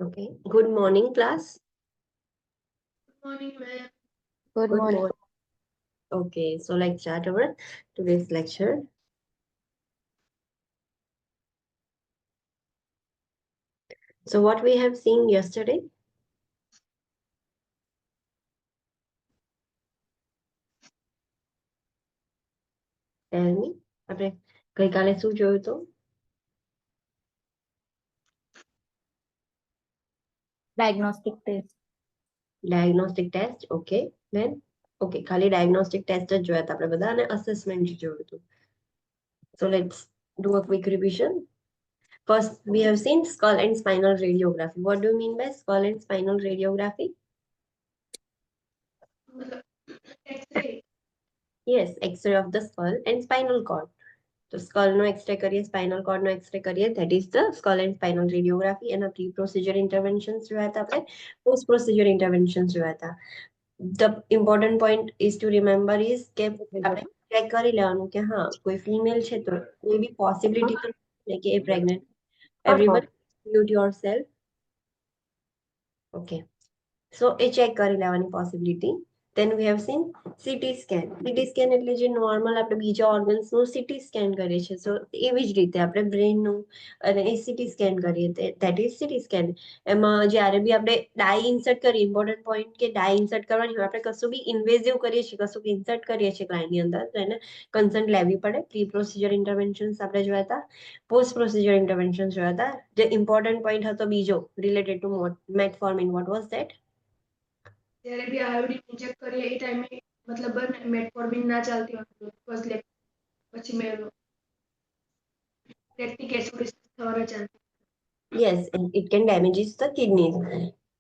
Okay. Good morning, class. Morning, ma'am. Good Good morning. morning. Okay, so let's start our today's lecture. So what we have seen yesterday? Tell me. આપણે ગઈકાલે શું જોયું હતું? Diagnostic test. Diagnostic test. Okay. Then okay, ખાલી diagnostic test જ જોયા હતા આપણે બધા અને assessment જોયું હતું. So let's do a quick revision. First, we have seen skull and spinal radiography. What do you mean by skull and spinal radiography? X-ray. Yes, X-ray of the skull and spinal cord. તો સ્કલનો X ray કરીએ spinal કોર્ડનો X ray કરીએ that is the skull and spinal radiography એના pre procedure interventions જોયા હતા આપણે post procedure interventions જોયા હતા the important point is to remember is કે આપણે ચેક કરી લેવાનું કે હા કોઈ ફિમેલ છે તો કોઈ બી પોસિબિલિટી તો નથી કે એ pregnant everyone mute yourself okay so એ ચેક કરી લેવાની possibility then we have seen CT scan. CT scan એટલે જે નોર્મલ આપણે બીજા ઓર્ગન્સનું CT સ્કેન કરીએ છીએ સો એવી જ રીતે આપણે બ્રેનનું અને એ CT સ્કેન કરીએ ધેટ ઇઝ CT સ્કેન એમાં જ્યારે બી આપણે ડાઈ ઇન્સર્ટ કરીએ ઇમ્પોર્ટન્ટ પોઈન્ટ કે ડાઈ ઇન્સર્ટ કરવાની હોય આપણે કશું બી ઇન્વેઝિવ કરીએ છીએ કશું ઇન્સર્ટ કરીએ છીએ ક્લાયન્ટની અંદર તો એને કન્સન્ટ લેવી પડે પ્રી પ્રોસિજર ઇન્ટરવેન્શન્સ આપણે જોયા હતા પોસ્ટ પ્રોસિજર ઇન્ટરવેન્શન્સ જોયા હતા જે ઇમ્પોર્ટન્ટ પોઈન્ટ હતો બીજો related to metformin what was that જ્યારે બી આયોડિન ઇન્જેક્ટ કરીએ એ ટાઈમે મતલબ મેટફોર્મિન ના ચાલતી હોય ફર્સ્ટ લેક્ચર પછી મેં લેક્ટિક એસિડ થવાના chance Yes, and it can damages the kidneys.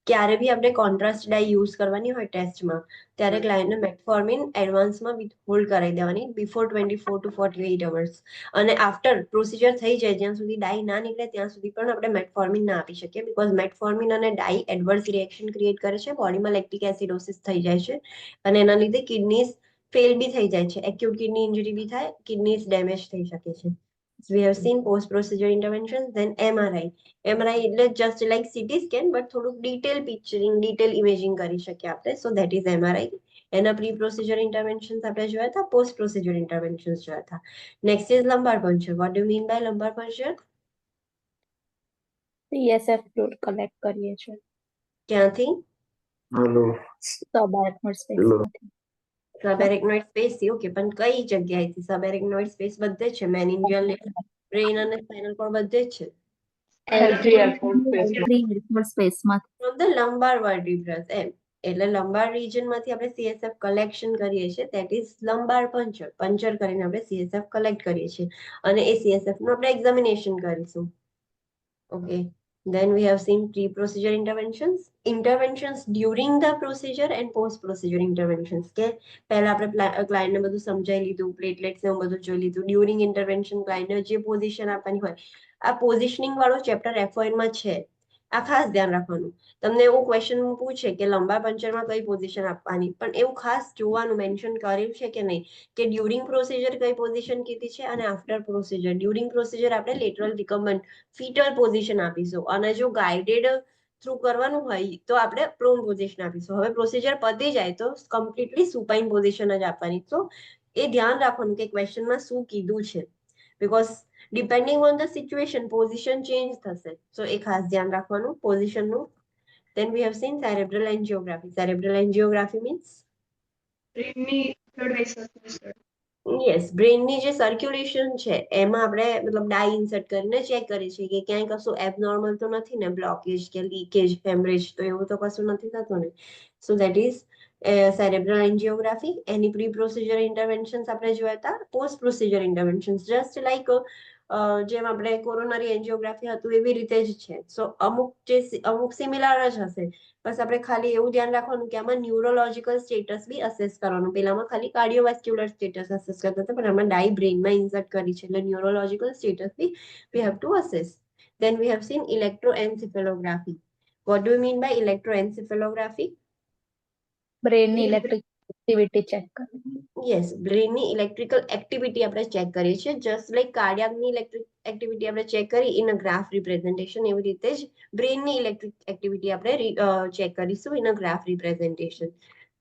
ક્યારે બી આપણે કોન્ટ્રાસ્ટ ડાઈ યુઝ કરવાની હોય ટેસ્ટમાં ત્યારે ક્લાયન્ટને મેટફોર્મિન એડવાન્સમાં હોલ્ડ કરાવી દેવાની બિફોર 24 to 48 અવર્સ અને આફ્ટર પ્રોસિજર થઈ જાય જ્યાં સુધી ડાઈ ના નીકળે ત્યાં સુધી પણ આપણે મેટફોર્મિન ના આપી શકીએ બીકોઝ મેટફોર્મિન અને ડાઈ એડવર્સ રિએક્શન ક્રિએટ કરે છે બોડીમાં લેક્ટિક એસિડોસિસ થઈ જાય છે અને એના લીધે કિડનીઝ ફેલ બી થઈ જાય છે એક્યુટ કિડની ઇન્જરી બી થાય કિડનીઝ ડેમેજ થઈ શકે છે we have seen post procedure interventions then MRI એટલે just like CT scan but થોડુંક ડિટેલ પિક્ચરિંગ ડિટેલ ઇમેજિંગ કરી શકીએ આપણે સો ધેટ ઇઝ MRI એના પ્રી પ્રોસિજર ઇન્ટરવેન્શન્સ આપણે જોયા હતા પોસ્ટ પ્રોસિજર ઇન્ટરવેન્શન્સ જોયા હતા next is lumbar puncture what do mean by lumbar puncture CSF fluid collect કરીએ છીએ ક્યાંથી સબારેક્નોઇડ સ્પેસમાંથી સબેરેક્નોઇડ સ્પેસ થી ઓકે પણ કઈ જગ્યાએથી સબેરેક્નોઇડ સ્પેસ બધે જ છે મેનિન્જિયલ બ્રેન અને સ્પાઇનલ કોર્ડ બધે જ છે સ્પેસમાંથી from the lumbar vertebrae એમ એટલે લંબાર રીજન માંથી આપણે CSF કલેક્શન કરીએ છીએ that is lumbar puncture puncture કરીને આપણે CSF કલેક્ટ કરીએ છીએ અને એ CSF નું આપણે એક્ઝામિનેશન કરીશું okay then we have seen pre-procedure interventions during the procedure and post-procedure interventions કે પહેલા આપણે ક્લાયન્ટને બધું સમજાવી લીધું પ્લેટલેટ્સ ને બધું જોઈ લીધું ડ્યુરિંગ ઇન્ટરવેન્શન ક્લાયન્ટને જે પોઝિશન આપવાની હોય આ પોઝિશનિંગ વાળો ચેપ્ટર FOI માં છે આ ખાસ ધ્યાન રાખવાનું તમને એવું ક્વેશ્ચન પૂછે કે લંબાર પંચરમાં કઈ પોઝિશન આપવાની પણ એવું ખાસ જોવાનું મેન્શન કર્યું છે કે નહીં કે ડ્યુરિંગ પ્રોસિજર કઈ પોઝિશન કીધી છે અને આફ્ટર પ્રોસિજર ડ્યુરિંગ પ્રોસિજર આપણે લેટરલ રિકમ્બન્ટ ફીટલ પોઝિશન આપીશું અને જો ગાઈડેડ થ્રુ કરવાનું હોય તો આપણે પ્રોન પોઝિશન આપીશું હવે પ્રોસિજર પતી જાય તો કમ્પ્લીટલી સુપાઇન પોઝિશન જ આપવાની તો એ ધ્યાન રાખવાનું કે ક્વેશ્ચનમાં શું કીધું છે because depending on the situation position change થશે સો એ ખાસ ધ્યાન રાખવાનું પોઝિશનનું then we have seen cerebral angiography means બ્રેનની બ્લડ વેસલ્સ યસ બ્રેનની જે સર્ક્યુલેશન છે એમાં આપણે મતલબ ડાઈ ઇન્સર્ટ કરીને ચેક કરીએ છીએ કે ક્યાંય કશું એબનોર્મલ તો નથી ને બ્લોકેજ કે લીકેજ હેમરેજ તો એવું તો કશું નથી થતું ને so that is cerebral angiography એની પ્રી પ્રોસિજર ઇન્ટરવેન્શન્સ આપણે જોયા હતા post procedure interventions just like જેમ આપણે કોરોનરી એન્જિયોગ્રાફી હતું એવી રીતે જ છે સો અમુક સિમિલર જ હશે બસ આપણે ખાલી એવું ધ્યાન રાખવાનું કે આમાં ન્યુરોલોજીકલ સ્ટેટસ બી અસેસ કરવાનું પેલામાં ખાલી કાર્ડિયોવાસ્ક્યુલર સ્ટેટસ અસેસ કરતા હતા પણ આમાં ડાઈ બ્રેનમાં ઇન્સર્ટ કરી છે એટલે ન્યુરોલોજીકલ સ્ટેટસ બી we have to assess then we have seen electroencephalography what do you mean by electroencephalography બ્રેનની ઇલેક્ટ્રિક એક્ટિવિટી ચેક કરવી. યસ, બ્રેનની ઇલેક્ટ્રિકલ એક્ટિવિટી આપણે ચેક કરીએ છીએ. જસ્ટ લાઈક કાર્ડિયાકની ઇલેક્ટ્રિક એક્ટિવિટી આપણે ચેક કરી ઇન અ ગ્રાફ રિપ્રેઝન્ટેશન, એવી રીતે જ બ્રેનની ઇલેક્ટ્રિક એક્ટિવિટી આપણે ચેક કરીશું ઇન અ ગ્રાફ રિપ્રેઝન્ટેશન.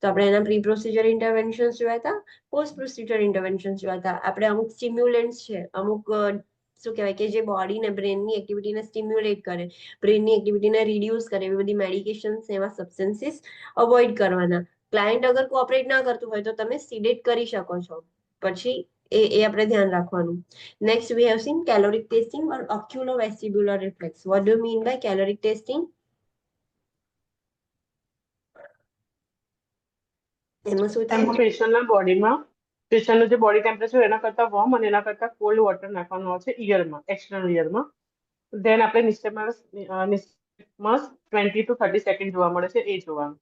તો આપણે એના પ્રી પ્રોસિજર ઇન્ટરવેન્શન્સ જોયા હતા, પોસ્ટ પ્રોસિજર ઇન્ટરવેન્શન્સ જોયા હતા. આપણે અમુક સ્ટિમ્યુલન્ટ્સ છે, અમુક શું કહેવાય કે જે બોડીને બ્રેનની એક્ટિવિટીને સ્ટિમ્યુલેટ કરે, બ્રેનની એક્ટિવિટીને રિડ્યુસ કરે, એવી બધી મેડિકેશન્સ, એવા સબસ્ટન્સીસ અવોઇડ કરવાના. ક્લાયન્ટ અગર કોઓપરેટ ના કરતું હોય તો તમે સિડેટ કરી શકો છો. પછી એ આપણે ધ્યાન રાખવાનું. Next we have seen caloric testing or oculovestibular reflex. What do mean by caloric testing? એમાં શું થાય? એમાં પેશન્ટનું જે બોડી ટેમ્પરેચર એના કરતા વોર્મ અને એના કરતા કોલ્ડ વોટર નાખવાનું આવે છે ઇયરમાં, એક્સટર્નલ ઇયરમાં. ધેન આપણે નિસ્ટેગમસ 20 to 30 સેકન્ડ જોવા મળે છે, એ જોવાનું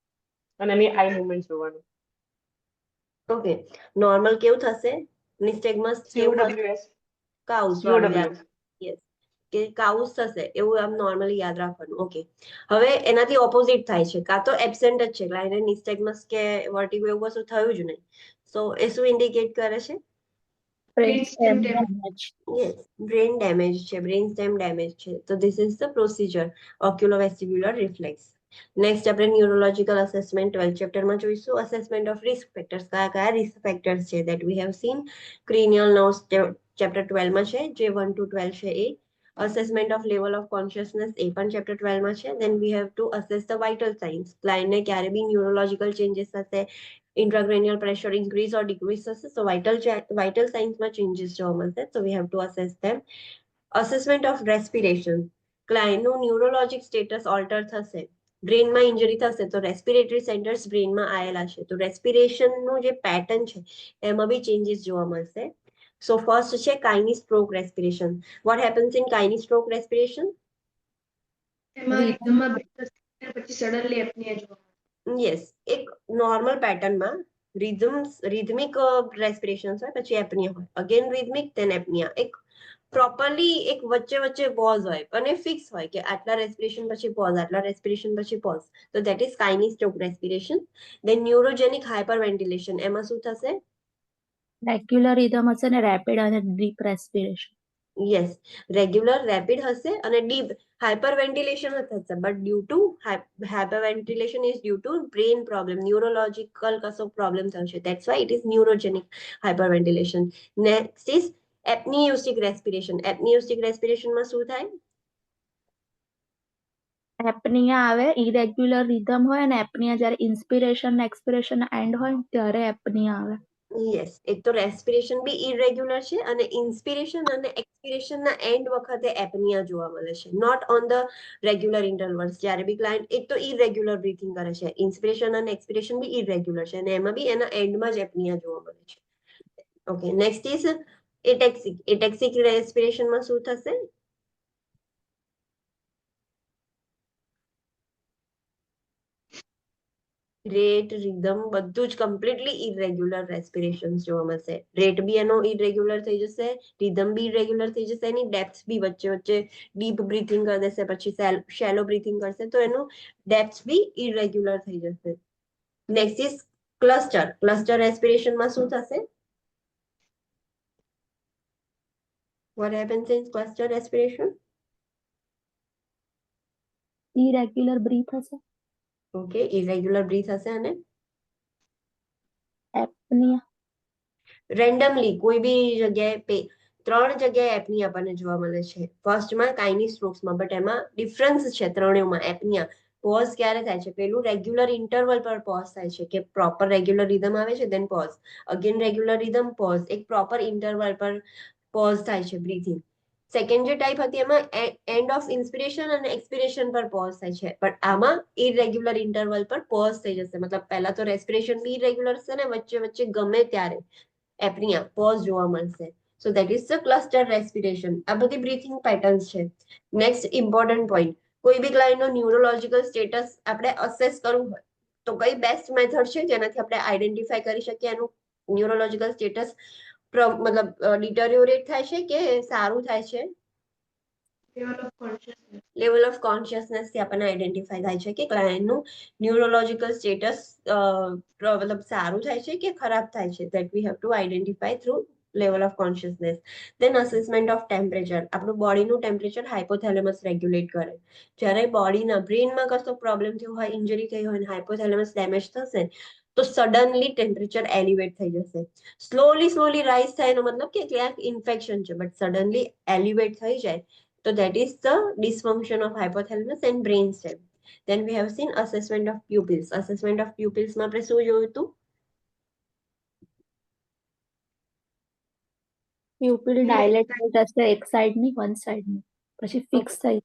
અને એની આઈ મુવમેન્ટ જોવાનું. ઓકે, નોર્મલ કેવું થશે? નિસ્ટેગમસ કેવું થશે? COWS કાઉસ વાળું યાદ. COWS યસ, કે કાઉસ થશે એવું આમ નોર્મલી યાદ રાખવાનું. ઓકે, હવે એનાથી ઓપોઝિટ થાય છે, કાં તો એબસેન્ટ જ છે, એટલે નિસ્ટેગમસ કે વર્ટિગો એવું કશું થયું જ નહીં. સો એ શું ઇન્ડિકેટ કરે છે? Brainstem Brainstem damage. Yes, brain damage છે, બ્રેન સ્ટેમ ડેમેજ છે. તો this is the procedure oculovestibular reflex. Next આપણે ન્યુરોલોજીકલ અસેસમેન્ટ 12th ચેપ્ટરમાં જોઈશું. અસેસમેન્ટ ઓફ રિસ્ક ફેક્ટર્સ, કયા કયા રિસ્ક ફેક્ટર્સ છે that we have seen. Cranial nerves chapter 12 માં છે, જે 1 to 12 છે એ. Assessment of level of consciousness, એ પણ ચેપ્ટર 12 માં છે. Then we have to assess the vital signs. ક્લાયન્ટને ક્યારે બી ન્યુરોલોજીકલ ચેન્જીસ થશે, intracranial pressure increase or decrease થશે, so vital signs માં changes જોવા મળશે, so we have to assess them. Assessment of respiration. Client નું ન્યુરોલોજિક સ્ટેટસ ઓલ્ટર થશે, બ્રેનમાં ઇન્જરી થશે તો રેસ્પિરેટરી સેન્ટર્સ બ્રેનમાં આવેલા છે, તો રેસ્પિરેશન નું જે પેટર્ન છે એમાં બી ચેન્જીસ જોવા મળશે. સો ફર્સ્ટ છે Cheyne Stokes respiration. What happens in Cheyne Stokes respiration? એમાં રીધમમાં બ્રેક થશે પછી સડનલી એપનિયા જોવા મળે. યસ, એક નોર્મલ પેટર્નમાં રિધમિક રેસ્પિરેશન હોય, પછી એપનિયા હોય, અગેન રિધમિક, ધેન એપનિયા. એક પ્રોપરલી એક વચ્ચે વચ્ચે પોઝ હોય અને ફિક્સ હોય કે આટલા રેસ્પિરેશન પછી પોઝ, આટલા રેસ્પિરેશન પછી પોઝ. તો that is Cheyne Stokes respiration. Then neurogenic hyperventilation, એમાં શું થશે? રેગ્યુલર રિધમ હશે ને રેપિડ અને deep respiration. Yes, regular rapid હશે અને ડીપ હાઇપરવેન્ટિલેશન થશે, but due to hyperventilation is due to brain problem, neurological કશો પ્રોબ્લેમ થયો છે, that's why it is neurogenic hyperventilation. Next is apneustic respiration. Apneustic રેસ્પિરેશનમાં શું થાય? એપનિયા આવે, ઇરેગ્યુલર રિધમ હોય અને એપનિયા જ્યારે ઇન્સ્પિરેશન ને એક્સપિરેશન એન્ડ હોય ને ત્યારે એપનિયા આવે. યસ, એક તો રેસ્પિરેશન બી ઇરેગ્યુલર છે અને ઇન્સ્પિરેશન અને એક્સપિરેશન ના એન્ડ વખતે એપનિયા જોવા મળે છે, not on the regular intervals. જ્યારે બી ક્લાયન્ટ એક તો ઇરેગ્યુલર બ્રીથિંગ કરે છે, ઇન્સ્પિરેશન અને એક્સપિરેશન બી ઇરેગ્યુલર છે, અને એમાં બી એના એન્ડમાં જ એપનિયા જોવા મળે છે. Okay, next is ataxic. Ataxic રેસ્પિરેશનમાં શું થશે? રેટ, રિધમ બધું જ કમ્પ્લીટલી ઇરેગ્યુલર રેસ્પિરેશન્સ જોવા મળશે. રેટ બી એનો ઇરેગ્યુલર થઈ જશે, રિધમ બી ઇરેગ્યુલર થઈ જશે, એની ડેપ્થ બી વચ્ચે વચ્ચે ડીપ બ્રીથિંગ કરી દેશે, પછી શેલો બ્રીથિંગ કરશે, તો એનું ડેપ્થ બી ઇરેગ્યુલર થઈ જશે. Next is cluster. ક્લસ્ટર રેસ્પિરેશનમાં શું થશે? What happens in cluster respiration? Irregular breath હશે, ઓકે, ઇરેગ્યુલર બ્રીથ હશે અને એપનિયા. રેન્ડમલી કોઈ બી જગ્યાએ 3 જગ્યાએ એપની આપણને જોવા મળે છે. ફર્સ્ટમાં કાઇની સ્ટ્રોક્સમાં, બટ એમાં ડિફરન્સ છે ત્રણેયમાં. એપનિયા પોઝ ક્યારે થાય છે? પેલું રેગ્યુલર ઇન્ટરવલ પર પોઝ થાય છે, કે પ્રોપર રેગ્યુલર રિધમ આવે છે, then pause, again regular rhythm, pause, એક પ્રોપર ઇન્ટરવલ પર પોઝ થાય છે બ્રીથિંગ. સેકન્ડ જે ટાઈપ હતી એમાં એન્ડ ઓફ ઇન્સ્પિરેશન અને એક્સપિરેશન પર પોઝ થાય છે, બટ આમાં ઇરેગ્યુલર ઇન્ટરવલ પર પોઝ થઈ જશે. મતલબ પહેલા તો રેસ્પિરેશન બી ઇરેગ્યુલર છે ને વચ્ચે વચ્ચે ગમે ત્યારે એપનિયા પોઝ જોવા મળશે. સો that is the cluster respiration. આ બધી બ્રીથિંગ પેટર્ન્સ છે. નેક્સ્ટ ઇમ્પોર્ટન્ટ પોઈન્ટ, કોઈ બી ક્લાયન્ટનો ન્યુરોલોજીકલ સ્ટેટસ આપણે અસેસ કરવું હોય તો કઈ બેસ્ટ મેથડ છે જેનાથી આપણે આઈડેન્ટિફાઈ કરી શકીએ એનું ન્યુરોલોજીકલ સ્ટેટસ મતલબ ડિટોરિયોરેટ થાય છે કે સારું થાય છે? Level of consciousness. Level of consciousness થી આપણને આઈડેન્ટિફાય થાય છે કે ક્લાયન્ટનું ન્યુરોલોજીકલ સ્ટેટસ મતલબ સારું થાય છે કે ખરાબ થાય છે. That we have to identify through level of consciousness. Then assessment of temperature. આપણું બોડીનું ટેમ્પરેચર હાઇપોથેલેમસ રેગ્યુલેટ કરે. જ્યારે બોડીના બ્રેનમાં કશો પ્રોબ્લેમ થયો હોય, ઇન્જરી થઈ હોય અને હાઇપોથેલેમસ ડેમેજ થશે તો સડનલી ટેમ્પરેચર એલિવેટ થઈ જશે. સ્લોલી રાઇઝ થાય એનો મતલબ કે ક્યાંક ઇન્ફેક્શન છે, બટ સડનલી એલિવેટ થઈ જાય તો that is the dysfunction of hypothalamus and brainstem. Then we have seen assessment of pupils. Assessment of pupils માં આપણે શું જોયું હતું? પ્યુપિલ ડાયલેટ થઈ જશે એક સાઈડ ની, વન સાઈડ ની, પછી ફિક્સ થઈ.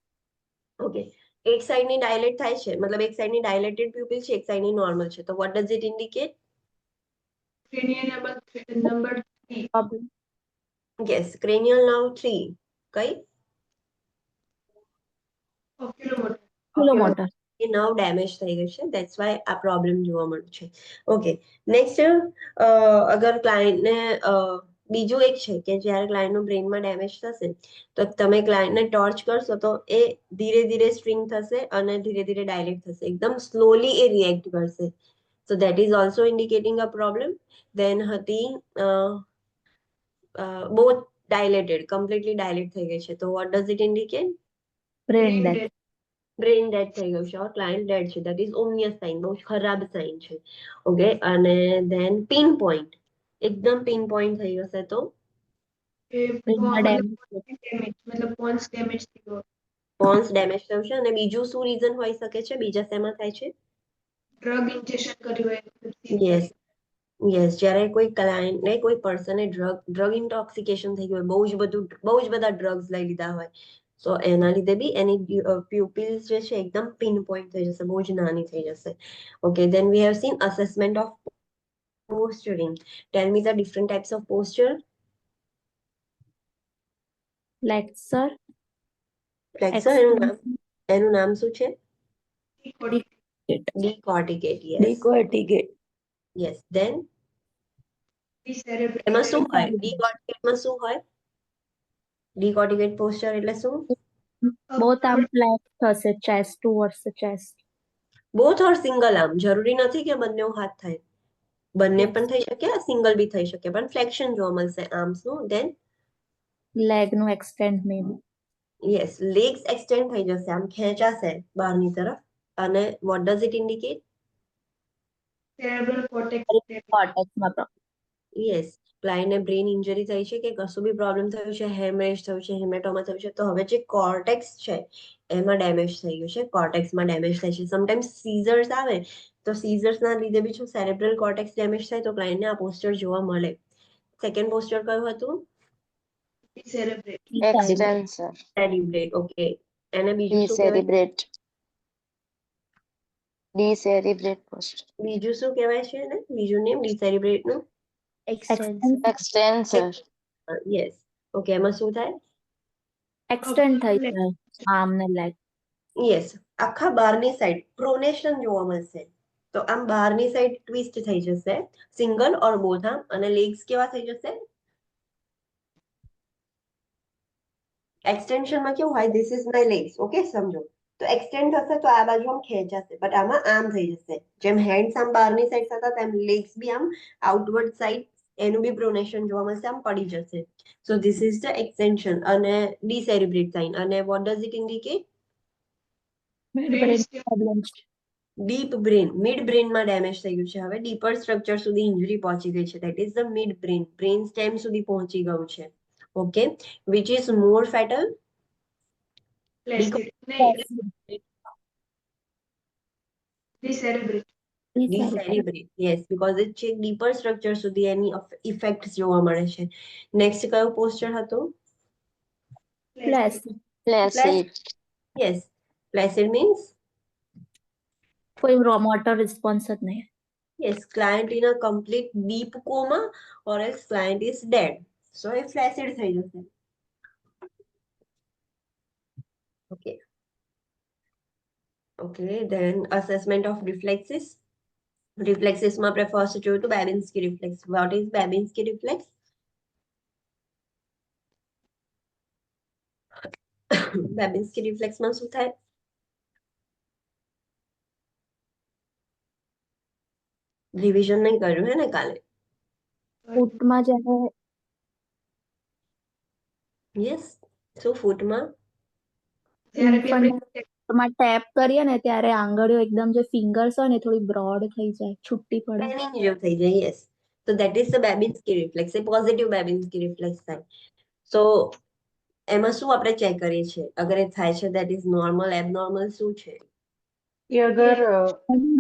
ઓકે, એક સાઈડ ની ડાયલેટ થાય છે, મતલબ એક સાઈડ ની ડાયલેટેડ પ્યુપિલ છે, એક સાઈડ ની નોર્મલ છે. તો what does it indicate? Cranial number 3. Problem Yes, cranial nerve 3. કઈ? ઓક્યુલોમોટર. કિલોમીટર. એ નર્વ ડેમેજ થઈ ગઈ છે, ધેટ્સ વાય આ પ્રોબ્લેમ જોવા મળ્યું છે. ઓકે, નેક્સ્ટ અગર ક્લાયન્ટને બીજું એક છે કે જ્યારે ક્લાયન્ટનું બ્રેનમાં ડેમેજ થશે તો તમે ક્લાયન્ટને ટોર્ચ કરશો તો એ ધીરે ધીરે સ્ટ્રિંગ થશે અને ધીરે ધીરે ડાયલેટ થશે. એકદમ સ્લોલી એ રિએક્ટ કરશે. So that is also indicating a problem. Then હતી બોથ ડાયલેટેડ, કમ્પ્લીટલી ડાયલેટ થઈ ગઈ છે. તો what does it indicate? Brain death. Brain dead થઈ ગયું છે, ક્લાયન્ટ ડેડ છે. દેટ ઇઝ ઓમિયસ સાઇન, બહુ જ ખરાબ સાઇન છે. ઓકે, અને દેન પિન પોઈન્ટ, એકદમ પિન પોઈન્ટ થઈ જશે તો એ બ્રેનમાં ડેમેજ. ડેમેજ મતલબ પોન્સ ડેમેજ થઈ ગયો. પોન્સ ડેમેજ થયું છે. અને બીજું શું રીઝન હોઈ શકે છે? બીજા શેમાં થાય છે? ડ્રગ ઇન્જેક્શન કર્યું હોય. યસ, જ્યારે કોઈ ક્લાયન્ટને, કોઈ પર્સને ડ્રગ ઇન્ટોક્સિકેશન થઈ ગયું હોય, બહુ જ બધા ડ્રગ્સ લઈ લીધા હોય, સો એના લીધે બી એની પ્યુપિલ્સ જે છે એકદમ પિન પોઈન્ટ થઈ જશે, બહુ જ નાની થઈ જશે. Okay, then we have seen assessment of posturing. Tell me the different types of posture. Flexor. Flexor, એનું નામ શું છે? Decorticate. Yes. ડિકોર્ટિકેટ. Yes. Then એમાં શું હોય? Decorticateમાં શું હોય? Decorticate posture એટલે શું? બોથ આમ ફ્લેટ થશે, chest towards the chest. Both or single arm? જરૂરી નથી કે બંને હાથ થાય, બંને Yes. પણ થઈ શકે, સિંગલ બી થઈ શકે, પણ ફ્લેક્શન જોવા મળશે આર્મ્સનું. દેન લેગ નું extend may be. Yes, legs extend થઈ જશે, આમ ખેંચાશે બહારની તરફ. અને what does it indicate? Cerebral cortex. કોર્ટેક્સમાં પ્રોબ્લેમ. યસ, ક્લાયન્ટને બ્રેન ઇન્જરી થઈ છે કે કશું બી પ્રોબ્લેમ થયું છે, હેમરેજ થયું છે, હેમેટોમા થયું છે, તો હવે જે કોર્ટેક્સ છે એમાં ડેમેજ થઈ ગયું છે, કોર્ટેક્સમાં ડેમેજ થાય છે. સમટાઈમ્સ સીઝર્સ આવે તો સીઝર્સના લીધે બી જો સેરેબ્રલ કોર્ટેક્સ ડેમેજ થાય તો ક્લાયન્ટને આ પોસ્ચર જોવા મળે. સેકન્ડ પોસ્ચર કયું હતું? સેરેબ્રેટ. Extensor. સેરિબ્રેટ. ઓકે, એને બીજું શું કહેવાય? Decerebrate. Decerebrate posture. બીજું શું કહેવાય છે એને? બીજું નેમ ડિસેરિબ્રેટનું? Extensor. યસ. ઓકે, એમાં શું થાય? એક્સટેન્ડ થઈ જાય આર્મ ને લેગ. યસ, આખા બહારની સાઈડ પ્રોનેશન જોવા મળશે. તો આમ બહારની સાઈડ ટ્વિસ્ટ થઈ જશે, સિંગલ ઓર બોથ આર્મ. અને લેગ્સ કેવા થઈ જશે? એક્સટેન્શનમાં કેવું હોય? This is my legs. Okay, સમજો. તો એક્સટેન્ડ થશે તો આ બાજુ આમ ખેંચાશે, બટ આમાં આમ થઈ જશે. જેમ હેન્ડ્સ આમ બહારની સાઈડ થતા તેમ લેગ્સ બી આમ આઉટવર્ડ સાઈડ એનું બી પ્રોનેશન જોવા મળશે, આમ પડી જશે. So this is the extension અને ડિસેરિબ્રેટ સાઇન. અને what does it indicate? Brain problem. Deep brain, mid બ્રેનમાં ડેમેજ થઈ ગયું છે. હવે ડીપર સ્ટ્રક્ચર સુધી ઇન્જરી પહોંચી ગઈ છે. That is the mid brain, brain stem સુધી પહોંચી ગયું છે. Okay, which is more fatal? Decerebrate. Decerebrate. Yes, because it છે ડીપર સ્ટ્રક્ચર સુધી એની ઇફેક્ટ જોવા મળે છે. નેક્સ્ટ કયો પોસ્ચર હતો? ફ્લેસિડ. Placid. યસ, ફ્લેસિડ મીન્સ કોઈ મોટર રિસ્પોન્સ જ નહીં. yes, client in a complete deep coma or else client is dead. So A flaccid થઈ જશે. Okay. Okay, then assessment of reflexes. Reflexes માં આપણે first જોયું તો Babinski reflex. What is Babinski reflex? બેબિન્સ્કી રિફ્લેક્સમાં શું થાય? રિવિઝન નહીં કર્યું હે ને કાલે? ફૂટમાં જ્યારે યસ. શું ફૂટમાં? જ્યારે બી આપણે ઇન્ફન્ટમાં ટેપ કરીએ ને ત્યારે આંગળીઓ એકદમ જે ફિંગર્સ હોય ને થોડી બ્રોડ થઈ જાય, છૂટી પડે. પેનિંગ જેવું થઈ જાય. યસ. તો that is the Babinski reflex. એ પોઝિટિવ બેબિન્સ્કી રિફ્લેક્સ થાય. સો એમાં શું આપણે ચેક કરીએ છીએ? અગર એ થાય છે દેટ ઇઝ નોર્મલ, એબનોર્મલ શું છે? એ અગર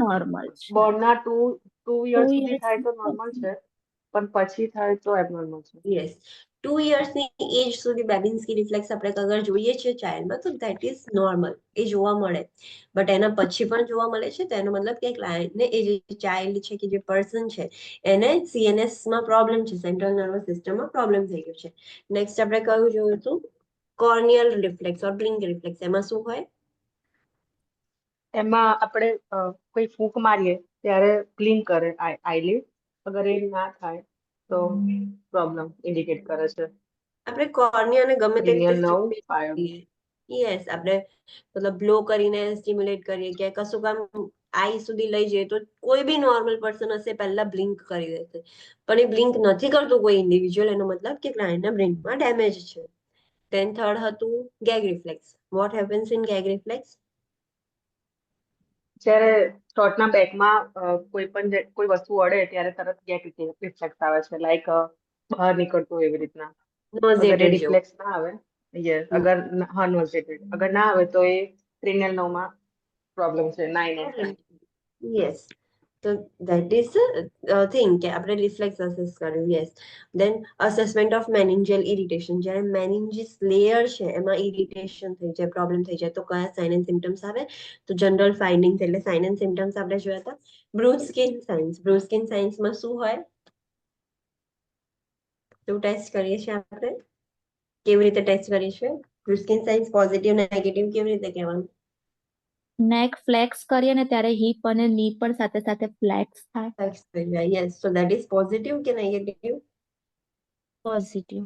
નોર્મલ છે. બોર્ડના 2 યર્સ સુધી years થાય તો નોર્મલ છે, પણ પછી થાય તો એબનોર્મલ છે. યસ. 2 યર્સની એજ સુધી બેબિન્સ્કી રિફ્લેક્સ આપણે અગર જોઈએ છીએ ચાઇલ્ડમાં તો દેટ ઇઝ નોર્મલ, એ જોવા મળે. બટ એના પછી પણ જોવા મળે છે તો એનો મતલબ કે ક્લાયન્ટને એ જે ચાઇલ્ડ છે કે જે પર્સન છે એને CNS માં પ્રોબ્લેમ છે, સેન્ટ્રલ નર્વસ સિસ્ટમમાં પ્રોબ્લેમ થઈ ગયો છે. નેક્સ્ટ આપણે કયું જોયું હતું? કોર્નિયલ રિફ્લેક્સ ઓર બ્લિંક રિફ્લેક્સ. એમાં શું હોય? એમાં આપણે કોઈ ફૂંક મારીએ ત્યારે બ્લિંક કરે આઈલિડ. અગર એ ના થાય તો પ્રોબ્લેમ ઇન્ડિકેટ કરે છે. આપણે કોર્નિયાને ગમે તે રીતે ક્રેનિયલ નર્વ સ્ટિમ્યુલેટ ફાયર. કરીએ. યસ, આપણે મતલબ બ્લો કરીને સ્ટિમ્યુલેટ કરીએ કે કશું કામ આઈ સુધી લઈ જઈએ તો કોઈ બી નોર્મલ પર્સન હશે પહેલા બ્લિંક કરી દેશે. પણ એ બ્લિંક નથી કરતું કોઈ ઇન્ડિવિજ્યુઅલ, એનો મતલબ કે ક્લાયન્ટના બ્રેનમાં ડેમેજ છે. ધેન થર્ડ હતું gag reflex. What happens in gag reflex? જ્યારે શોર્ટના બેકમાં કોઈ વસ્તુ અડે ત્યારે તરત ગેગ રિફ્લેક્સ આવે છે, લાઈક બહાર નીકળતું એવી રીતના. અગર એ નોઝેટેડ જેવું. રિફ્લેક્સ ના આવે, યસ, અગર નોઝેટેડ અગર ના આવે તો એ ક્રેનિયલ નર્વમાં પ્રોબ્લેમ છે, 9 and 10. યસ. તો ધેટ ઇઝ થિંગ કે આપણે રિફ્લેક્સ અસેસ કર્યું. Yes. Then assessment of meningeal irritation. જ્યારે મેનિન્જીસ લેયર છે એમાં ઇરિટેશન થઈ જાય, પ્રોબ્લેમ થઈ જાય તો કયા સાઇન એન્ડ સિમ્ટમ્સ આવે? તો જનરલ ફાઇન્ડિંગ્સ એટલે સાઇન એન્ડ સિમ્ટમ્સ આપણે જોયા હતા. બ્રુસ્કિન સાઇન્સ. બ્રુસ્કિન સાઇન્સમાં શું હોય? શું ટેસ્ટ કરીએ છીએ આપણે? કેવી રીતે ટેસ્ટ કરીએ છીએ? બ્રુસ્કિન સાઇન્સ પોઝિટિવ નેગેટિવ કેવી રીતે કહેવાનું? નેક ફ્લેક્સ કરીએ ને ત્યારે હિપ અને ની પણ સાથે સાથે ફ્લેક્સ થાય. Flex થઈ જાય. Yes. So that is positive કે નેગેટિવ? પોઝિટિવ.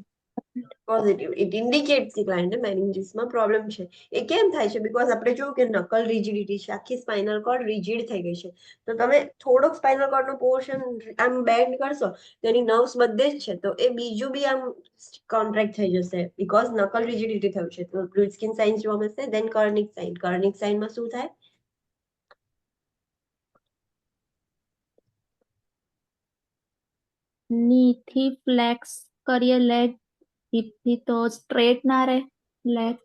પોઝિટિવ. ઇટ ઇન્ડિકેટ્સ કે ક્લાયન્ટને મેનિન્જીસમાં પ્રોબ્લેમ છે. એ કેમ થાય છે? બીકોઝ આપણે જોયું કે નકલ રિજિડિટી છે, આખી સ્પાઇનલ કોર્ડ રિજિડ થઈ ગઈ છે. તો તમે થોડોક સ્પાઇનલ કોર્ડનો પોર્શન આમ બેન્ડ કરશો તો એની નર્વ્સ બધે જ છે, તો એ બીજું બી આમ કોન્ટ્રેક્ટ થઈ જશે બીકોઝ નકલ રિજિડિટી થયું છે. તો બ્રુસ્કિન સાઇન્સ જોવા મળશે. દેન કર્નિક સાઇન. કર્નિક સાઇનમાં શું થાય? ની થી ફ્લેક્સ કરીએ લેગ, હિપ થી તો સ્ટ્રેટ ના રહે લેગ.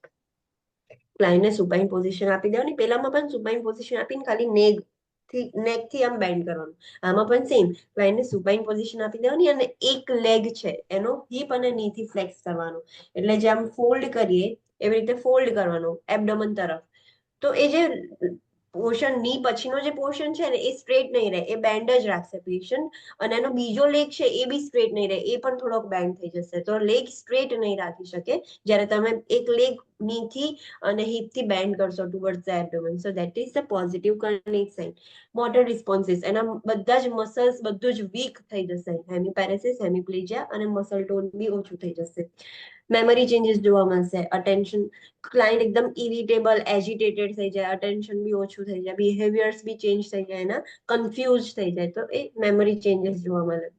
ક્લાયન્ટને સુપાઇન પોઝિશન આપી દેવાની. પેલામાં પણ સુપાઇન પોઝિશન આપીને ખાલી નેક થી આમ બેન્ડ કરવાનું. આમાં પણ સેમ, ક્લાયન્ટને સુપાઇન પોઝિશન આપી દેવાની અને એક લેગ છે એનો હિપ અને ની થી ફ્લેક્સ કરવાનો. એટલે જે આમ ફોલ્ડ કરીએ એવી રીતે ફોલ્ડ કરવાનું એબડોમન તરફ. તો એ જે પોર્શન ની પછીનો જે પોર્શન છે ને એ સ્ટ્રેટ નહીં રહે, એ બેન્ડ જ રાખશે પેશન્ટ. અને એનો બીજો લેગ છે એ બી સ્ટ્રેટ નહીં રહે, એ પણ થોડોક બેન્ડ થઈ જશે. તો લેગ સ્ટ્રેટ નહીં રાખી શકે જ્યારે તમે એક લેગ નીથી અને હિપ થી બેન્ડ કરશો towards the abdomen. So that is the positive Kernig sign. Motor responses. એના બધા જ મસલ્સ બધું જ વીક થઈ જશે. હેમિપેરેસિસ, હેમિપ્લેજિયા અને મસલ ટોન બી ઓછું થઈ જશે. મેમરી ચેન્જીસ જોવા મળશે. અટેન્શન, ક્લાયન્ટ એકદમ ઇરિટેબલ, એજિટેટેડ થઈ જાય, અટેન્શન બી ઓછું થઈ જાય, બિહેવિયર્સ બી ચેન્જ થઈ જાય, એના કન્ફ્યુઝ થઈ જાય, તો એ મેમરી ચેન્જીસ જોવા મળે.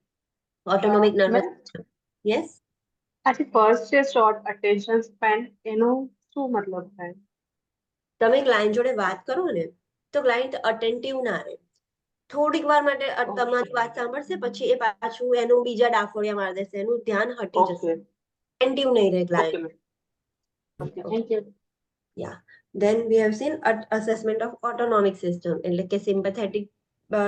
Autonomic nervous system. યસ. આજે ફર્સ્ટ છે શોર્ટ અટેન્શન સ્પેન, એનો શું મતલબ થાય? તમે ક્લાયન્ટ જોડે વાત કરો ને તો ક્લાયન્ટ અટેન્ટિવ ના રહે. થોડીક વાર માટે તમારી વાત સાંભળશે, પછી એ પાછું એનું બીજા ડાફોડિયા મારી દેશે, એનું ધ્યાન હટી જશે. અટેન્ટિવ નહીં રહે client. Okay, thank you. Yeah. Then we have seen assessment of autonomic system. એટલે કે સિમ્પેથેટિક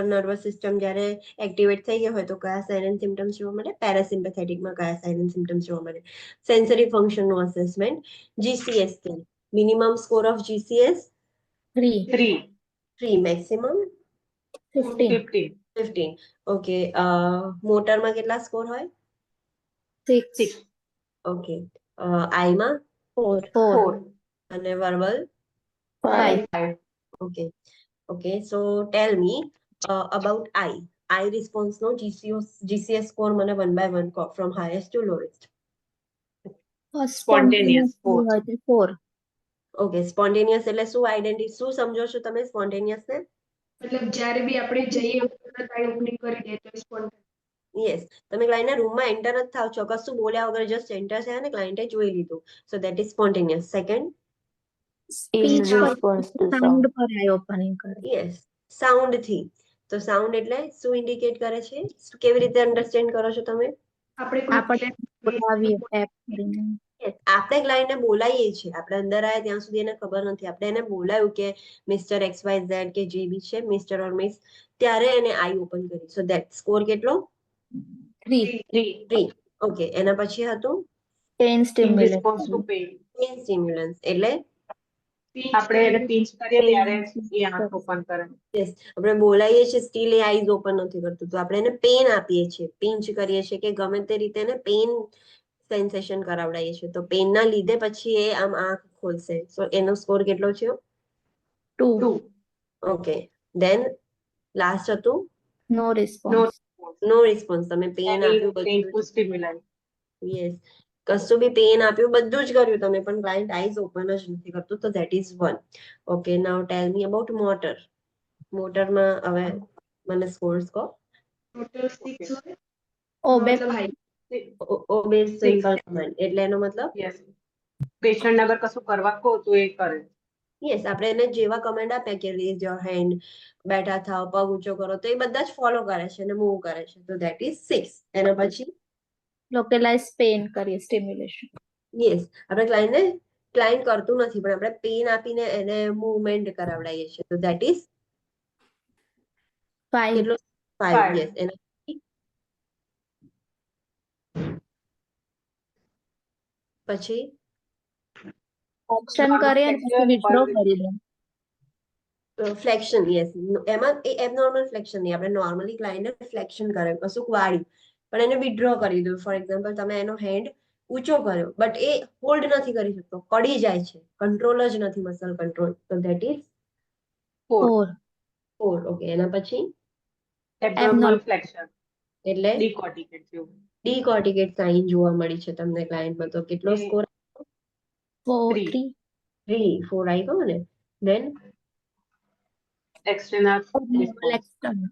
નર્વસ સિસ્ટમ જ્યારે એક્ટિવેટ થઈ ગયો હોય તો કયા સાઇન એન્ડ સિમ્ટમ્સ જોવા મળે, પેરાસિમ્પેથેટિકમાં કયા સાઇન એન્ડ સિમ્ટમ્સ જોવા મળે. સેન્સરી ફંક્શનનું assessment. GCS scale. Minimum score of GCS 3, 3, 3, maximum 15, 15, 15. Okay. મોટરમાં કેટલા સ્કોર હોય? 6, 6, ઓકે. આઈમાં 4, 4, અને verbal 5. 5. Okay. Okay. So tell me about I. I response no GCS score મને 1 by 1 from highest to lowest. First Spontaneous, spontaneous 4. હોય તો 4. Okay, spontaneous એટલે શું identity, શું સમજો છો તમે સ્પોન્ટેનિયસ ને? મતલબ જ્યારે બી આપણે જઈએ તરત આઈ ઓપનિંગ કરી દે તો સ્પોન્ટેનિયસ. યસ, તમે ક્લાયન્ટના રૂમમાં એન્ટર જ થાવ છો, કશું બોલ્યા વગર જસ્ટ એન્ટર થયા ને ક્લાયન્ટે જોઈ લીધું, સો that is spontaneous. Second, In speech response to sound sound. પર આઈ ઓપનિંગ કરે. યસ, સાઉન્ડ થી. તો સાઉન્ડ એટલે શું ઇન્ડિકેટ કરે છે, કેવી રીતે અન્ડરસ્ટેન્ડ કરો છો તમે? આપણે કોઈ આપણે બોલાવીએ ટેપ કરીને. Yes, આપણે ક્લાયન્ટને બોલાવીએ છીએ, આપણે અંદર આવ્યા ત્યાં સુધી એને ખબર નથી, આપણે એને બોલાવ્યું કે મિસ્ટર XYZ કે જે બી છે, મિસ્ટર ઓર મિસ, ત્યારે એને આઈ ઓપન કરી. સો ધેટ સ્કોર કેટલો? 3. 3. ઓકે, એના પછી હતું pain in response to stimulation. Pain. Pain stimulus, એટલે આપણે એને પિંચ કરીએ ત્યારે એ આંખ ઓપન કરે. yes, આપણે બોલાવીએ છીએ સ્ટીલ એ આઈઝ ઓપન નથી કરતું, તો આપણે એને પેન આપીએ છીએ, પિંચ કરીએ છીએ કે ગમે તે રીતે એને પેન સેન્સેશન કરાવડાવીએ છીએ, તો પેનના લીધે પછી એ આમ આંખ ખોલશે. સો એનો સ્કોર કેટલો થયો? 2. 2. ઓકે, ધેન લાસ્ટ હતું નો નો રિસ્પોન્સ. નો રિસ્પોન્સ. તમે પેન એની આપ્યું પેઇનફુલ બધું, સ્ટિમ્યુલન્સ. યસ, કશું બી પેન આપ્યું, બધું જ કર્યું તમે, પણ ક્લાયન્ટ આઈઝ ઓપન જ નથી કરતું, તો that is 1. Okay, now tell me about motor. મોટરમાં હવે મને સ્કોર્સ કહો. ટોટલ 6 હોય ઓબે મતલબ હાઈ. ઓબે સિમ્પલ કમાન્ડ, એટલે એનો મતલબ યસ, પેશન્ટ અગર કશું કરવા કહો તો એ કરે. યસ, આપણે એને જેવા કમાન્ડ આપ્યા કે રેઝ યોર હેન્ડ, બેઠા થાવ, પગ ઊંચો કરો, તો એ બધા જ ફોલો કરે છે અને મૂવ કરે છે, તો ધેટ ઇઝ 6. એના પછી લોકેલાઇઝ પેન કરીએ સ્ટિમ્યુલેશન. યસ, આપણે ક્લાયન્ટ કરતું નથી, પણ આપણે પેન આપીને એને મૂવમેન્ટ કરાવડાવીએ છીએ, તો ધેટ ઇઝ 5. કેટલો? 5. 5. યસ, એના પછી ઓપ્શન કરીએ ને પછી વિથડ્રો કરી દે. ફ્લેક્શન. યસ, એમાં એ એબનોર્મલ ફ્લેક્શન નહીં, આપણે નોર્મલી ક્લાયન્ટને ફ્લેક્શન કરે કશુંક વાળ્યું, પણ એને વિથડ્રો કરી દઉં. ફોર એક્ઝામ્પલ, તમે એનો હેન્ડ ઊંચો કર્યો, બટ એ હોલ્ડ નથી કરી શકતો, પડી જાય છે, કંટ્રોલ જ નથી, મસલ કંટ્રોલ, તો ધેટ ઇઝ 4. 4. 4. ઓકે, એના પછી એબનોર્મલ ફ્લેક્શન, એટલે ડીકોર્ટિકેટ જેવું. ડીકોર્ટિકેટ સાઇન જોવા મળી છે તમને ક્લાયન્ટમાં, તો કેટલો એ સ્કોર? 4. 3. 3. 4 આવી ગયો ને? Then external normal response. External.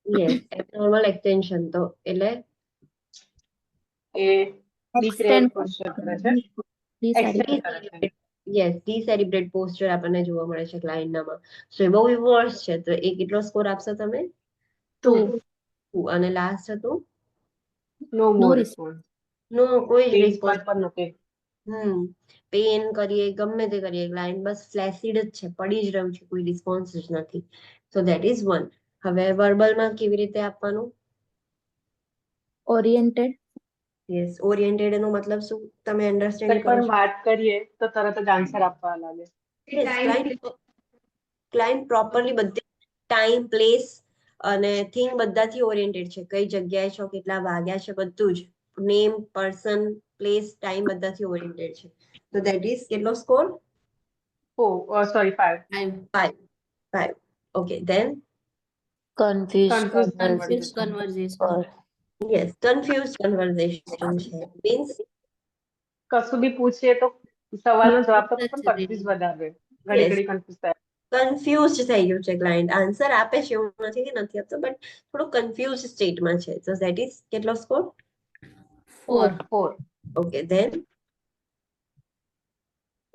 Yes, abnormal extension, તો એટલે એ ડિક્રેટ પોસ્ચર કરે છે, એક્સટેન્ડ કરે છે. યસ, ડીસેરિબ્રેટ પોસ્ચર આપણને જોવા મળે છે ક્લાયન્ટનામાં, સો એ બહુ વર્સ છે, તો એ કેટલો સ્કોર આપશો તમે? 2. 2. અને લાસ્ટ હતું નો નો મોર રિસ્પોન્સ. રિસ્પોન્સ. નો, કોઈ જ પેઇન રિસ્પોન્સ. પણ નથી. પેન કરીએ, ગમે તે કરીએ, ક્લાયન્ટ બસ ફ્લેસિડ જ છે, પડી જ રહ્યું છે, કોઈ રિસ્પોન્સ જ નથી, સો ધેટ ઇઝ 1. હવે વર્બલમાં કેવી રીતે આપવાનું? ઓરિએન્ટેડ. યસ, ઓરિએન્ટેડ નો મતલબ શું તમે અન્ડરસ્ટેન્ડ કંઈ કરો પણ છો? વાત કરીએ તો તરત જ આન્સર આપવા લાગે. યસ, ક્લાયન્ટ પ્રોપરલી બધે ટાઈમ, પ્લેસ અને થિંગ બધાથી ઓરિએન્ટેડ છે, કઈ જગ્યાએ છો, કેટલા વાગ્યા છે, બધું જ નેમ, પર્સન, પ્લેસ, ટાઈમ બધાથી ઓરિએન્ટેડ છે, તો ધેટ ઇઝ કેટલો score? 4, sorry 5. 5. 5. Okay, then Confused Confused conversation. conversation. Or yes, confuse conversation છે, મીન્સ કશું બી પૂછીએ તો સવાલનો જવાબ તો પણ કન્ફ્યુઝ વધારે, ઘડી યસ, ઘડી કન્ફ્યુઝ થાય. કન્ફ્યુઝ થઈ ગયું છે ક્લાયન્ટ, આન્સર આપે છે એવું નથી કે નથી આપતો, બટ થોડું કન્ફ્યુઝ સ્ટેટમાં છે, તો ધેટ ઇઝ કેટલો score? 4. 4. Okay, then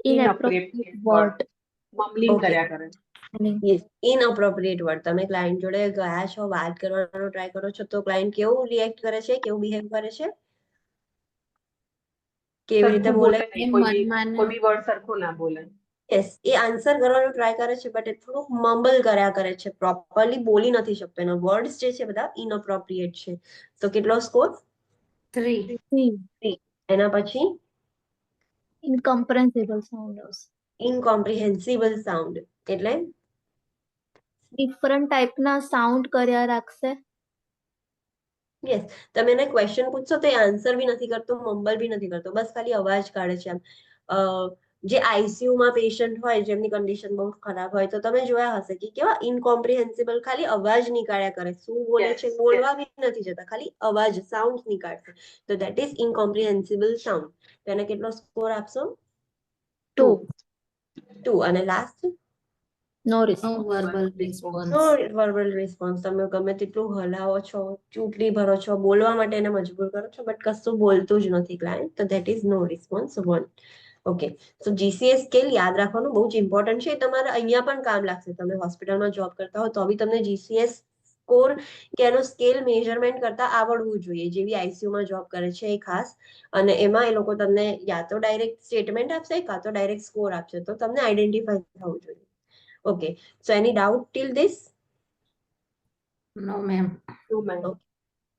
inappropriate inappropriate word. Word, mumbling okay, કર્યા કરે. Yes, inappropriate word. તમે ક્લાયન્ટ જોડે ગયા છો, વાત કરવાનો ટ્રાય કરો છો, તો ક્લાયન્ટ કેવું રિએક્ટ કરે છે, કેવું બિહેવ કરે છે, કેવી રીતે સરખું બોલે? બોલે નહીં, કોઈ બી વર્ડ સરખું ના બોલે. યસ, એ આન્સર કરવાનો ટ્રાય કરે છે, બટ એ થોડુંક મમ્બલ કર્યા કરે છે, પ્રોપરલી બોલી નથી શકતો, એના વર્ડ્સ જે છે બધા ઇનઅપ્રોપ્રિએટ છે, તો કેટલો સ્કોર? 3. 3. એના પછી ઇનકમ્પ્રેન્સિબલ સાઉન્ડ. ઇનકોમ્પ્રિહેન્સિબલ સાઉન્ડ, એટલે ડિફરન્ટ ટાઈપના સાઉન્ડ કર્યા રાખશે. યસ, તમે એને ક્વેશ્ચન પૂછશો તો એ આન્સર બી નથી કરતો, મમ્બલ બી નથી કરતો, બસ ખાલી અવાજ કાઢે છે આમ. જે આઈસીયુમાં પેશન્ટ હોય, જેમની કન્ડિશન બહુ ખરાબ હોય, તો તમે જોયા હશે કે કેવા ઇનકોમ્પ્રિહેન્સિબલ ખાલી અવાજ નીકાળ્યા કરે, શું બોલે છે બોલવા બી નથી જતા, ખાલી અવાજ, સાઉન્ડ નીકાળશે, તો ધેટ ઇઝ ઇનકોમ્પ્રિહેન્સિબલ સાઉન્ડ. તો એને કેટલો સ્કોર આપશો? 2. 2 અને લાસ્ટ નો No રિસ્પોન્સ. verbal નો response. Verbal response. તમે ગમે તેટલું હલાવો છો, ચૂંટણી ભરો છો, બોલવા માટે એને મજબૂર કરો છો, બટ કશું બોલતું જ નથી ક્લાયન્ટ, તો that is no response 1. Okay, so GCS scale યાદ રાખવાનું બહુ જ ઇમ્પોર્ટન્ટ છે. તમારે અહીંયા પણ કામ લાગશે. તમે હોસ્પિટલમાં જોબ કરતા હો તો બી તમને જીસીએસ સ્કોર કે એનો સ્કેલ મેઝરમેન્ટ કરતા આવડવું જોઈએ. જેવી આઈસીયુમાં જોબ કરે છે એ ખાસ, અને એમાં એ લોકો તમને યા તો ડાયરેક્ટ સ્ટેટમેન્ટ આપશે કાં તો ડાયરેક્ટ સ્કોર આપશે, તો તમને આઈડેન્ટિફાઈ થવું જોઈએ. Okay, so any doubt till this? No, ma'am. No, ma'am. Okay.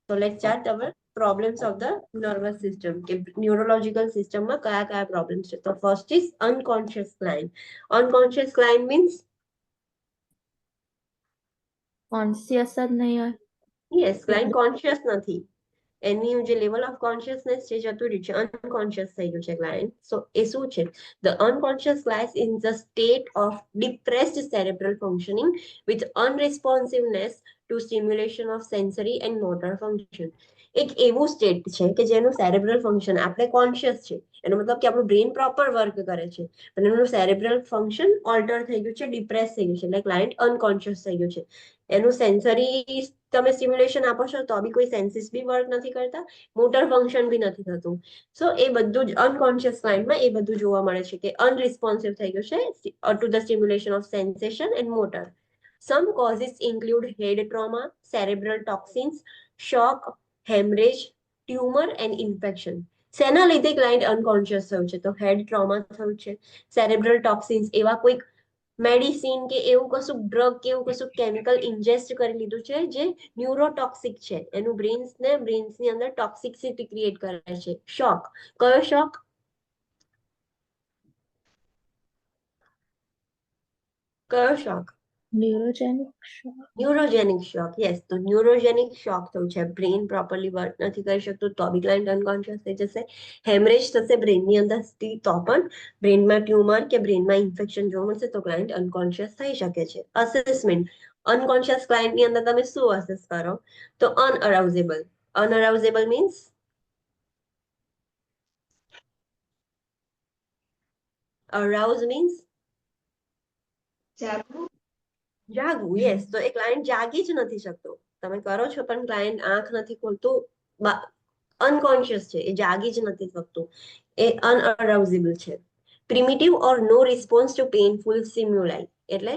So let's start our problems of the nervous system. કે neurological system માં કયા કયા problems છે. તો first is unconscious client. Unconscious client means conscious જ નહીં હોય. yes, client conscious નથી. એની જે લેવલ ઓફ કોન્શિયસનેસ છે જતું રહ્યું છે, અનકોન્શિયસ થઈ ગયું છે ક્લાયન્ટ. સો એ શું છે? The unconscious lies in the state of depressed cerebral functioning with unresponsiveness to stimulation of sensory and motor function. એક એવું સ્ટેટ છે કે જેનું સેરેબ્રલ ફંક્શન, આપણે કોન્શિયસ છે એનો મતલબ કે આપણું બ્રેન પ્રોપર વર્ક કરે છે, પણ એનું સેરેબ્રલ ફંક્શન ઓલ્ટર થઈ ગયું છે, ડિપ્રેસ થઈ ગયું છે, એટલે ક્લાયન્ટ અનકોન્શિયસ થઈ ગયું છે. એનું સેન્સરી તમે સ્ટિમ્યુલેશન આપો છો તો બી કોઈ સેન્સીસ બી વર્ક નથી કરતા, મોટર ફંક્શન બી નથી થતું. સો એ બધું જ અનકોન્શિયસ માઇન્ડમાં એ બધું જોવા મળે છે કે અનરિસ્પોન્સિવ થઈ ગયું છે to the stimulation of sensation and motor. Some causes include head trauma, cerebral toxins, shock, haemorrhage, tumour and infection. શેના લીધે ક્લાયન્ટ અનકોન્શિયસ થયું છે? તો હેડ ટ્રોમા થયું છે, સેરેબ્રલ ટોક્સિન્સ, એવા કોઈ મેડિસિન કે એવું કશું ડ્રગ કે એવું કશું કેમિકલ ઇન્જેસ્ટ કરી લીધું છે જે ન્યુરોટોક્સિક છે, એનું બ્રેન્સની અંદર ટોક્સિસિટી ક્રિએટ કરે છે. શોક, કયો શોક? કયો શોક? ન્યુરોજેનિક શોક. ન્યુરોજેનિક શોક. યસ, તો ન્યુરોજેનિક શોક થયું છે, બ્રેન પ્રોપરલી વર્ક નથી કરી શકતું તો બી ક્લાયન્ટ અનકોન્શિયસ થઈ જશે. હેમરેજ થશે બ્રેનની અંદર તો પણ, બ્રેનમાં ટ્યુમર કે બ્રેનમાં ઇન્ફેક્શન જોવા મળશે તો ક્લાયન્ટ અનકોન્શિયસ થઈ શકે છે. અસેસમેન્ટ, અનકોન્શિયસ ક્લાયન્ટની અંદર તમે શું અસેસ કરો? તો અનઅરાઉઝેબલ. અનઅરાઉઝેબલ મીન્સ અરાઉઝ મીન્સ જાગવું. જાગવું. યસ, તો એ ક્લાયન્ટ જાગી જ નથી શકતો. તમે કરો છો પણ ક્લાયન્ટ આંખ નથી ખોલતું, અનકોન્શિયસ છે, એ જાગી જ નથી શકતું, એ અનઅરાઉઝેબલ છે. Primitive or no response to painful stimuli, એટલે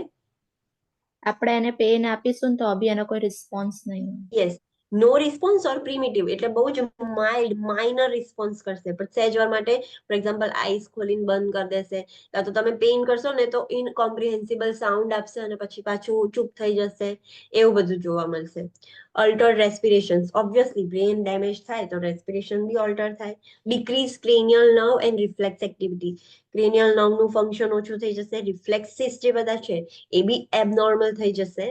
આપણે એને પેન આપીશું ને તો બી એનો કોઈ રિસ્પોન્સ નહીં હોય. યસ, નો રિસ્પોન્સ ઓર પ્રિમિટિવ, એટલે બહુ જ માઇનર રિસ્પોન્સ કરશે, પણ સહેજ વાર માટે ફોર એક્ઝામ્પલ આઈસ ખોલીને બંધ કરી દેશે, કાં તો તમે પેઇન કરશો ને તો ઇનકોમ્પ્રિહેન્સિબલ સાઉન્ડ આપશે અને પછી પાછું ચૂપ થઈ જશે, એવું બધું જોવા મળશે. Alter respirations, obviously brain damage થાય તો રેસ્પિરેશન બી ઓલ્ટર થાય. Decrease cranial nerve and reflex activity, cranial નર્વનું ફંક્શન ઓછું થઈ જશે, રિફ્લેક્સિસ જે બધા છે એ બી એબનોર્મલ થઈ જશે.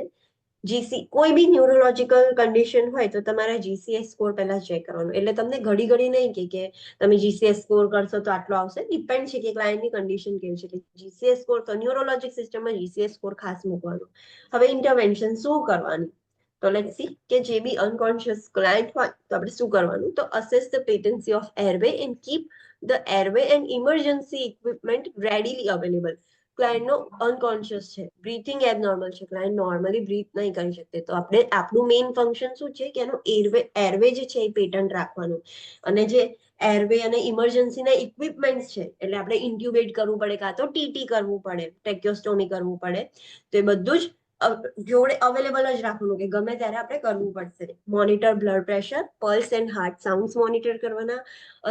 કોઈ બી ન્યુરોલોજીકલ કન્ડિશન હોય તો તમારા જીસીએસ સ્કોર પહેલા ચેક કરવાનો. એટલે તમને ઘડી ઘડી નહીં કે તમે જીસીએસ સ્કોર કરશો તો આટલો આવશે, ડિપેન્ડ છે કે ક્લાયન્ટની કન્ડિશન કેવી છે. જીસીએસ સ્કોર તો ન્યુરોલોજીક સિસ્ટમમાં જીસીએસ સ્કોર ખાસ મૂકવાનો. હવે ઇન્ટરવેન્શન શું કરવાનું? તો લેટ્સ સી કે જે બી અનકોન્શિયસ ક્લાયન્ટ હોય તો આપણે શું કરવાનું? તો assess the patency of airway and keep the airway and emergency equipment readily available. ક્લાયન્ટનો અનકોન્શિયસ છે, બ્રીથિંગ એબનોર્મલ છે, ક્લાયન્ટ નોર્મલી બ્રીથ નહીં કરી શકते, તો આપણે આપણું મેઇન ફંક્શન શું છે કે એનું એરવે જે છે એ પેટન્ટ રાખવાનું. અને જે એરવે અને ઇમરજન્સીના ઇક્વિપમેન્ટ્સ છે, એટલે આપણે ઇન્ટ્યુબેટ કરવું પડે કાં તો ટીટી કરવું પડે, ટેક્યોસ્ટોમી કરવું પડે, તો એ બધું જ જોડે અવેલેબલ જ રાખવાનું કે ગમે ત્યારે આપણે કરવું પડશે. Monitor blood pressure, pulse and heart sounds monitor કરવાના,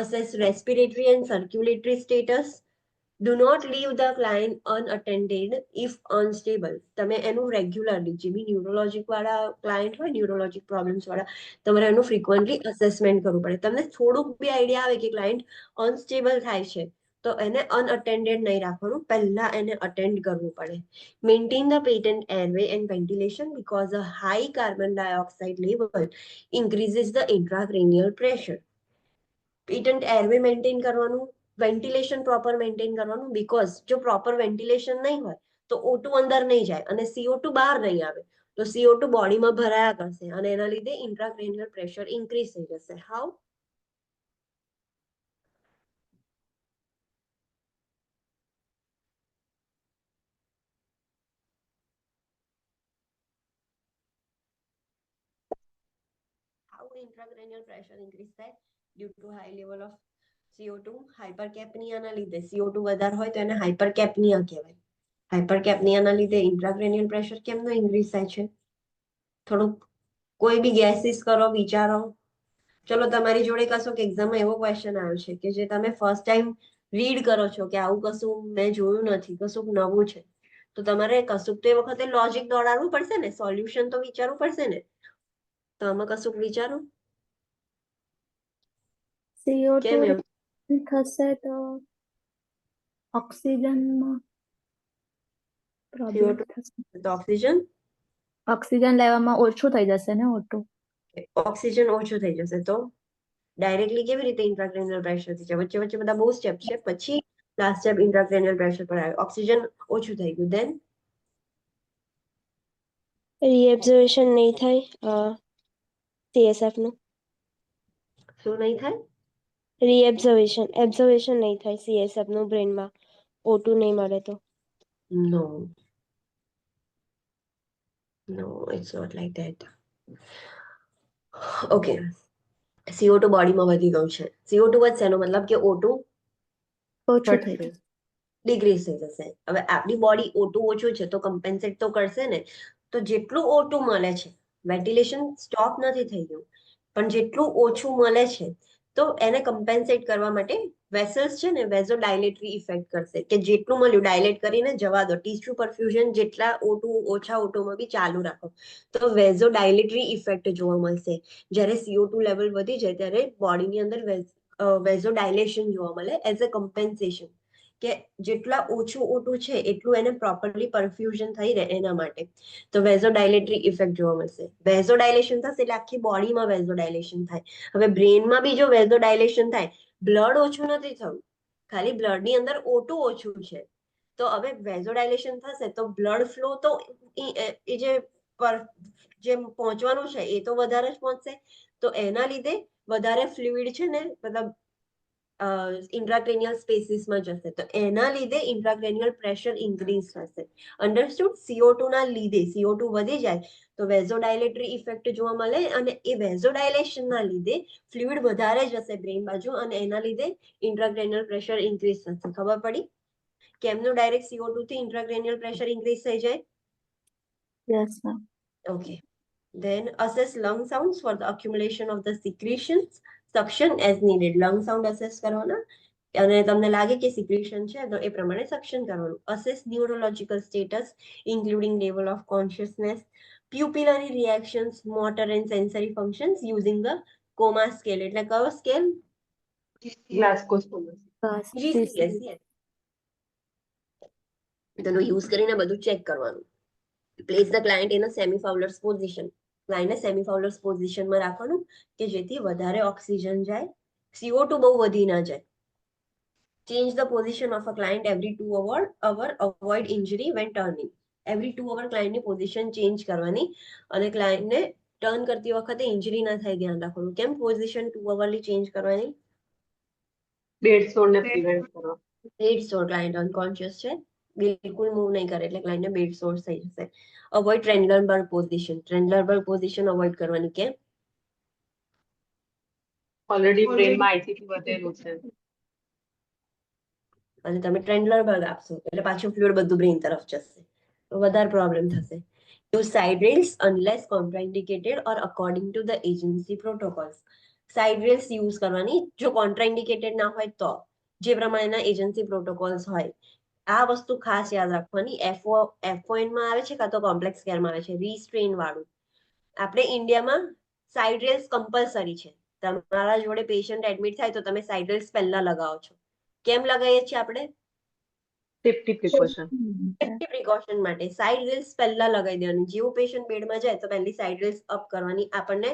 assess respiratory and circulatory status. Do not leave the client unattended if unstable. તમે એનું રેગ્યુલરલી, જે બી ન્યુરોલોજીક વાળા ક્લાયન્ટ હોય, ન્યુરોલોજીક પ્રોબ્લેમ્સ વાળા, તમારે એનું ફ્રિકવન્ટલી અસેસમેન્ટ કરવું પડે. તમને થોડુંક બી આઈડિયા આવે કે ક્લાયન્ટ અનસ્ટેબલ થાય છે તો એને અનઅટેન્ડેડ નહીં રાખવાનું, પહેલા એને અટેન્ડ કરવું પડે. Maintain the patent airway and ventilation because a high carbon dioxide level increases the intracranial pressure. Patent airway maintain કરવાનું, વેન્ટિલેશન પ્રોપર મેન્ટેન કરવાનું, બીકોઝ જો પ્રોપર વેન્ટિલેશન નહીં હોય તો O2 અંદર નહીં જાય અને CO2 બહાર નહીં આવે, તો CO2 બોડીમાં ભરાયા કરશે અને એના લીધે ઇન્ટ્રાક્રેનિયલ પ્રેશર ઇન્ક્રીઝ થઈ જશે. હાઉ? ઇન્ટ્રાક્રેનિયલ પ્રેશર ઇન્ક્રીઝ થાય due to high level of CO2. હાઇપરકેપ્નિયાના લીધે CO2 વધારે હોય તો એને હાઇપરકેપ્નિયા કહેવાય. હાઇપરકેપ્નિયાના લીધે ઇન્ટ્રાક્રેનિયલ પ્રેશર કેમનો ઇન્ક્રીઝ થાય છે? થોડુંક કોઈ બી ગેસીસ કરો, વિચારો. ચલો તમારી જોડે કશોક એક્ઝામમાં એવો ક્વેશ્ચન આવ્યો છે કે જે તમે ફર્સ્ટ ટાઈમ રીડ કરો છો કે આવું કશું મેં જોયું નથી, કશુંક નવું છે, તો તમારે કશુંક તો એ વખતે લોજિક દોડાડવું પડશે ને, સોલ્યુશન તો વિચારવું પડશે ને. તો આમાં કશુંક વિચારો. CO2 કેમ એવું? થશે તો ઓક્સિજનમાં પ્રોબ્લેમ CO2 થશે. તો ઓક્સિજન ઓક્સિજન લેવામાં ઓછું થઈ જશે ને O2. ઓક્સિજન ઓછું થઈ જશે તો ડાયરેક્ટલી કેવી રીતે ઇન્ટ્રાક્રેનિયલ પ્રેશર થી છે? વચ્ચે વચ્ચે બધા બહુ સ્ટેપ છે, પછી લાસ્ટ સ્ટેપ ઇન્ટ્રાક્રેનિયલ પ્રેશર પર આવે. ઓક્સિજન ઓછું થઈ ગયું, દેન રીએબ્ઝર્વેશન નહીં થાય CSF નું. શું નહીં થાય? એબ્ઝર્વેશન નહીં થાય CSF નું બ્રેનમાં O2 નહીં મળે તો. નો, it's not like that. Okay, CO2 બોડીમાં વધી ગયું છે. CO2 વધશે એનો મતલબ કે O2 ઓછું થઈ ઘટશે. જશે. ડિક્રીઝ થઈ જશે. હવે આપણી બોડી O2 ઓછું છે તો કમ્પેન્સેટ તો કરશે ને. તો જેટલું O2 મળે છે, વેન્ટિલેશન સ્ટોપ નથી થઈ ગયું, પણ જેટલું ઓછું મળે છે તો એને કમ્પેન્સેટ કરવા માટે વેસલ્સ છે ને વેઝોડાયલેટરી ઇફેક્ટ કરશે, કે જેટલું મળ્યું ડાયલેટ કરીને જવા દો. ટીસ્યુ પરફ્યુઝન જેટલા ઓછા O2 માં બી ચાલુ રાખો તો વેઝોડાયલેટરી ઇફેક્ટ જોવા મળશે. જ્યારે CO2 લેવલ વધી જાય ત્યારે બોડીની અંદર વેઝોડાયલેશન જોવા મળે એઝ અ કમ્પેન્સેશન, કે જેટલા ઓછું O2 છે એટલું એને પ્રોપરલી પરફ્યુઝન થઈ રહે એના માટે. તો વેઝોડાયલેટરી ઇફેક્ટ જોવા મળશે. વેઝોડાયલેશન થશે એટલે આખી બોડીમાં વેઝોડાયલેશન થાય. હવે બ્રેનમાં બી જો વેઝોડાયલેશન થાય, બ્લડ ઓછું નથી થયું, ખાલી બ્લડની અંદર O2 ઓછું છે. તો હવે વેઝોડાયલેશન થશે તો બ્લડ ફ્લો તો એ જે પહોંચવાનું છે એ તો વધારે જ પહોંચશે. તો એના લીધે વધારે ફ્લુઇડ છે ને, મતલબ ઇન્ટ્રાક્રેનિયલ સ્પેસીસમાં જશે, તો એના લીધે ઇન્ટ્રાક્રેનિયલ પ્રેશર ઇન્ક્રીઝ થશે. અન્ડરસ્ટુડ? CO2 ના લીધે CO2 વધી જાય તો વેઝોડાયલેટરી ઇફેક્ટ જોવા મળે, અને એ વેઝોડાયલેશનના લીધે ફ્લુઇડ વધારે જશે બ્રેન બાજુ, અને એના લીધે ઇન્ટ્રાક્રેનિયલ પ્રેશર ઇન્ક્રીઝ થશે. ખબર પડી કેમનું ડાયરેક્ટ CO2 થી ઇન્ટ્રાક્રેનિયલ પ્રેશર ઇન્ક્રીઝ થઈ જાય? Yes ma'am. Okay. Then assess lung sounds for the accumulation of the secretions, suction as needed. Lung sound assess કરવાના, અને તમને લાગે કે સિક્રેશન છે તો એ પ્રમાણે સક્શન કરવાનું. Assess neurological status including level of consciousness, pupillary reactions, motor and sensory functions using the coma scale. એટલે કયો સ્કેલ? ગ્લાસ્કો સ્કોર. બસ GCS. Yes. તેનો યુઝ કરીને બધું ચેક કરવાનું. Place the client in a semi-fowler's position. ક્લાયન્ટને સેમીફાઉલર્સ પોઝિશનમાં રાખવાનું કે જેથી વધારે ઓક્સિજન જાય, CO2 બહુ વધી ના જાય. Change the position of a client every 2 hour. Avoid injury when turning. Every 2 hour ક્લાયન્ટની પોઝિશન ચેન્જ કરવાની, અને ક્લાયન્ટને ટર્ન કરતી વખતે ઇન્જરી ના થાય ધ્યાન રાખવાનું. કેમ પોઝિશન 2 અવરલી ચેન્જ કરવાની? બેડ સોરને પ્રિવેન્ટ કરવા. બેડ સોર, ક્લાયન્ટ અનકોન્શિયસ છે, બિલકુલ મૂવ નહીં કરે એટલે ક્લાયન્ટને બેડ સોર્સ થઈ જશે. Avoid Trendelenburg position. Trendelenburg position avoid કરવાની. કેમ? ઓલરેડી બ્રેનમાં ICT વધેલું છે. અને તમે ટ્રેન્ડલબર્ગ આપશો એટલે પાછું ફ્લુઇડ બધું બ્રેન તરફ જશે, તો વધારે પ્રોબ્લેમ થશે. Use side rails unless contraindicated or according to the agency protocols. Side rails use કરવાની જો કોન્ટ્રાઇન્ડિકેટેડ ના હોય તો, જે પ્રમાણેના એજન્સી પ્રોટોકોલ્સ હોય. આ વસ્તુ ખાસ યાદ રાખવાની. FON માં આવે છે કાં તો કોમ્પ્લેક્સ કેરમાં આવે છે રીસ્ટ્રેન વાળું. આપણે ઇન્ડિયામાં સાઇડ રેલ્સ કમ્પલસરી છે. તમારા જોડે પેશન્ટ એડમિટ થાય તો તમે સાઇડ રેલ્સ પહેલા લગાવો છો. કેમ લગાવીએ છીએ આપણે? Safety precaution. સેફ્ટી પ્રિકોશન માટે સાઇડ રેલ્સ પહેલા લગાવી દેવાની. જેવું પેશન્ટ બેડમાં જાય તો પહેલી સાઇડ રેલ્સ અપ કરવાની. આપણને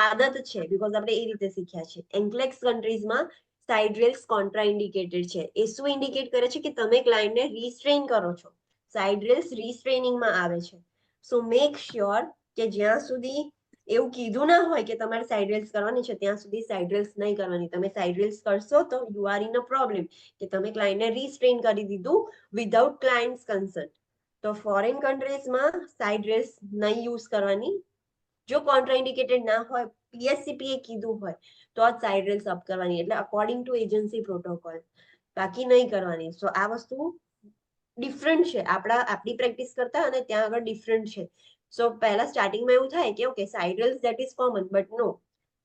આદત છે બીકોઝ આપણે એ રીતે શીખ્યા છે. એન્ક્લેક્સ કન્ટ્રીઝમાં સાઇડ રેલ્સ કોન્ટ્રાઇન્ડિકેટેડ છે. એ શું ઇન્ડિકેટ કરે છે કે તમે ક્લાયન્ટને રીસ્ટ્રેન કરો છો. સાઇડ રેલ્સ રીસ્ટ્રેનિંગમાં આવે છે. સો મેક શ્યોર કે જ્યાં સુધી એવું કીધું ના હોય કે તમારે સાઇડ રેલ્સ કરવાની છે ત્યાં સુધી સાઇડ રેલ્સ નહીં કરવાની. તમે સાઇડ રેલ્સ કરશો તો you are in a problem, કે તમે ક્લાયન્ટને રીસ્ટ્રેન કરી દીધું વિધાઉટ ક્લાયન્ટ્સ કન્સર્ન. તો ફોરેન કન્ટ્રીઝમાં સાઇડ રેલ્સ નહીં યુઝ કરવાની. જો કોન્ટ્રાઇન્ડિકેટેડ ના હોય, PSCP એ કીધું હોય તો જ સાઇડ રેલ સબ કરવાની, એટલે અકોર્ડિંગ ટુ એજન્સી પ્રોટોકોલ, બાકી નહીં કરવાની. સો આ વસ્તુ ડિફરન્ટ છે આપણી પ્રેક્ટિસ કરતા, અને ત્યાં આગળ ડિફરન્ટ છે. સો પહેલા સ્ટાર્ટિંગમાં એવું થાય કે okay side rails that is common, but no,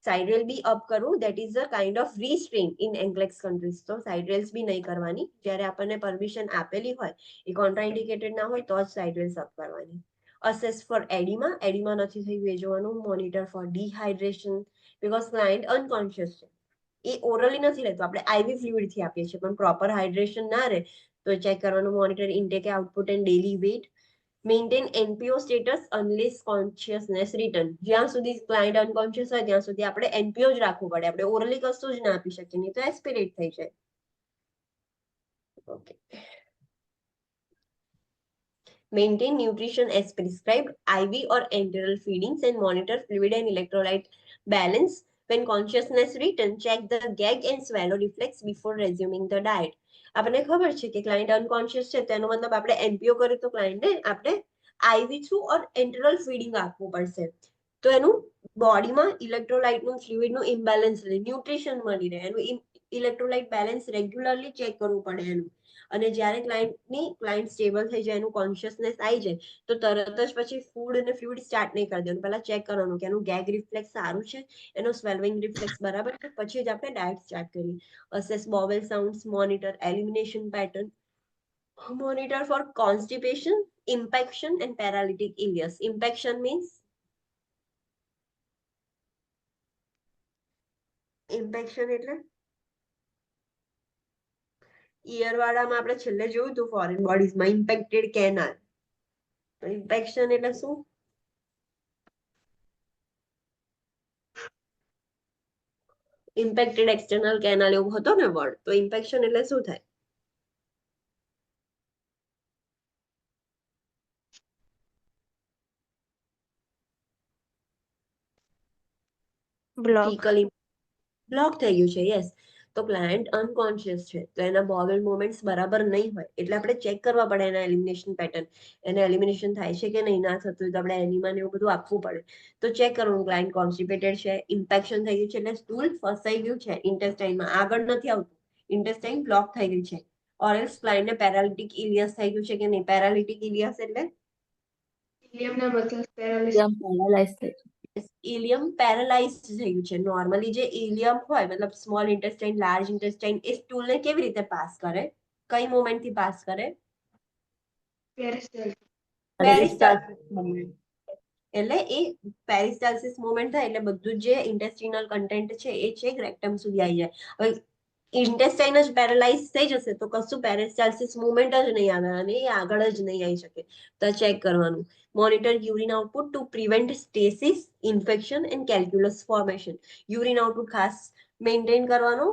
side rail બી અપ કરવું that is a kind of restrain in એન્ગ્લેક્સ કન્ટ્રીઝ. તો સાઇડ રેલ્સ બી નહીં કરવાની, જ્યારે આપણને પરમિશન આપેલી હોય, એ કોન્ટ્રાઇન્ડિકેટેડ ના હોય તો જ સાઇડ રેલ્સ અપ કરવાની. અસેસ ફોર એડીમા, એડીમા નથી થયું એ જોવાનું. Monitor for dehydration, because client unconscious છે, એ ઓરલી નથી લેતો, આપણે આઈવી ફ્લુઇડ થી આપીએ છીએ, પણ પ્રોપર હાઇડ્રેશન ના રહે તો ચેક કરવાનું. Monitor intake output and daily weight. Maintain NPO status unless consciousness return. જ્યાં સુધી ક્લાયન્ટ અનકોન્શિયસ હોય ત્યાં સુધી આપણે NPO જ રાખવું પડે, આપણે ઓરલી કશું જ ના આપી શકીએ, નહીં તો એસ્પિરેટ થઈ જાય. Okay. Maintain nutrition as prescribed, IV or enteral feedings, and monitor fluid and electrolyte balance. When consciousness return, check the gag and swallow reflex before resuming the diet. આપણને ખબર છે કે ક્લાયન્ટ અનકોન્શિયસ છે, તેનો મતલબ આપણે NPO કર્યું તો ક્લાયન્ટને આપણે IV થ્રુ ઓર એન્ટરલ ફીડિંગ આપવું પડશે. તો એનું બોડીમાં ઇલેક્ટ્રોલાઇટનું ફ્લુઇડનું ઇમ્બેલેન્સ રહે, ન્યુટ્રિશન મળી રહે, એનું ઇલેક્ટ્રોલાઇટ બેલેન્સ રેગ્યુલરલી ચેક કરવું પડે એનું. અને જ્યારે ક્લાયન્ટ સ્ટેબલ થઈ જાય, એનું કોન્શિયસનેસ આવી જાય, તો તરત જ પછી ફૂડ અને ફ્લુઇડ સ્ટાર્ટ નહીં કરી દેવાનું. પહેલા ચેક કરવાનું કે એનું ગેગ રિફ્લેક્સ સારું છે, એનો સ્વેલ્વિંગ રિફ્લેક્સ બરાબર છે, પછી જ આપણે ડાયટ સ્ટાર્ટ કરીએ. Assess bowel sounds, monitor elimination pattern, monitor for constipation, impaction and paralytic ileus. Impaction means એટલે ઈયર વાળામાં આપણે છેલ્લે જોયું હતું ફોરેન બોડીઝમાં ઇમ્પેક્ટેડ કેનાલ. તો ઇમ્પેક્શન એટલે શું? ઇમ્પેક્ટેડ એક્સટર્નલ કેનાલ એવું હતો ને વર્ડ. તો ઇમ્પેક્શન એટલે શું થાય? બ્લોક. બ્લોક થઈ ગયું છે, યસ. તો ક્લાયન્ટ અનકોન્શિયસ છે, તો એના બોવેલ મોમેન્ટ્સ બરાબર નહીં હોય, એટલે આપણે ચેક કરવા પડે એના એલિમિનેશન પેટર્ન, એને એલિમિનેશન થાય છે કે નહીં, ના થતું હોય તો આપણે એનિમા ને એવું બધું આપવું પડે. તો ચેક કરવાનું ક્લાયન્ટ કોન્સ્ટિપેટેડ છે, ઇમ્પેક્શન થઈ ગયું છે, એટલે સ્ટૂલ ફસાઈ ગયું છે ઇન્ટેસ્ટાઇનમાં, આગળ નથી આવતું, ઇન્ટેસ્ટાઇન બ્લોક થઈ ગયું છે, ઓર એલ્સ ક્લાયન્ટને પેરાલિટિક ઇલિયસ થઈ ગયું છે કે નહીં. પેરાલિટિક ઇલિયસ એટલે ઇલિયમના મસલ્સ પેરાલિસિસ. પેરાલાઇઝ થઈ જાય. ઇલિયમ પેરાલાઇઝ થઈ ગયું છે. નોર્મલી જે ઇલિયમ હોય, મતલબ સ્મોલ ઇન્ટેસ્ટાઇન, લાર્જ ઇન્ટેસ્ટાઇન, એ સ્ટૂલને કેવી રીતે પાસ કરે, કઈ મોમેન્ટ થી પાસ કરે? પેરિસ્ટાલ્સિસ. પેરિસ્ટાલ્સિસ મોમેન્ટ. એટલે એ પેરિસ્ટાલ્સિસ મોમેન્ટ થાય એટલે બધું જે ઇન્ટેસ્ટિનલ કન્ટેન્ટ છે એ છે રેક્ટમ સુધી આવી જાય. હવે ઇન્ટેસ્ટાઇન જ પેરાલાઇઝ થઈ જશે તો કશું પેરિસ્ટાલ્સિસ મુવમેન્ટ જ નહીં આવે અને એ આગળ જ નહીં આવી શકે. તો ચેક કરવાનું. Monitor urine output to prevent stasis, infection and calculus formation. Urine output ખાસ મેન્ટેન કરવાનું,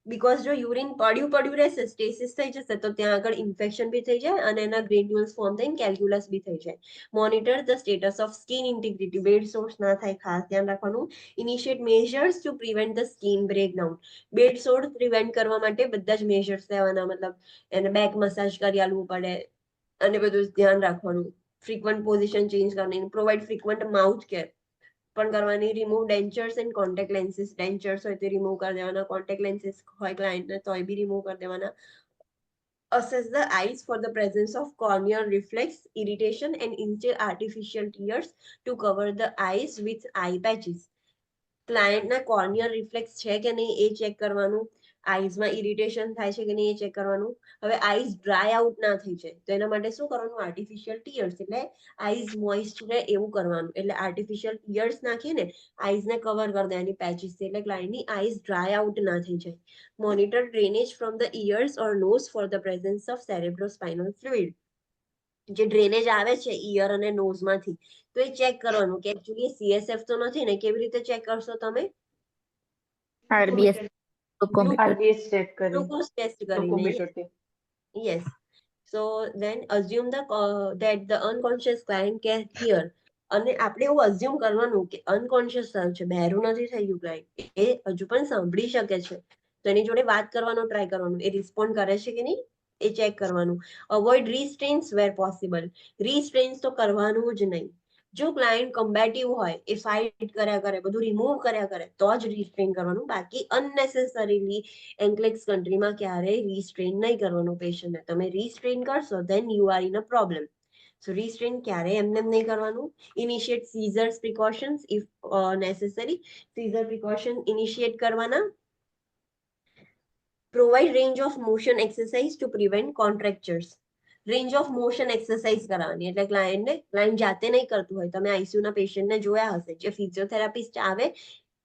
બીકોઝ જો યુરિન પડ્યું રહેશે, સ્ટેસિસ થઈ જશે, તો ત્યાં આગળ ઇન્ફેક્શન બી થઈ જાય અને એના ગ્રેન્યુલ્સ ફોર્મ થઈને કેલ્ક્યુલસ બી થઈ જાય. Monitor the status of skin integrity, bed sores ના થાય, ખાસ ધ્યાન રાખવાનું. Initiate measures to prevent the skin breakdown. Bed sore prevent કરવા માટે બધા જ મેજર્સ લેવાના, મતલબ એને બેક મસાજ કરી આલવું પડે અને બધું ધ્યાન રાખવાનું. ફ્રીક્વન્ટ પોઝિશન ચેન્જ કરવાની, પ્રોવાઇડ ફ્રીક્વન્ટ માઉથ કેર પણ કરવાની. Remove dentures and contact lenses. Dentures હોય તો રિમૂવ કરી દેવાના, કોન્ટેક્ટ લેન્સીસ હોય ક્લાયન્ટને તો બી રિમૂવ કરી દેવાના. Assess the eyes for the presence of corneal reflex, irritation and instill artificial tears to cover the eyes with eye patches. ક્લાયન્ટના corneal reflex છે કે નહીં એ ચેક કરવાનું. આઈઝમાં ઇરિટેશન થાય છે કે નહીં એ ચેક કરવાનું. હવે આઈઝ ડ્રાય આઉટ ના થઈ જાય તો એના માટે શું કરવાનું? આર્ટિફિશિયલ ટીયર્સ, એટલે આઈઝ મોઇસ્ટ રહે એવું કરવાનું. એટલે આર્ટિફિશિયલ ટીયર્સ નાખીને આઈઝને કવર કરી દેવાની પેચીસથી, એટલે ક્લાયન્ટની આઈઝ ડ્રાય આઉટ ના થઈ જાય. Monitor drainage from the ears or nose for the presence of cerebrospinal fluid. જે ડ્રેનેજ આવે છે ઇયર અને નોઝમાંથી, તો એ ચેક કરવાનું કે એકચ્યુઅલી CSF તો નથી ને. કેવી રીતે ચેક કરશો તમે? RBS glucometer. RBS ચેક કરી, ગ્લુકોઝ ટેસ્ટ કરીને. ગ્લુકોમીટરથી. Yes. So then assume that the unconscious client can hear. અને આપણે એવું અઝ્યુમ કરવાનું કે અનકોન્શિયસ થયું છે, બહેરું નથી થઈ ગયું ક્લાયન્ટ, એ હજુ પણ સાંભળી શકે છે, તો એની જોડે વાત કરવાનો ટ્રાય કરવાનું. એ રિસ્પોન્ડ કરે છે કે નહીં એ ચેક કરવાનું. અવોઇડ રીસ્ટ્રેન્સ વેર પોસિબલ. રીસ્ટ્રેન્સ તો કરવાનું જ નહીં. જો ક્લાયન્ટ કમ્બેટિવ હોય, એ ફાઇટ કર્યા કરે, બધું રિમૂવ કર્યા કરે, તો જ રિસ્ટ્રેન કરવાનું. બાકી અનનેસેસરીલી એન્ક્લેક્સ કન્ટ્રીમાં ક્યારેય રિસ્ટ્રેન નહીં કરવાનું પેશન્ટને. તમે રિસ્ટ્રેન કરશો then you are in a problem. So restrain ક્યારેય એમને નહીં કરવાનું. Initiate seizures precautions if necessary. Seizure precaution initiate કરવાના. Provide range of motion exercise to prevent contractures. Range of motion exercise કરાવવાની, એટલે ક્લાયન્ટ જાતે નહીં કરતું હોય. તમે આઈસીયુ ના પેશન્ટને જોયા હશે, જે ફિઝિયોથેરાપિસ્ટ આવે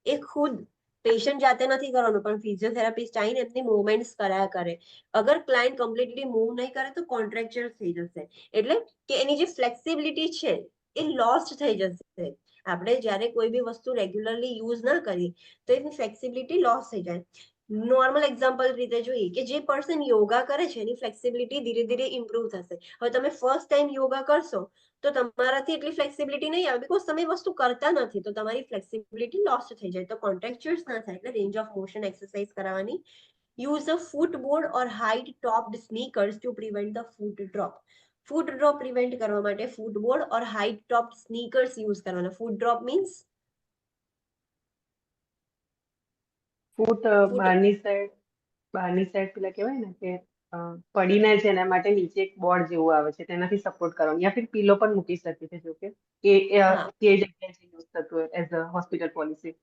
એ ખુદ પેશન્ટ જાતે નથી કરવાનું, પણ ફિઝિયોથેરાપિસ્ટ આવીને એમની મૂવમેન્ટ્સ કરાયા કરે. અગર ક્લાયન્ટ કમ્પ્લીટલી મૂવ નહીં કરે તો કોન્ટ્રેક્ચર થઈ જશે, એટલે કે એની જે ફ્લેક્સિબિલિટી છે એ લોસ્ટ થઈ જશે. આપણે જ્યારે કોઈ બી વસ્તુ રેગ્યુલરલી યુઝ ના કરીએ તો એની ફ્લેક્સિબિલિટી લોસ થઈ જાય. નોર્મલ એક્ઝામ્પલ રીતે જોઈએ કે જે પર્સન યોગા કરે છે એની ફ્લેક્સિબિલિટી ધીરે ધીરે ઇમ્પ્રુવ થશે. હવે તમે ફર્સ્ટ ટાઈમ યોગા કરશો તો તમારાથી એટલી ફ્લેક્સિબિલિટી નહીં આવે, બીકોઝ તમે વસ્તુ કરતા નથી, તો તમારી ફ્લેક્સિબિલિટી લોસ્ટ થઈ જાય, તો કોન્ટ્રેક્ચર્સ ના થાય. એટલે રેન્જ ઓફ મોશન એક્સરસાઇઝ કરાવવાની. Use a footboard or height topped sneakers two prevent the foot drop. Foot drop prevent કરવા માટે ફૂટબોર્ડ ઓર હાઇટ ટોપ્ડ સ્નીકર્સ યુઝ કરવાના. ફૂટ ડ્રોપ મીન્સ ફૂટ બહારની સાઈડ પેલા કહેવાય ને કે પડી ના છે એના માટે નીચે એક બોર્ડ જેવું આવે છે, તેનાથી સપોર્ટ કરવાનું, યા ફિર પીલો પણ મૂકી શકે છે. જો કે એ હા, તે જગ્યાએ યુઝ થતું હોય as a hospital policy.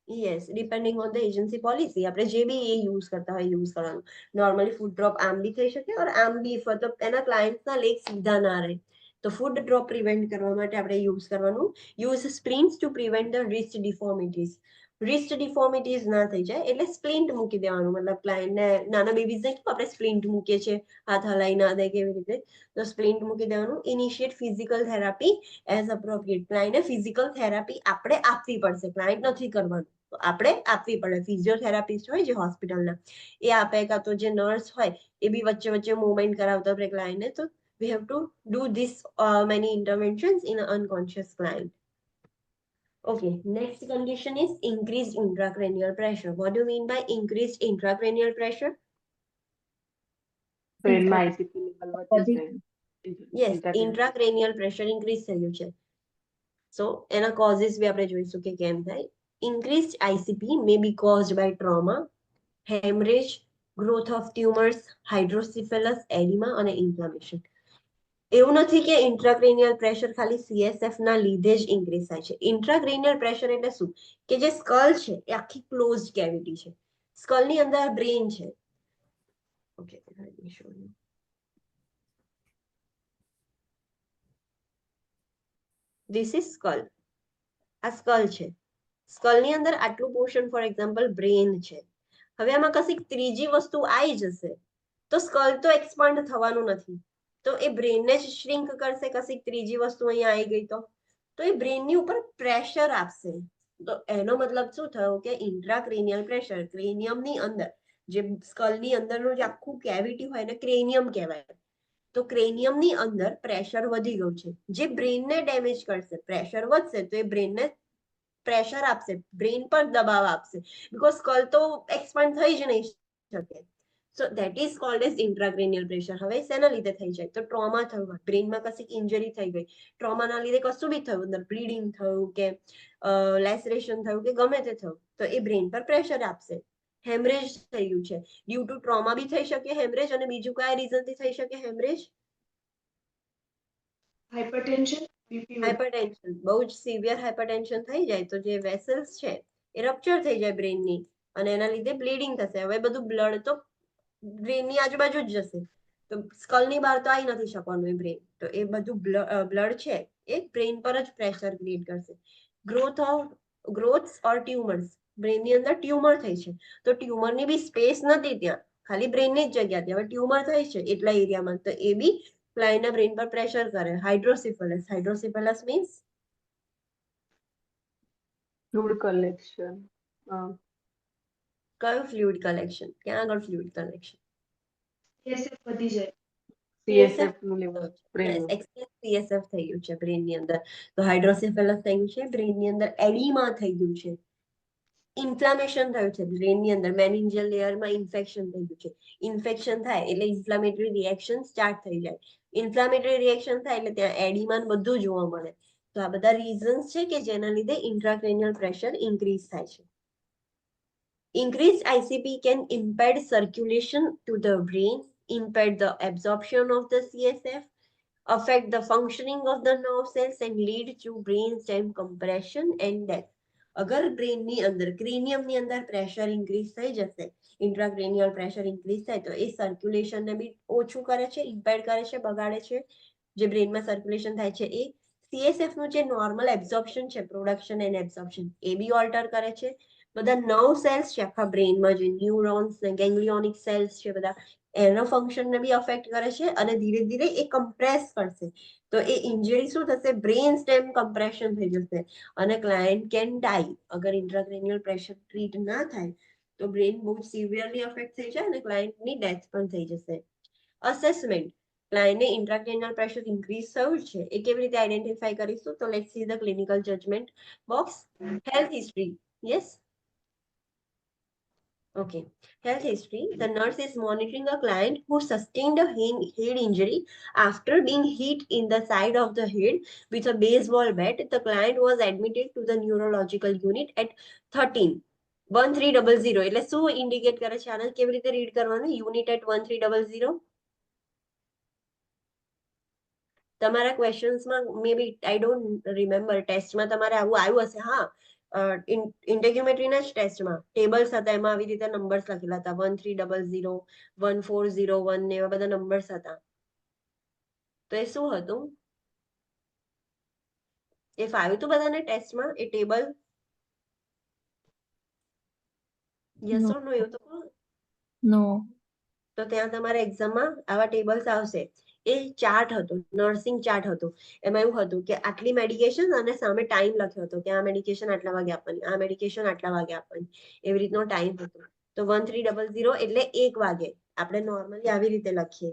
Yes, depending on the agency policy આપણે જે બી એ યુઝ કરતા હોય યુઝ કરવાનું. નોર્મલી ફૂટ ડ્રોપ આમ બી થઈ શકે, ઓર આમ બી, મતલબ એના ક્લાયન્ટના લેગ સીધા ના રહે. તો ફૂટ ડ્રોપ પ્રિવેન્ટ કરવા માટે આપણે યુઝ કરવાનું. Use splints to prevent the wrist deformities. Wrist deformities ના થઈ જાય એટલે સ્પ્લિન્ટ મૂકી દેવાનું. મતલબ ક્લાયન્ટને, નાના બેબીઝને કેવું આપણે સ્પ્લિન્ટ મૂકીએ છીએ, હાથ હલાઈ ના દે કેવી રીતે, તો સ્પ્લિન્ટ મૂકી દેવાનું. Initiate physical therapy as appropriate. ક્લાયન્ટને ફિઝિકલ થેરાપી આપણે આપવી પડશે, ક્લાયન્ટ નથી કરવાનું, તો આપણે આપવી પડે. ફિઝિયોથેરાપિસ્ટ હોય જે હોસ્પિટલના, એ આપે, કાં તો જે નર્સ હોય એ બી વચ્ચે વચ્ચે મુવમેન્ટ કરાવતા હોય ક્લાયન્ટને. તો we have to do this many interventions in an unconscious client. Okay, next condition is increased intracranial pressure. What do you mean by increased intracranial pressure? બ્રેનમાં આઈસીપી લેવલ વધ્યું છે. Yes, Intracranial. intracranial pressure increase થયું છે. So એના causes બી આપણે જોઈશું કે કેમ થાય. Increased ICP may be caused by trauma, hemorrhage, growth of tumors, hydrocephalus, edema અને inflammation. એવું નથી કે ઇન્ટ્રાક્રેનિયલ પ્રેશર ખાલી સીએસએફ ના લીધે જ ઇન્ક્રીઝ થાય છે. ઇન્ટ્રાક્રેનિયલ પ્રેશર એટલે શું, કે જે સ્કલ છે એ આખી ક્લોઝડ કેવિટી છે, સ્કલની અંદર બ્રેન છે. Okay, let me show you. This is skull. આ સ્કલ છે. સ્કલની અંદર આટલું પોર્શન ફોર એક્ઝામ્પલ બ્રેન છે. હવે આમાં કશીક ત્રીજી વસ્તુ આવી જશે તો સ્કલ તો એક્સપાન્ડ થવાનું નથી, તો એ બ્રેનને જ શ્રિંક કરશે. કશીક ત્રીજી વસ્તુ અહીંયા આવી ગઈ તો એ બ્રેનની ઉપર પ્રેશર આપશે. તો એનો મતલબ શું થયો કે ઇન્ટ્રાક્રેનિયલ પ્રેશર, ક્રેનિયમની અંદર, જે સ્કલની અંદરનું જે આખું કેવિટી હોય એને ક્રેનિયમ કહેવાય. તો ક્રેનિયમની અંદર પ્રેશર વધી ગયું છે, જે બ્રેનને ડેમેજ કરશે. પ્રેશર વધશે તો એ બ્રેનને પ્રેશર આપશે, બ્રેન પર દબાવ આપશે, બીકોઝ સ્કલ તો એક્સપાન્ડ થઈ જ નહીં શકે. સો that is called as intracranial pressure. હવે શેના લીધે થઈ જાય, તો ટ્રોમા થયું, બ્રેનમાં કશીક ઇન્જરી થઈ ગઈ, ટ્રોમાના લીધે કશું બી થયું, અંદર બ્લીડિંગ થયું કે લેસરેશન થયું કે ગમે તે થયું, તો એ બ્રેન પર પ્રેશર આપશે. હેમરેજ થઈ ગયું છે, ડ્યુ ટુ ટ્રોમા બી થઈ શકે હેમરેજ, અને બીજું કયા રીઝનથી થઈ શકે હેમરેજ? Hypertension, BP. હાઇપરટેન્શન, બહુ જ સિવિયર હાઇપરટેન્શન થઈ જાય તો જે વેસલ્સ છે એ રપ્ચર થઈ જાય બ્રેનની, અને એના લીધે બ્લીડિંગ થશે. હવે બધું બ્લડ તો બ્રેનની આજુબાજુ જ જશે, તો સ્કલની બહાર તો આવી નથી શકવાનું એ બ્રેન, તો એ બધું બ્લડ છે એ બ્રેન પર જ પ્રેશર ક્રિએટ કરશે. ગ્રોથ્સ ઓર ટ્યુમર્સ, બ્રેનની અંદર ટ્યુમર થઈ છે તો ટ્યુમરની બી સ્પેસ નથી ત્યાં, ખાલી બ્રેનની જ જગ્યા હતી, હવે ટ્યુમર થઈ છે એટલા એરિયામાં, તો એ બી ક્લાયન્ટના બ્રેન પર પ્રેશર કરે. હાઇડ્રોસિફેલસ, હાઇડ્રોસિફેલસ મીન્સ ફ્લુઇડ કલેક્શન. કયું ફ્લુઇડ કલેક્શન, ક્યાં આગળ ફ્લુઇડ કલેક્શન? CSF વધી જાય. CSF નું લેવલ બ્રેનનું. CSF થઈ ગયું છે બ્રેનની અંદર, તો હાઇડ્રોસિફેલસ થઈ ગયું છે બ્રેનની અંદર, એડીમા થઈ ગયું છે, ઇન્ફ્લામેશન થયું છે બ્રેનની અંદર, મેનિન્જિયલ લેયરમાં ઇન્ફેક્શન થઈ ગયું છે. ઇન્ફેક્શન થાય એટલે ઇન્ફ્લામેટરી રિએક્શન સ્ટાર્ટ થઈ જાય. ઇન્ફ્લામેટરી રિએક્શન થાય એટલે ત્યાં એડીમા બધું જોવા મળે. તો આ બધા રીઝન્સ છે કે જેના લીધે ઇન્ટ્રાક્રેનિયલ પ્રેશર ઇન્ક્રીઝ થાય છે. Increased ICP can impede circulation to the brain, impede the absorption of the CSF, affect the functioning of the nerve cells and lead to brainstem compression and death. અગર બ્રેનની અંદર ક્રેનિયમની અંદર pressure increase થઈ જશે, intracranial pressure increase થાય તો એ સર્ક્યુલેશનને બી ઓછું કરે છે, ઇમ્પેડ કરે છે, બગાડે છે. જે બ્રેનમાં સર્ક્યુલેશન થાય છે એ CSF નું જે નોર્મલ એબ્ઝોર્પ્શન છે, પ્રોડક્શન એન્ડ એબ્ઝોર્પ્શન, એ બી ઓલ્ટર કરે છે. બધા નર્વ સેલ્સ છે આખા બ્રેનમાં, જે ન્યુરોન્સ ને ગેંગ્લિયોનિક સેલ્સ છે બધા, એના ફંક્શનને બી અફેક્ટ કરે છે અને ધીરે ધીરે એ કમ્પ્રેસ કરશે. તો એ ઇન્જરી શું થશે? બ્રેન સ્ટેમ કમ્પ્રેશન થઈ જશે અને ક્લાયન્ટ કેન ડાઈ. અગર ઇન્ટ્રાક્રેનિયલ પ્રેશર ટ્રીટ ના થાય તો બ્રેન બહુ સિવિયરલી અફેક્ટ થઈ જાય અને ક્લાયન્ટની ડેથ પણ થઈ જશે. અસેસમેન્ટ, ક્લાયન્ટને ઇન્ટ્રાક્રેનિયલ પ્રેશર ઇન્ક્રીઝ થયું છે એ કેવી રીતે આઈડેન્ટિફાઈ કરીશું? તો let's see the clinical judgement box. Health history, yes. Okay, health history. The nurse is monitoring a client who sustained a head injury after being hit in the side of the head with a baseball bat. The client was admitted to the neurological unit at 1300. એટલે શું indicate કરે છે આને? કેવી રીતે read કરવાનું? Unit at 1300. તમારા ક્વેશ્ચન્સમાં મે બી I don't remember, ટેસ્ટમાં તમારે આવું આવ્યું હશે. હા, ઇન્ટેગ્યુમેટ્રીના જ ટેસ્ટમાં ટેબલ્સ હતા, એમાં આવી રીતે નંબર્સ લખેલા હતા, 1300, 1401 ને એવા બધા નંબર્સ હતા. તો એ શું હતું? એ ફાવ્યું હતું બધાને ટેસ્ટમાં એ ટેબલ? યસ ઓર નો? એવું તો કહો. નો. તો ત્યાં તમારા એક્ઝામમાં આવા ટેબલ્સ આવશે. એ ચાર્ટ હતો, નર્સિંગ ચાર્ટ હતો. એમાં એવું હતું કે આટલી મેડિકેશન અને સામે ટાઈમ લખ્યો હતો કે આ મેડિકેશન આટલા વાગે આપવાની, આ મેડિકેશન આટલા વાગે આપવાની, એવી રીતનો ટાઈમ હતો. તો 1300 એટલે 1 વાગે. આપણે નોર્મલી આવી રીતે લખીએ,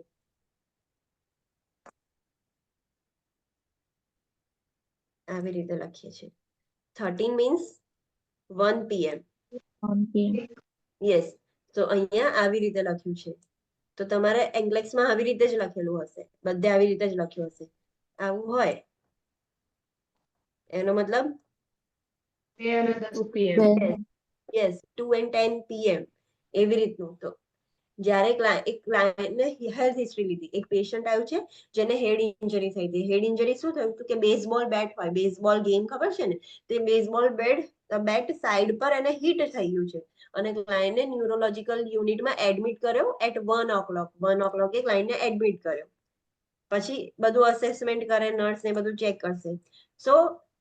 આવી રીતે લખીએ છીએ. 13 મીન્સ 1 PM. યસ. તો અહીંયા આવી રીતે લખ્યું છે. તો તમારે એન્ગ્લેક્સમાં આવી રીતે જ લખેલું હશે, બધે આવી રીતે જ લખ્યું હશે. આવું હોય એનો મતલબ 2 અને 10. 2 PM. યસ, 2 and 10 PM એવી રીતનું. તો જ્યારે એક ક્લાયન્ટને હેલ્થ હિસ્ટ્રી લીધી, એક પેશન્ટ આવ્યું છે જેને હેડ ઇન્જરી થઈ હતી. હેડ ઇન્જરી શું થયું હતું કે બેઝબોલ બેટ હોય, બેઝબોલ ગેમ ખબર છે ને, તે બેઝબોલ બેટ સાઈડ પર એને હિટ થઈ ગયું છે અને ક્લાયન્ટને ન્યુરોલોજીકલ યુનિટમાં એડમિટ કર્યો એટ 1 o'clock. 1 o'clock એ ક્લાયન્ટને એડમિટ કર્યો. પછી બધું અસેસમેન્ટ કરે, નર્સ ને બધું ચેક કરશે. સો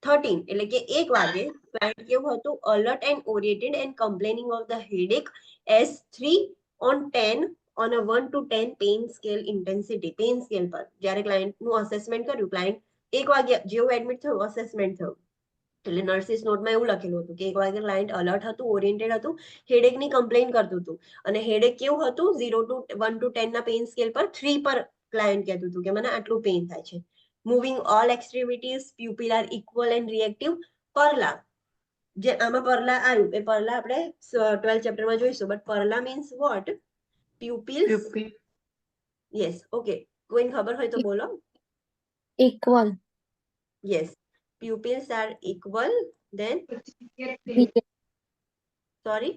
13 એટલે કે 1 વાગે ક્લાયન્ટ કેવું હતું? Alert and oriented and complaining of the headache S 3 on 10 on a 1 to 10 pain scale intensity. Pain scale પર જ્યારે ક્લાયન્ટનું અસેસમેન્ટ કર્યું, ક્લાયન્ટ 1 વાગે જેવું એડમિટ થયું, અસેસમેન્ટ થયું, એટલે નર્સિસ નોટમાં એવું લખેલું હતું કે 1 વાગે ક્લાયન્ટ અલર્ટ હતું, ઓરિએન્ટેડ હતું, હેડેકની કમ્પ્લેન કરતું હતું. અને હેડેક કેવું હતું? 0 to 1 to 10 ના પેઇન સ્કેલ પર 3 પર ક્લાયન્ટ કહેતું હતું કે મને આટલું પેઇન થાય છે. Moving all extremities, pupil are equal and reactive. PERRLA, જે આમાં પરલા આવ્યું એ પરલા આપણે 12th ચેપ્ટરમાં જોઈશું. But PERRLA means what? Pupils. Pupil. Yes. Okay, કોઈને ખબર હોય તો બોલો. Equal. Yes, pupils are equal. Then પછી reactive. sorry,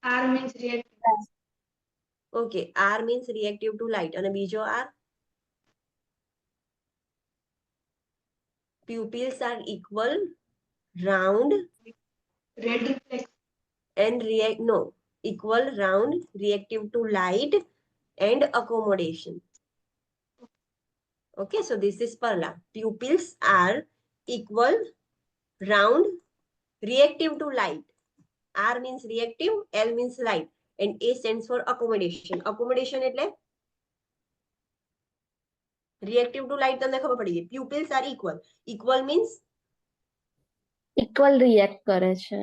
R means reactive. okay, R means reactive to light અને બીજો R? Pupils are equal, round Red reflex. and equal, round, reactive to light and accommodation. Okay, so this is Perla. Pupils are equal, round, reactive to light. R means reactive, L means light and A stands for accommodation. Accommodation એટલે reactive to light તમને ખબર પડી ગઈ. Pupils are equal. Equal means equal react કરે છે.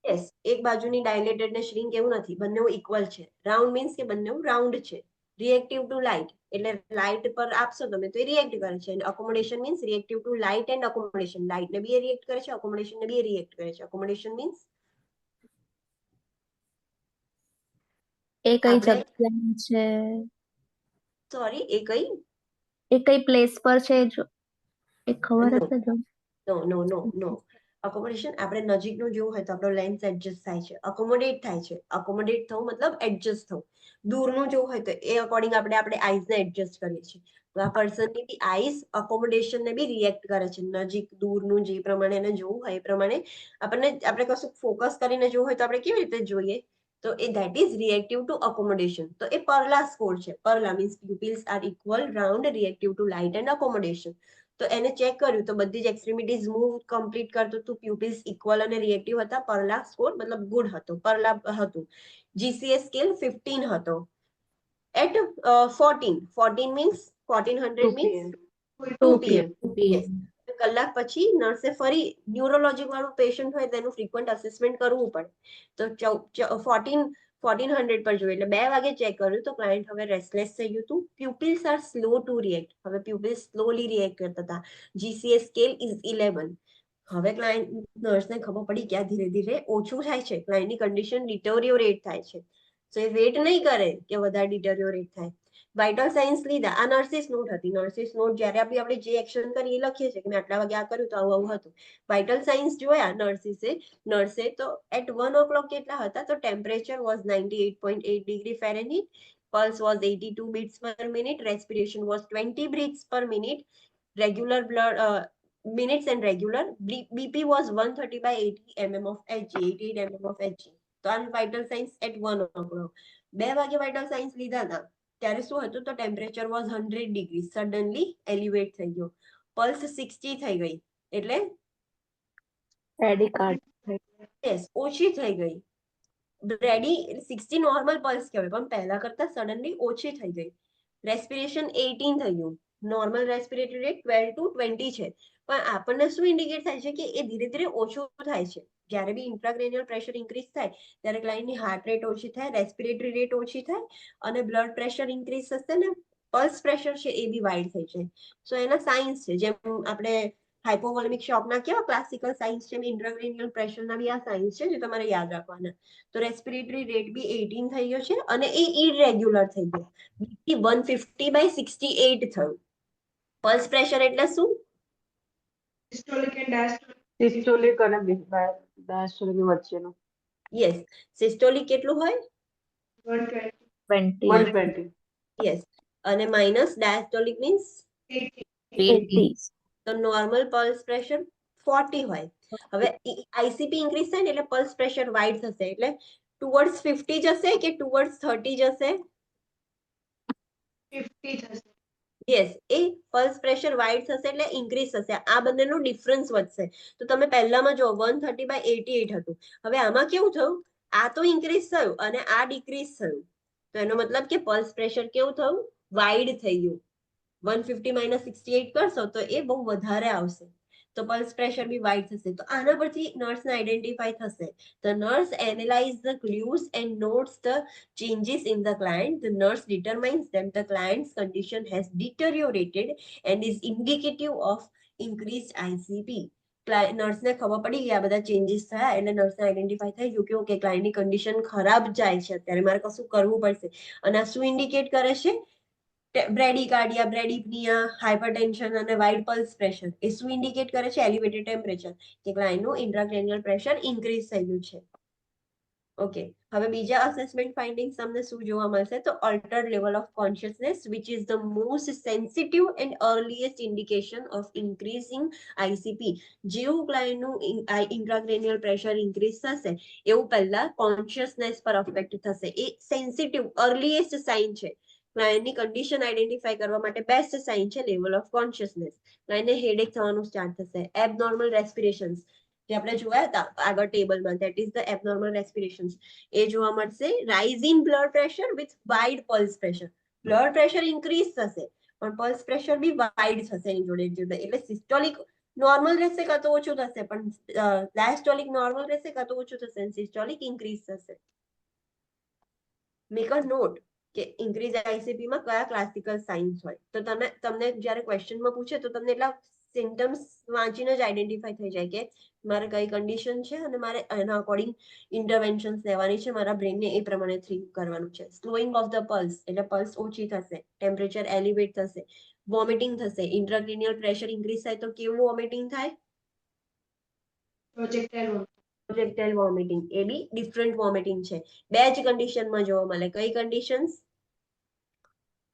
yes, એક બાજુની dilated ને shrink એવું નથી, બંનેው equal છે. Round means કે બંનેው round છે. Reactive to light એટલે light પર આપશો તમે તો એ react કરે છે. And accommodation means reactive to light and accommodation. Light ને બી react કરે છે, accommodation ને બી react કરે છે. Accommodation means એ કઈ આપણે જગ્યાએ છે, sorry, એ કઈ એ કઈ પ્લેસ પર છે, જો એ ખબર No. હશે જો. નો અકોમોડેશન આપણે નજીકનું જોવું હોય તો આપણો લેન્સ એડજસ્ટ થાય છે, અકોમોડેટ થાય છે. અકોમોડેટ થવું મતલબ એડજસ્ટ થવું. દૂરનું જોવું હોય તો એ અકોર્ડિંગ આપણે આઈઝને એડજસ્ટ કરીએ છીએ. તો આ પર્સનની બી આઈઝ અકોમોડેશનને બી રિએક્ટ કરે છે. નજીક દૂરનું જે પ્રમાણે એને જોવું હોય એ પ્રમાણે આપણે કશું ફોકસ કરીને જોવું હોય તો આપણે કેવી રીતે જોઈએ, તો એ that is reactive to accommodation. તો એ પરલા સ્કોર છે. PERRLA means pupils are equal round reactive to light and accommodation. તો એને ચેક કર્યું તો બધી જ એક્સ્ટ્રીમિટીઝ મૂવ કમ્પ્લીટ કરતું હતું. પ્યુપિલ્સ ઇક્વલ અને રિએક્ટિવ હતા. પરલા સ્કોર મતલબ ગુડ હતો, પરલા હતું. GCS સ્કેલ 15 હતો. At 14 means 1400 means 2 PM. Yes. કલાક પછી નર્સે ફરી ન્યુરોલોજી વાળું પેશન્ટ હોય તેનું ફ્રીક્વન્ટ અસેસમેન્ટ કરવું પડે. તો 1400 પર જોયું એટલે 2 વાગે ચેક કર્યું તો ક્લાયન્ટ હવે રેસ્ટલેસ થઈ ગયું હતું. Pupils are slow to react. હવે પ્યુપિલ્સ સ્લોલી રિએક્ટ કરતા હતા. GCS scale is 11. હવે ક્લાયન્ટ નર્સને ખબર પડી કે આ ધીરે ધીરે ઓછું થાય છે, ક્લાયન્ટની કન્ડિશન ડિટોરિયોરેટ થાય છે. સો એ વેઇટ નહીં કરે કે વધારે ડિટોરિયોરેટ થાય. વાઇટલ સાયન્સ લીધા. આ નર્સિસ નોટ હતી. નર્સિસ નોટ જ્યારે બી આપણે જે એક્શન કરીએ એ લખીએ છીએ કે મેં આટલા વાગે આ કર્યું તો આવું હતું. વાઇટલ સાયન્સ જોયા નર્સે તો એટ 1 o'clock કેટલા હતા, તો temperature was 98.8 degree Fahrenheit, pulse was 82 beats per minute, respiration was 20 beats per minute, regular blood minutes and regular, BP was 130/80 mm of Hg, 88 mm of Hg. તો આ vital science at 1 o'clock. 2 વાગે vital science લીધા હતા ત્યારે શું હતું, તો temperature was 100 degree, suddenly elevate થઈ ગયો. પલ્સ 60 થઈ ગઈ એટલે યસ ઓછી થઈ ગઈ. બ્રેડી 60 નોર્મલ પલ્સ કહેવાય પણ પહેલા કરતા સડનલી ઓછી થઈ ગઈ. રેસ્પિરેશન 18 થઈ ગયું. નોર્મલ રેસ્પિરેટરી રેટ 12 to 20 છે. પણ આપણને શું ઇન્ડિકેટ થાય છે કે એ ધીરે ધીરે ઓછું થાય છે. જ્યારે બી ઇન્ટ્રાક્રેનિયલ પ્રેશર ઇન્ક્રીઝ થાય ત્યારે ક્લાયન્ટની હાર્ટ રેટ ઓછી થાય, રેસ્પિરેટરી રેટ ઓછી થાય અને બ્લડ પ્રેશર ઇન્ક્રીઝ થશે ને પલ્સ પ્રેશર છે એ બી વાઇડ થઈ જાય. સો એના સાઇન્સ છે. જેમ આપણે હાઇપોવોલેમિક શોકના કેવા ક્લાસિકલ સાઇન્સ છે, ઇન્ટ્રાક્રેનિયલ પ્રેશરના બી આ સાઇન્સ છે જે તમારે યાદ રાખવાના. તો રેસ્પિરેટરી રેટ બી 18 થઈ ગયો છે અને એ ઇરેગ્યુલર થઈ ગયો. બીપી 150/68 થયું. પલ્સ પ્રેશર એટલે શું? Systolic and diastolic. સિસ્ટોલિક અને ડાયસ્ટોલિક વચ્ચેનું. યસ. સિસ્ટોલિક કેટલું હોય? 120. 120. યસ. અને માઇનસ ડાયસ્ટોલિક મીન્સ 80. તો નોર્મલ પલ્સ પ્રેશર 40 હોય. હવે આઈસીપી ઇન્ક્રીઝ થાય ને એટલે પલ્સ પ્રેશર વાઇડ થશે એટલે ટુવર્ડ્સ 50 જશે કે ટુવર્ડ્સ 30 જશે? 50 થશે. યસ. એ પલ્સ પ્રેશર વાઇડ થશે એટલે ઇન્ક્રીઝ થશે. આ બંનેનો ડિફરન્સ વધશે. તો તમે પહેલામાં જો 130/88 હતું. હવે આમાં કેવું થયું, આ તો ઇન્ક્રીઝ થયું અને આ ડિક્રીઝ થયું. તો એનો મતલબ કે પલ્સ પ્રેશર કેવું થયું, વાઇડ થઈ ગયું. 150 - 68 કરશો તો એ બહુ વધારે આવશે. તો પલ્સ પ્રેશર બી વાઇડ થશે. તો આના પરથી નર્સને આઈડેન્ટિફાઈ થશે. The nurse analyzes the clues and notes the changes in the client. The nurse determines that the client's condition has deteriorated and is indicative of increased ICP. નર્સને ખબર પડી કે આ બધા ચેન્જીસ થયા એટલે નર્સને આઈડેન્ટિફાઈ થઈ ગયું કે ઓકે ક્લાયન્ટની કન્ડિશન ખરાબ જાય છે, અત્યારે મારે કશું કરવું પડશે. અને આ શું ઇન્ડિકેટ કરે છે? બ્રેડીકાર્ડિયા, બ્રેડીપનિયા, હાઇપરટેન્શન અને વાઇડ પલ્સ પ્રેશર. એ શું ઇન્ડિકેટ કરે છે? એલિવેટેડ ટેમ્પરેચર, કે ક્લાયન્ટનું ઇન્ટ્રાક્રેનિયલ પ્રેશર ઇન્ક્રીઝ થઈ ગયું છે. ઓકે. હવે બીજા અસેસમેન્ટ ફાઇન્ડિંગ્સ તમને શું જોવા મળશે, તો altered level of consciousness which is the most sensitive and earliest indication of increasing ICP. જેવું ક્લાયન્ટનું ઇન્ટ્રાક્રેનિયલ પ્રેશર ઇન્ક્રીઝ થશે એવું પહેલા કોન્શિયસનેસ પર અફેક્ટ થશે. એ સેન્સિટિવ અર્લીએસ્ટ સાઇન છે. ક્લાયન્ટની કન્ડિશન આઈડેન્ટિફાઈ કરવા માટે બેસ્ટ સાઇન છે લેવલ ઓફ કોન્શિયસનેસ. ક્લાયન્ટને હેડેક થવાનું સ્ટાર્ટ થશે. એબનોર્મલ રેસ્પિરેશન્સ જે આપણે જોયા હતા આગળ ટેબલમાં, ધેટ ઇઝ ધ એબનોર્મલ રેસ્પિરેશન્સ. એ જોવા મળશે. Rise in blood pressure with wide pulse pressure. Blood pressure increase થશે પણ પલ્સ પ્રેશર બી વાઇડ થશે એની જોડે. એટલે સિસ્ટોલિક નોર્મલ રહેશે કાં તો ઓછું થશે, પણ ડાયસ્ટોલિક નોર્મલ રહેશે કાં તો ઓછું થશે, સિસ્ટોલિક ઇન્ક્રીઝ થશે. મેક અ નોટ કે ઇન્ક્રીઝ આઈસીપી માં કયા ક્લાસિકલ સાઇન્સ હોય. તો તમને જ્યારે ક્વેશ્ચનમાં પૂછે તો તમને એટલા સિમ્ટમ્સ વાંચીને જ આઈડેન્ટિફાઈ થઈ જાય કે મારે કઈ કન્ડિશન છે અને મારે એના અકોર્ડિંગ ઇન્ટરવેન્શન્સ લેવાની છે. મારા બ્રેનને એ પ્રમાણે થિંક કરવાનું છે. સ્લોઈંગ ઓફ ધ પલ્સ એટલે પલ્સ ઓછી થશે, ટેમ્પરેચર એલિવેટ થશે, વોમિટિંગ થશે. ઇન્ટ્રાક્રેનિયલ પ્રેશર ઇન્ક્રીઝ થાય તો કેવું વોમિટિંગ થાય? પ્રોજેક્ટાઇલ વોમિટિંગ, એ બી ડિફરન્ટ વોમિટિંગ છે. બે જ કન્ડિશનમાં જોવા મળે. કઈ કન્ડિશન્સ?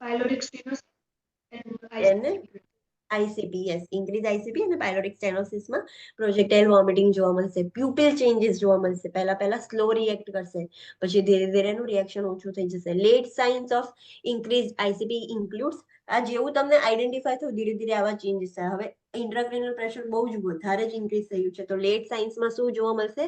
પાયલોરિક સ્ટેનોસિસ એને આઈસીપી, યસ, ઇન્ક્રીઝ આઈસીપી અને પાયલોરિક સ્ટેનોસિસમાં પ્રોજેક્ટાઇલ વોમિટિંગ જોવા મળશે. પ્યુપિલ ચેન્જીસ જોવા મળશે. પહેલા સ્લો રિએક્ટ કરશે, પછી ધીરે ધીરે એનું રિએક્શન ઓછું થઈ જશે. Late signs of increase ICP includes, આ જેવું તમને આઈડેન્ટિફાય થયું ધીરે ધીરે આવા ચેન્જીસ થાય. હવે ઇન્ટ્રાક્રેનિયલ પ્રેશર બહુ જ વધારે જ ઇન્ક્રીઝ થયું છે, તો લેટ સાઇન્સમાં શું જોવા મળશે?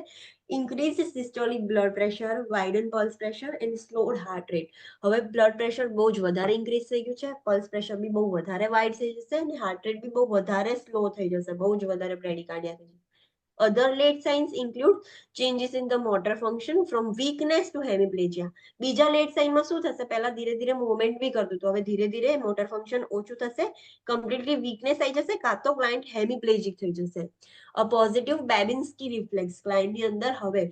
Increase systolic blood pressure, widen pulse pressure and slowed heart rate. હવે બ્લડ પ્રેશર બહુ જ વધારે ઇન્ક્રીઝ થઈ ગયું છે, પલ્સ પ્રેશર બી બહુ વધારે વાઇડ થઈ જશે અને હાર્ટ રેટ બી બહુ વધારે સ્લો થઈ જશે, બહુ જ વધારે બ્રેડિકાર્ડિયા થઈ જશે. Other late signs include changes in the motor function from weakness to hemiplegia. બીજા લેટ સાઇનમાં શું થશે? પહેલા ધીરે ધીરે મૂવમેન્ટ બી કરતું હતું, હવે ધીરે ધીરે મોટર ફંક્શન ઓછું થશે, કમ્પ્લીટલી વીકનેસ આવી જશે, કાં તો ક્લાયન્ટ હેમિપ્લેજિક થઈ જશે. અ પોઝિટિવ બેબિન્સ્કી રિફ્લેક્સ ક્લાયન્ટની અંદર. હવે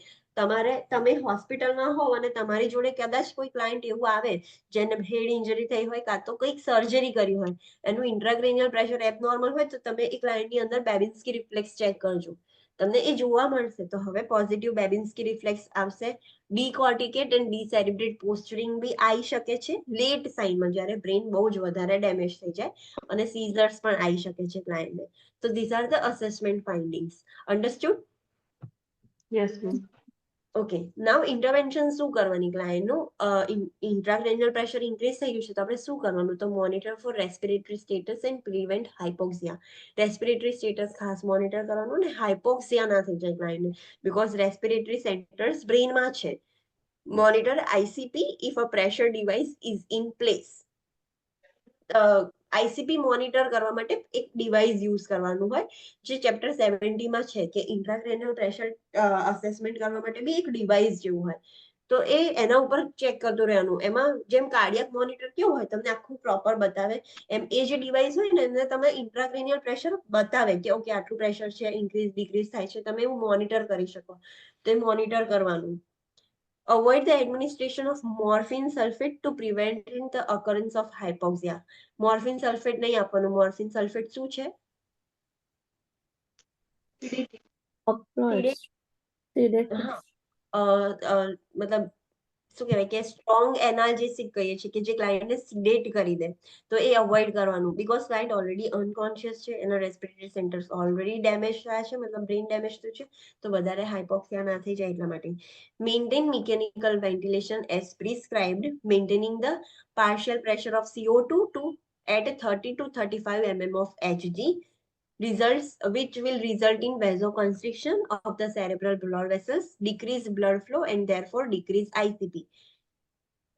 તમે હોસ્પિટલમાં હો અને તમારી જોડે કદાચ કોઈ ક્લાયન્ટ એવું આવે જેને હેડ ઇન્જરી થઈ હોય, કાં તો કંઈક સર્જરી કરી હોય, એનું ઇન્ટ્રાક્રેનિયલ પ્રેશર એબનોર્મલ હોય, તો તમે એ ક્લાયન્ટની અંદર બેબિન્સ્કી રિફ્લેક્સ ચેક કરજો, તમને એ જોવા મળશે. તો હવે પોઝિટિવ બેબિન્સ્કી રિફ્લેક્સ આવશે. ડીકોર્ટિકેટ એન્ડ ડીસેરિબ્રેટ પોસ્ચરિંગ બી આવી શકે છે લેટ સાઇનમાં, જ્યારે બ્રેન બહુ જ વધારે ડેમેજ થઈ જાય અને સીઝર્સ પણ આવી શકે છે ક્લાયન્ટને. તો these are the assessment findings. Understood? Yes ma'am. Okay, now intervention શું કરવાની? ક્લાયન્ટનું ઇન્ટ્રાક્રેનિયલ પ્રેશર ઇન્ક્રીઝ થઈ ગયું છે, તો આપણે શું કરવાનું? તો monitor for respiratory status and prevent hypoxia. Respiratory status ખાસ મોનિટર કરવાનું ને હાઇપોક્સિયા ના થઈ જાય ક્લાયન્ટને, બીકોઝ રેસ્પિરેટરી સેન્ટર્સ બ્રેનમાં છે. Monitor ICP if a pressure device is in place. ICP monitor કરવા માટે એક ડિવાઇસ યુઝ કરવાનું હોય, જે ચેપ્ટર 70 માં છે કે ઇન્ટ્રાક્રેનિયલ પ્રેશર અસેસમેન્ટ કરવા માટે બી એક ડિવાઇસ જેવું હોય. તો એના ઉપર ચેક કરતું રહેવાનું. એમાં જેમ કાર્ડિયક મોનિટર કેવું હોય, તમને આખું પ્રોપર બતાવે, એમ એ જે ડિવાઇસ હોય ને એને તમે ઇન્ટ્રાક્રેનિયલ પ્રેશર બતાવે કે ઓકે આટલું પ્રેશર છે, ઇન્ક્રીઝ ડિક્રીઝ થાય છે, તમે એવું મોનિટર કરી શકો. તો એ મોનિટર કરવાનું. Avoid the administration of morphine sulfate to preventing the occurrence of hypoxia. Morphine sulfate નહીં આપવાનું. Morphine sulfate શું છે? Opioids, sedatives. મતલબ શું કહેવાય કે સ્ટ્રોંગ એનાલ્જેસિક કહીએ છીએ કે જે ક્લાયન્ટને સિડેટ કરી દે, તો એ અવોઇડ કરવાનું. બીકોઝ ક્લાયન્ટ ઓલરેડી અનકોન્શિયસ છે, એના રેસ્પિરેટરી સેન્ટર્સ ઓલરેડી ડેમેજ થયા છે, મતલબ બ્રેઇન ડેમેજ થયું છે, તો વધારે હાઇપોક્સિયા ના થઈ જાય એટલા માટે. Maintain mechanical ventilation as prescribed, maintaining the partial pressure of CO2 to at 30 to 35 mm of Hg, results which will result in vasoconstriction of the cerebral blood vessels, decrease blood flow and therefore decrease ICP.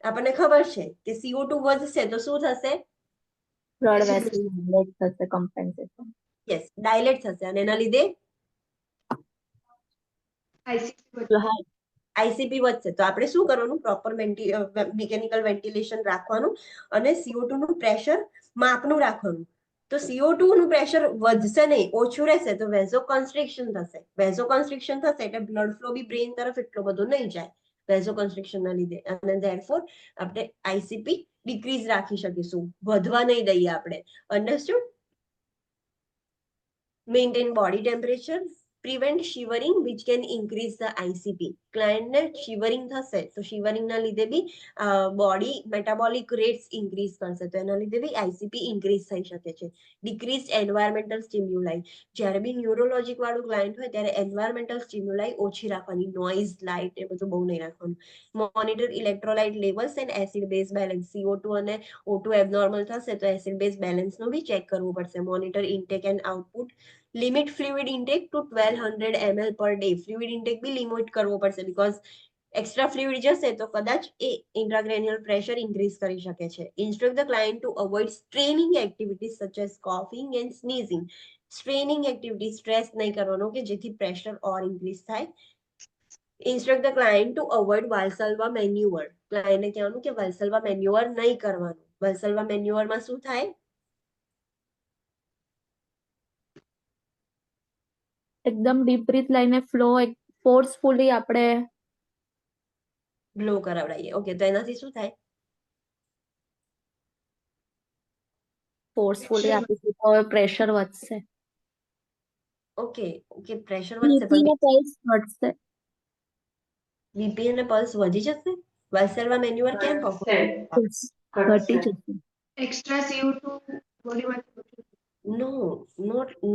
આપણને ખબર છે કે CO2 વધશે તો શું થશે? Blood vessel dilate થશે, compensation. Yes, dilate થશે અને એના લીધે આઈસીપી વધશે. તો આપણે શું કરવાનું? પ્રોપર મિકેનિકલ વેન્ટિલેશન રાખવાનું અને CO2 નું પ્રેશર માપનું રાખવાનું. તો CO2 નું પ્રેશર વધશે નહીં, ઓછું રહેશે, તો વેઝોકોન્સ્ટ્રિક્શન થશે. વેઝોકોન્સ્ટ્રિક્શન થશે એટલે બ્લડ ફ્લો બી બ્રેન તરફ એટલો બધો નહીં જાય વેઝોકોન્સ્ટ્રિક્શન ના લીધે, અને ધેરફોર આપણે આઈસીપી ડિક્રીઝ રાખી શકીશું, વધવા નહીં દઈએ આપણે. Understood? Maintain body temperature, prevent shivering which can increase the ICP. ક્લાયન્ટને શિવરિંગ થશે તો શિવરિંગના લીધે બી બોડી મેટાબોલિક રેટ્સ ઇન્ક્રીઝ કરશે, તો એના લીધે બી આઈસીપી ઇન્ક્રીઝ થઈ શકે છે. ડિક્રીઝ એન્વાયરમેન્ટલ સ્ટિમ્યુલાઈ, જ્યારે બી ન્યુરોલોજીક વાળું ક્લાયન્ટ હોય ત્યારે એન્વાયરમેન્ટલ સ્ટિમ્યુલાઈ ઓછી રાખવાની, નોઇઝ, લાઇટ એ બધું બહુ નહીં રાખવાનું. Monitor electrolyte levels and acid base balance. CO2 અને O2 એબનોર્મલ થશે તો એસિડ બેઝ બેલેન્સનું બી ચેક કરવું પડશે. Monitor intake and output, limit fluid intake to 1200 ml per day. Fluid intake બી લિમિટ કરવો પડશે, બીકોઝ એક્સ્ટ્રા ફ્લુઇડ જશે તો કદાચ એ ઇન્ટ્રાક્રેનિયલ પ્રેશર ઇન્ક્રીઝ કરી શકે છે. Instruct the client to avoid straining activities such as coughing and sneezing. Straining activity, stress નહીં કરવાનો કે જેથી પ્રેશર ઓર ઇન્ક્રીઝ થાય. Instruct the client to avoid Valsalva manoeuvre. ક્લાયન્ટને કહેવાનું કે વાલ્સલ્વા મેન્યુઅર નહીં કરવાનું. વાલ્સલ્વા મેન્યુઅરમાં શું થાય? એકદમ ડીપ બ્રીથ લઈને ફ્લો ફોર્સફુલી આપણે બ્લો કરાવડાવીએ. ઓકે, તો એનાથી શું થાય? આપીશું તો પ્રેશર વધશે. ઓકે ઓકે, પ્રેશર વધશે બીપી પણ ને પલ્સ ઘટશે. બીપી અને પલ્સ વધી જશે? વાલ્સેલ્વા મેન્યુઅર કેમ ઘટશે perform? Yes, ઘટી ઘટશે જશે. એક્સ્ટ્રા CO2 બોડીમાંથી no,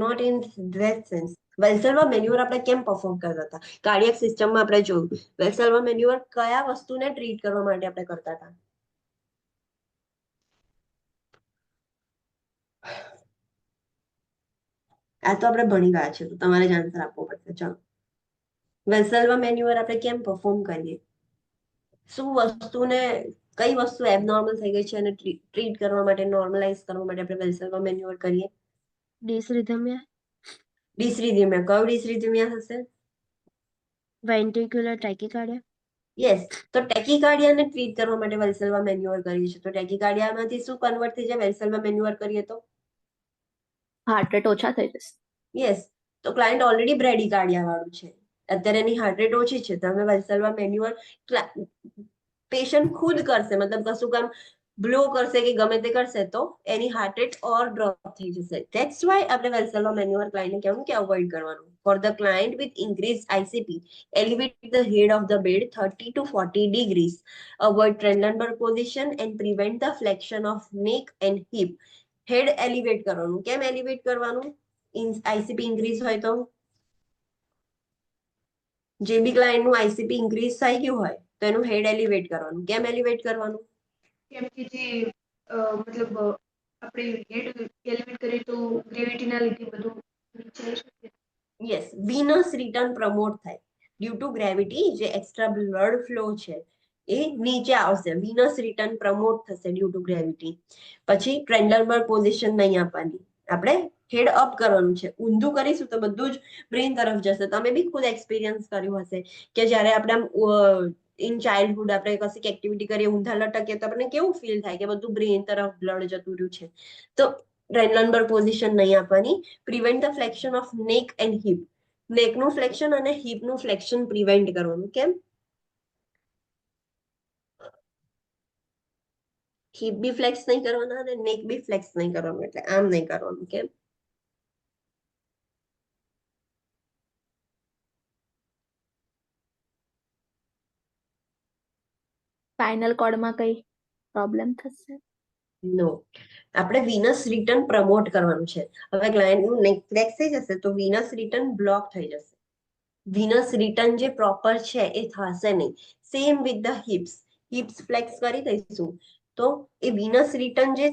not in that sense. Valsalva manoeuvre આપણે કેમ પરફોર્મ કરતા હતા? કાર્ડિયક સિસ્ટમમાં આપણે જોયું વેલ્સેલ્વા મેન્યુઅર કયા વસ્તુને ટ્રીટ કરવા માટે આપણે કરતા હતા? આ તો આપણે ભણી ગયા છે, તો તમારે જ આન્સર આપવો પડશે. ચાલો, વેલ્સેલ્વા મેન્યુઅર આપણે કેમ પરફોર્મ કરીએ? શું વસ્તુને, કઈ વસ્તુ એબનોર્મલ થઈ ગઈ છે અને ટ્રીટ કરવા માટે, નોર્મલાઇઝ કરવા માટે આપણે વેલ્સેલ્વા મેન્યુઅર કરીએ? ડિસરિધમિયા, ડિસરિથમિયા. કયું ડિસરિથમિયા હશે? વેન્ટ્રિક્યુલર ટેકીકાર્ડિયા. યસ. તો ટેકીકાર્ડિયાને ટ્રીટ કરવા માટે વેલ્સેલ્વા મેન્યુઅર કરીએ છીએ. તો ટેકીકાર્ડિયામાંથી શું કન્વર્ટ થઈ જાય વેલ્સેલ્વા મેન્યુઅર કરીએ તો? હાર્ટ રેટ ઓછા થઈ જશે. યસ. તો ક્લાયન્ટ ઓલરેડી બ્રેડીકાર્ડિયા વાળું છે, અત્યારે એની હાર્ટ રેટ ઓછી છે, તમે વેલ્સેલ્વા મેન્યુઅર પેશન્ટ ખુદ કરશે, મતલબ કશું કામ બ્લો કરશે કે ગમે તે કરશે તો એની હાર્ટ રેટ ઓર ડ્રોપ થઈ જશે. ધેટ્સ વાય આપણે વેલ્સેલ્વા મેન્યુઅર ક્લાયન્ટને કહેવું કે અવોઇડ કરવાનું. For the client with increase ICP, elevate the head of the bed 30 to 40 degrees. Avoid Trendelenburg position and prevent the flexion of neck and hip. Head elevate કરવાનું. કેમ elevate કરવાનું? ICP increase હોય તો, જે બી ક્લાયન્ટનું ICP increase થઈ ગયું હોય તો એનું હેડ એલિવેટ કરવાનું. કેમ એલિવેટ કરવાનું? કેમ કે જે મતલબ આપણે હેડ એલિવેટ કરીએ તો ગ્રેવિટીના લીધે બધું નીચે આવી શકે. યસ, વિનસ રિટર્ન પ્રમોટ થાય. ડ્યુ ટુ ગ્રેવિટી જે એક્સ્ટ્રા બ્લડ ફ્લો છે એ નીચે આવશે. વિનસ રિટર્ન પ્રમોટ થશે ડ્યુ ટુ ગ્રેવિટી. પછી ટ્રેન્ડલબર્ગ પોઝિશન નહીં આપવાની, આપણે હેડ અપ કરવાનું છે. ઊંધું કરીશું તો બધું જ બ્રેન તરફ જશે. તમે બી ખુદ એક્સપિરિયન્સ કર્યું હશે કે જ્યારે આપણે ઇન ચાઇલ્ડહુડ આપણે કશીક એક્ટિવિટી કરીએ, ઊંધા લટકીએ તો આપણને કેવું ફીલ થાય કે બધું બ્રેન તરફ બ્લડ જતું રહ્યું છે. તો ટ્રેન્ડલબર્ગ પોઝિશન નહીં આપવાની. Prevent the flexion of neck and heap. નેકનું ફ્લેક્શન અને હિપનું ફ્લેક્શન પ્રિવેન્ટ કરવાનું. કેમ? હિપ બી ફ્લેક્સ નહીં કરવાના અને નેક બી ફ્લેક્સ નહીં કરવાનું, એટલે આમ નહીં કરવાનું. કેમ? સ્પાઇનલ કોર્ડમાં કઈ પ્રોબ્લેમ થશે? નો, આપણે વિનસ રિટર્ન પ્રમોટ કરવાનું છે. હવે ક્લાયન્ટનું નેક ફ્લેક્સ થઈ જશે તો વિનસ રિટર્ન બ્લોક થઈ જશે. વિનસ રિટર્ન જે પ્રોપર છે એ થશે નહીં. Same with the hips. Hips flex કરી દઈશું તો એ વિનસ રિટર્ન જે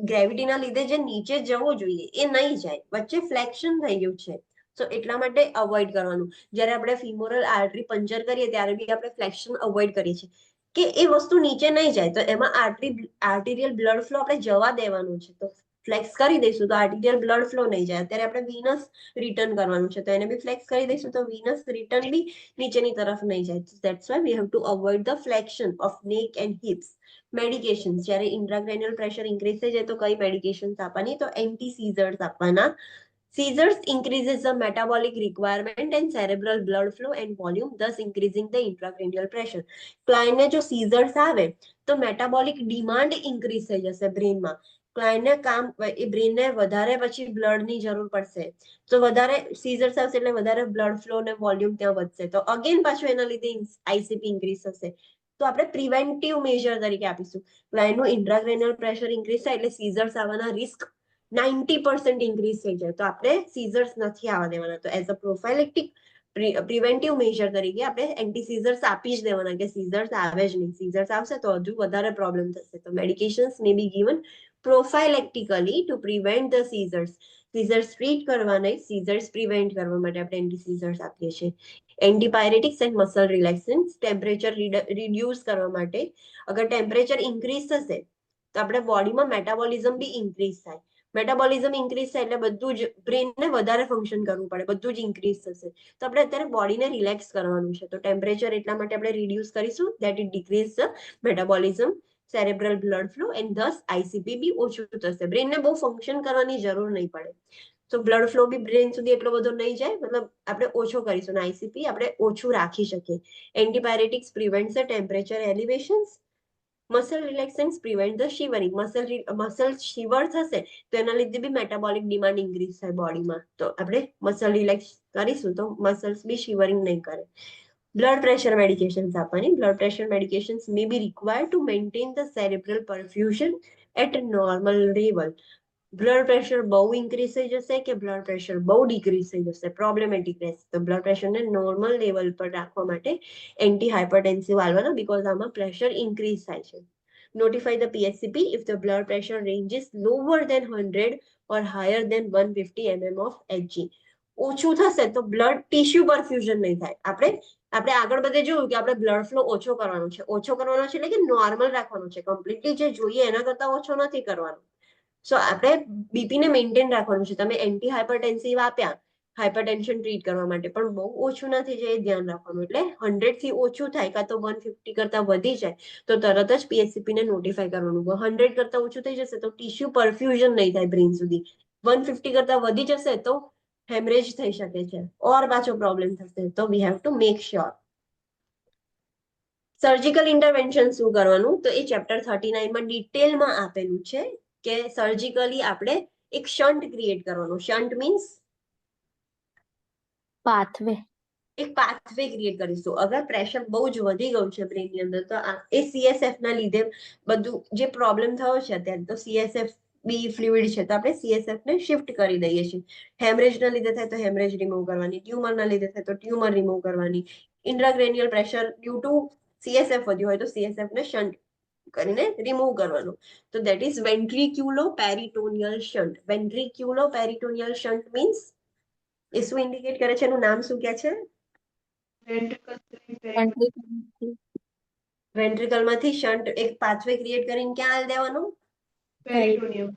ગ્રેવિટીના લીધે જે નીચે જવું જોઈએ એ નહીં જાય, વચ્ચે ફ્લેક્શન થઈ ગયું છે. તો એટલા માટે અવોઇડ કરવાનું. જ્યારે આપણે ફિમોરલ આર્ટરી પંચર કરીએ ત્યારે બી આપણે ફ્લેક્શન અવોઇડ કરીએ છીએ કે એ વસ્તુ નીચે નહીં જાય, તો એમાં આર્ટેરિયલ બ્લડ ફ્લો આપણે જવા દેવાનું છે. તો ફ્લેક્સ કરી દઈશું તો આર્ટેરિયલ બ્લડ ફ્લો નહીં જાય. અત્યારે આપણે વિનસ રિટર્ન કરવાનું છે તો એને બી ફ્લેક્સ કરી દઈશું તો વિનસ રિટર્ન બી નીચેની તરફ નહીં જાય. That's why we have to avoid the flexion of neck and hips. Medication, જ્યારે ઇન્ટ્રાક્રેનિયલ પ્રેશર ઇન્ક્રીઝ થઈ જાય તો કઈ મેડિકેશન આપવાની? તો એન્ટી સીઝર્સ આપવાના. Seizures increases the metabolic requirement and cerebral blood flow and volume, thus increasing the intracranial pressure. ક્લાયન્ટને જો scissors આવે તો મેટાબોલિક ડિમાન્ડ ઇન્ક્રીઝ થઈ જશે બ્રેનમાં. ક્લાયન્ટને કામ, એ બ્રેનને વધારે પછી બ્લડની જરૂર પડશે. તો વધારે સીઝર્સ આવશે એટલે વધારે બ્લડ ફ્લો અને વોલ્યુમ ત્યાં વધશે. તો અગેન પાછું એના લીધે આઈસીપી ઇન્ક્રીઝ થશે. તો આપણે પ્રિવેન્ટિવ મેજર તરીકે આપીશું. ક્લાયન્ટનું ઇન્ટ્રાક્રેનિયલ પ્રેશર ઇન્ક્રીઝ થાય એટલે સીઝર્સ આવવાના રિસ્ક 90% ઇન્ક્રીઝ થઈ જાય. તો આપણે સીઝર્સ નથી આવવા દેવાના. તો એઝ અ પ્રોફાઇલેક્ટિક પ્રિવેન્ટિવ મેજર તરીકે આપણે એન્ટી સીઝર્સ આપી જ દેવાના કે સીઝર્સ આવે જ નહીં. સીઝર્સ આવશે તો હજુ વધારે પ્રોબ્લેમ થશે. તો medications may be given prophylactically to prevent the seizures. Seizures treat કરવા નહીં, સીઝર્સ પ્રિવેન્ટ કરવા માટે આપણે એન્ટી સીઝર્સ આપીએ છીએ. એન્ટીપાયરેટિક્સ એન્ડ મસલ રિલેક્સન્સ, ટેમ્પરેચર રિડ્યુસ કરવા માટે. અગર ટેમ્પરેચર ઇન્ક્રીઝ થશે તો આપણે બોડીમાં મેટાબોલિઝમ બી ઇન્ક્રીઝ થાય. મેટાબોલિઝમ ઇન્ક્રીઝ થાય એટલે બધું જ બ્રેનને વધારે ફંક્શન કરવું પડે, બધું જ ઇન્ક્રીઝ થશે. તો આપણે અત્યારે બોડીને રિલેક્સ કરવાનું છે. તો ટેમ્પરેચર એટલા માટે આપણે રિડ્યુસ કરીશું that it decrease the metabolism, cerebral blood flow and thus ICP બી ઓછું થશે. બ્રેનને બહુ ફંક્શન કરવાની જરૂર નહીં પડે. તો બ્લડ ફ્લો બી બ્રેન સુધી એટલો બધો નહીં જાય, મતલબ આપણે ઓછો કરીશું. આઈસીપી આપણે ઓછું રાખી શકીએ. Antipyretics prevents the temperature elevations muscle relaxants prevent the shivering. Muscle shiver થશે તો એના લીધે બી મેટાબોલિક ડિમાન્ડ ઇન્ક્રીઝ થાય બોડીમાં. તો આપણે મસલ રિલેક્સ કરીશું તો મસલ્સ બી શિવરિંગ નહીં કરે. બ્લડ પ્રેશર મેડિકેશન્સ આપવાની. Blood pressure medications may be required to maintain the cerebral perfusion at normal level. Blood pressure બહુ ઇન્ક્રીઝ થઈ જશે કે બ્લડ પ્રેશર બહુ ડિક્રીઝ થઈ જશે, પ્રોબ્લેમેટિક રહેશે. તો બ્લડ પ્રેશરને નોર્મલ લેવલ પર રાખવા માટે એન્ટી હાઇપરટેન્સિવ આલવાના, બીકોઝ આમાં પ્રેશર ઇન્ક્રીઝ થાય છે. Notify the PHCP if the blood pressure range is lower than 100 or higher than 150 mm of Hg. ઓછું થશે તો બ્લડ ટિશ્યુ પરફ્યુઝન નહીં થાય. આપણે આગળ બધે જોયું કે આપણે બ્લડ ફ્લો ઓછો કરવાનો છે. ઓછો કરવાનો છે એટલે કે નોર્મલ રાખવાનો છે. કમ્પ્લીટલી જે જોઈએ એના કરતા ઓછો નથી કરવાનો. સો આપણે બીપીને મેન્ટેન રાખવાનું છે. તમે એન્ટી હાઇપરટેન્સિવ આપ્યા હાઇપરટેન્શન ટ્રીટ કરવા માટે, પણ બહુ ઓછું નથી જાય એ ધ્યાન રાખવાનું. એટલે 100 થી ઓછું થાય કાં તો 150 કરતા વધી જાય તો તરત જ PHCP ને નોટિફાઈ કરવાનું. 100 કરતા ઓછું થઈ જશે તો ટિશ્યુ પરફ્યુઝન નહીં થાય બ્રેઇન સુધી. 150 કરતા વધી જશે તો હેમરેજ થઈ શકે છે ઓર પાછો પ્રોબ્લેમ થશે. તો વી have to make sure. Surgical intervention શું કરવાનું તો એ ચેપ્ટર 39 માં ડિટેલમાં આપેલું છે કે સર્જિકલી આપણે એક શન્ટ ક્રિએટ કરવાનું. Shunt means pathway. એક પાથવે ક્રિએટ કરીશું. અગર પ્રેશર બહુ જ વધી ગયું છે બ્રેનની અંદર તો એ CSF ના લીધે બધું જે પ્રોબ્લેમ થયો છે અત્યારે, તો CSF બી ફ્લુઇડ છે તો આપણે CSF ને શિફ્ટ કરી દઈએ છીએ. હેમરેજના લીધે થાય તો હેમરેજ રિમૂવ કરવાની, ટ્યુમરના લીધે થાય તો ટ્યુમર રિમૂવ કરવાની. Intracranial pressure due to CSF વધ્યું હોય તો CSF ને શન્ટ કરીને રિમૂવ કરવાનું. તો that is ventriculoperitoneal shunt. Ventriculoperitoneal shunt means એ શું ઇન્ડિકેટ કરે છે? એનું નામ શું કહે છે? વેન્ટ્રિકલમાંથી શન્ટ એક પાથવે ક્રિએટ કરીને ક્યાં આલી દેવાનું? પેરિટોનિયમ.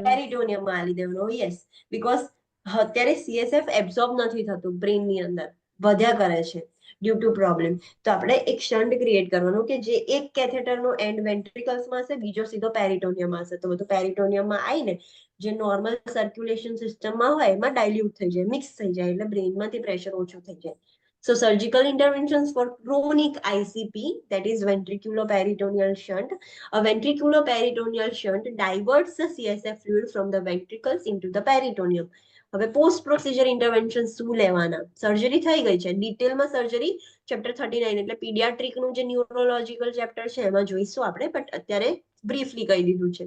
પેરિટોનિયમમાં આલી દેવાનું. યસ, બીકોઝ અત્યારે CSF એબ્ઝોર્બ નથી થતું બ્રેનની અંદર, વધ્યા કરે છે ડ્યુ ટુ પ્રોબ્લેમ. તો આપણે એક શન્ટ ક્રિએટ કરવાનું કે જે એક કેથેટરનો એન્ડ વેન્ટ્રિકલ્સમાં હશે, બીજો સીધો પેરિટોનિયમમાં હશે. તો બધું પેરિટોનિયમમાં આવીને જે નોર્મલ સર્ક્યુલેશન સિસ્ટમમાં હોય એમાં ડાયલ્યુટ થઈ જાય, મિક્સ થઈ જાય, એટલે બ્રેનમાંથી પ્રેશર ઓછું થઈ જાય. So surgical interventions for chronic ICP, that is ventriculoperitoneal shunt. A ventriculoperitoneal shunt diverts the CSF fluid from the ventricles into the peritoneum. હવે પોસ્ટ પ્રોસિજર ઇન્ટરવેન્શન શું લેવાના? સર્જરી થઈ ગઈ છે, ડિટેલમાં સર્જરી ચેપ્ટર 39 એટલે પીડિયાટ્રિકનું જે ન્યુરોલોજીકલ ચેપ્ટર છે એમાં જોઈશું આપણે, બટ અત્યારે બ્રીફલી કહી દીધું છે.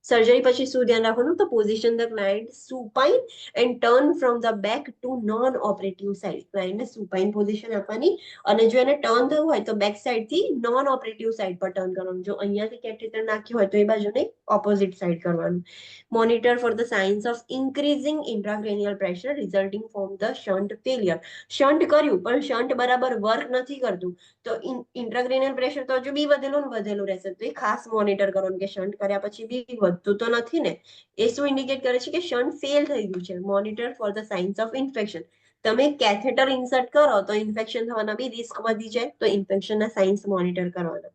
સર્જરી પછી શું ધ્યાન રાખવાનું તો position the client supine and turn from the back to non operative side. ક્લાયન્ટને સુપાઇન પોઝિશન આપવાની અને જો એને ટર્ન થયું હોય તો બેક સાઇડથી નોન ઓપરેટિવ સાઇડ પર ટર્ન કરવાનું. જો અહીંયાથી કેથેટર નાખ્યું હોય તો એ બાજુને ઓપોઝિટ સાઇડ કરવાનું. Monitor for the signs of increasing intracranial pressure resulting from the shunt failure. Shunt કર્યું પણ શન્ટ બરાબર વર્ક નથી કરતું તો ઇન્ટ્રાક્રેનિયલ પ્રેશર તો હજુ બી વધેલું રહેશે. તો એ ખાસ મોનિટર કરવાનું કે શન્ટ કર્યા પછી બી વધતું તો નથી ને. એ શું ઇન્ડિકેટ કરે છે કે શન્ટ ફેલ થઈ ગયું છે. Monitor for the signs of infection. તમે કેથેટર ઇન્સર્ટ કરો તો ઇન્ફેક્શન થવાના બી રિસ્ક વધી જાય, તો ઇન્ફેક્શનના સાઇન્સ મોનિટર કરવાના.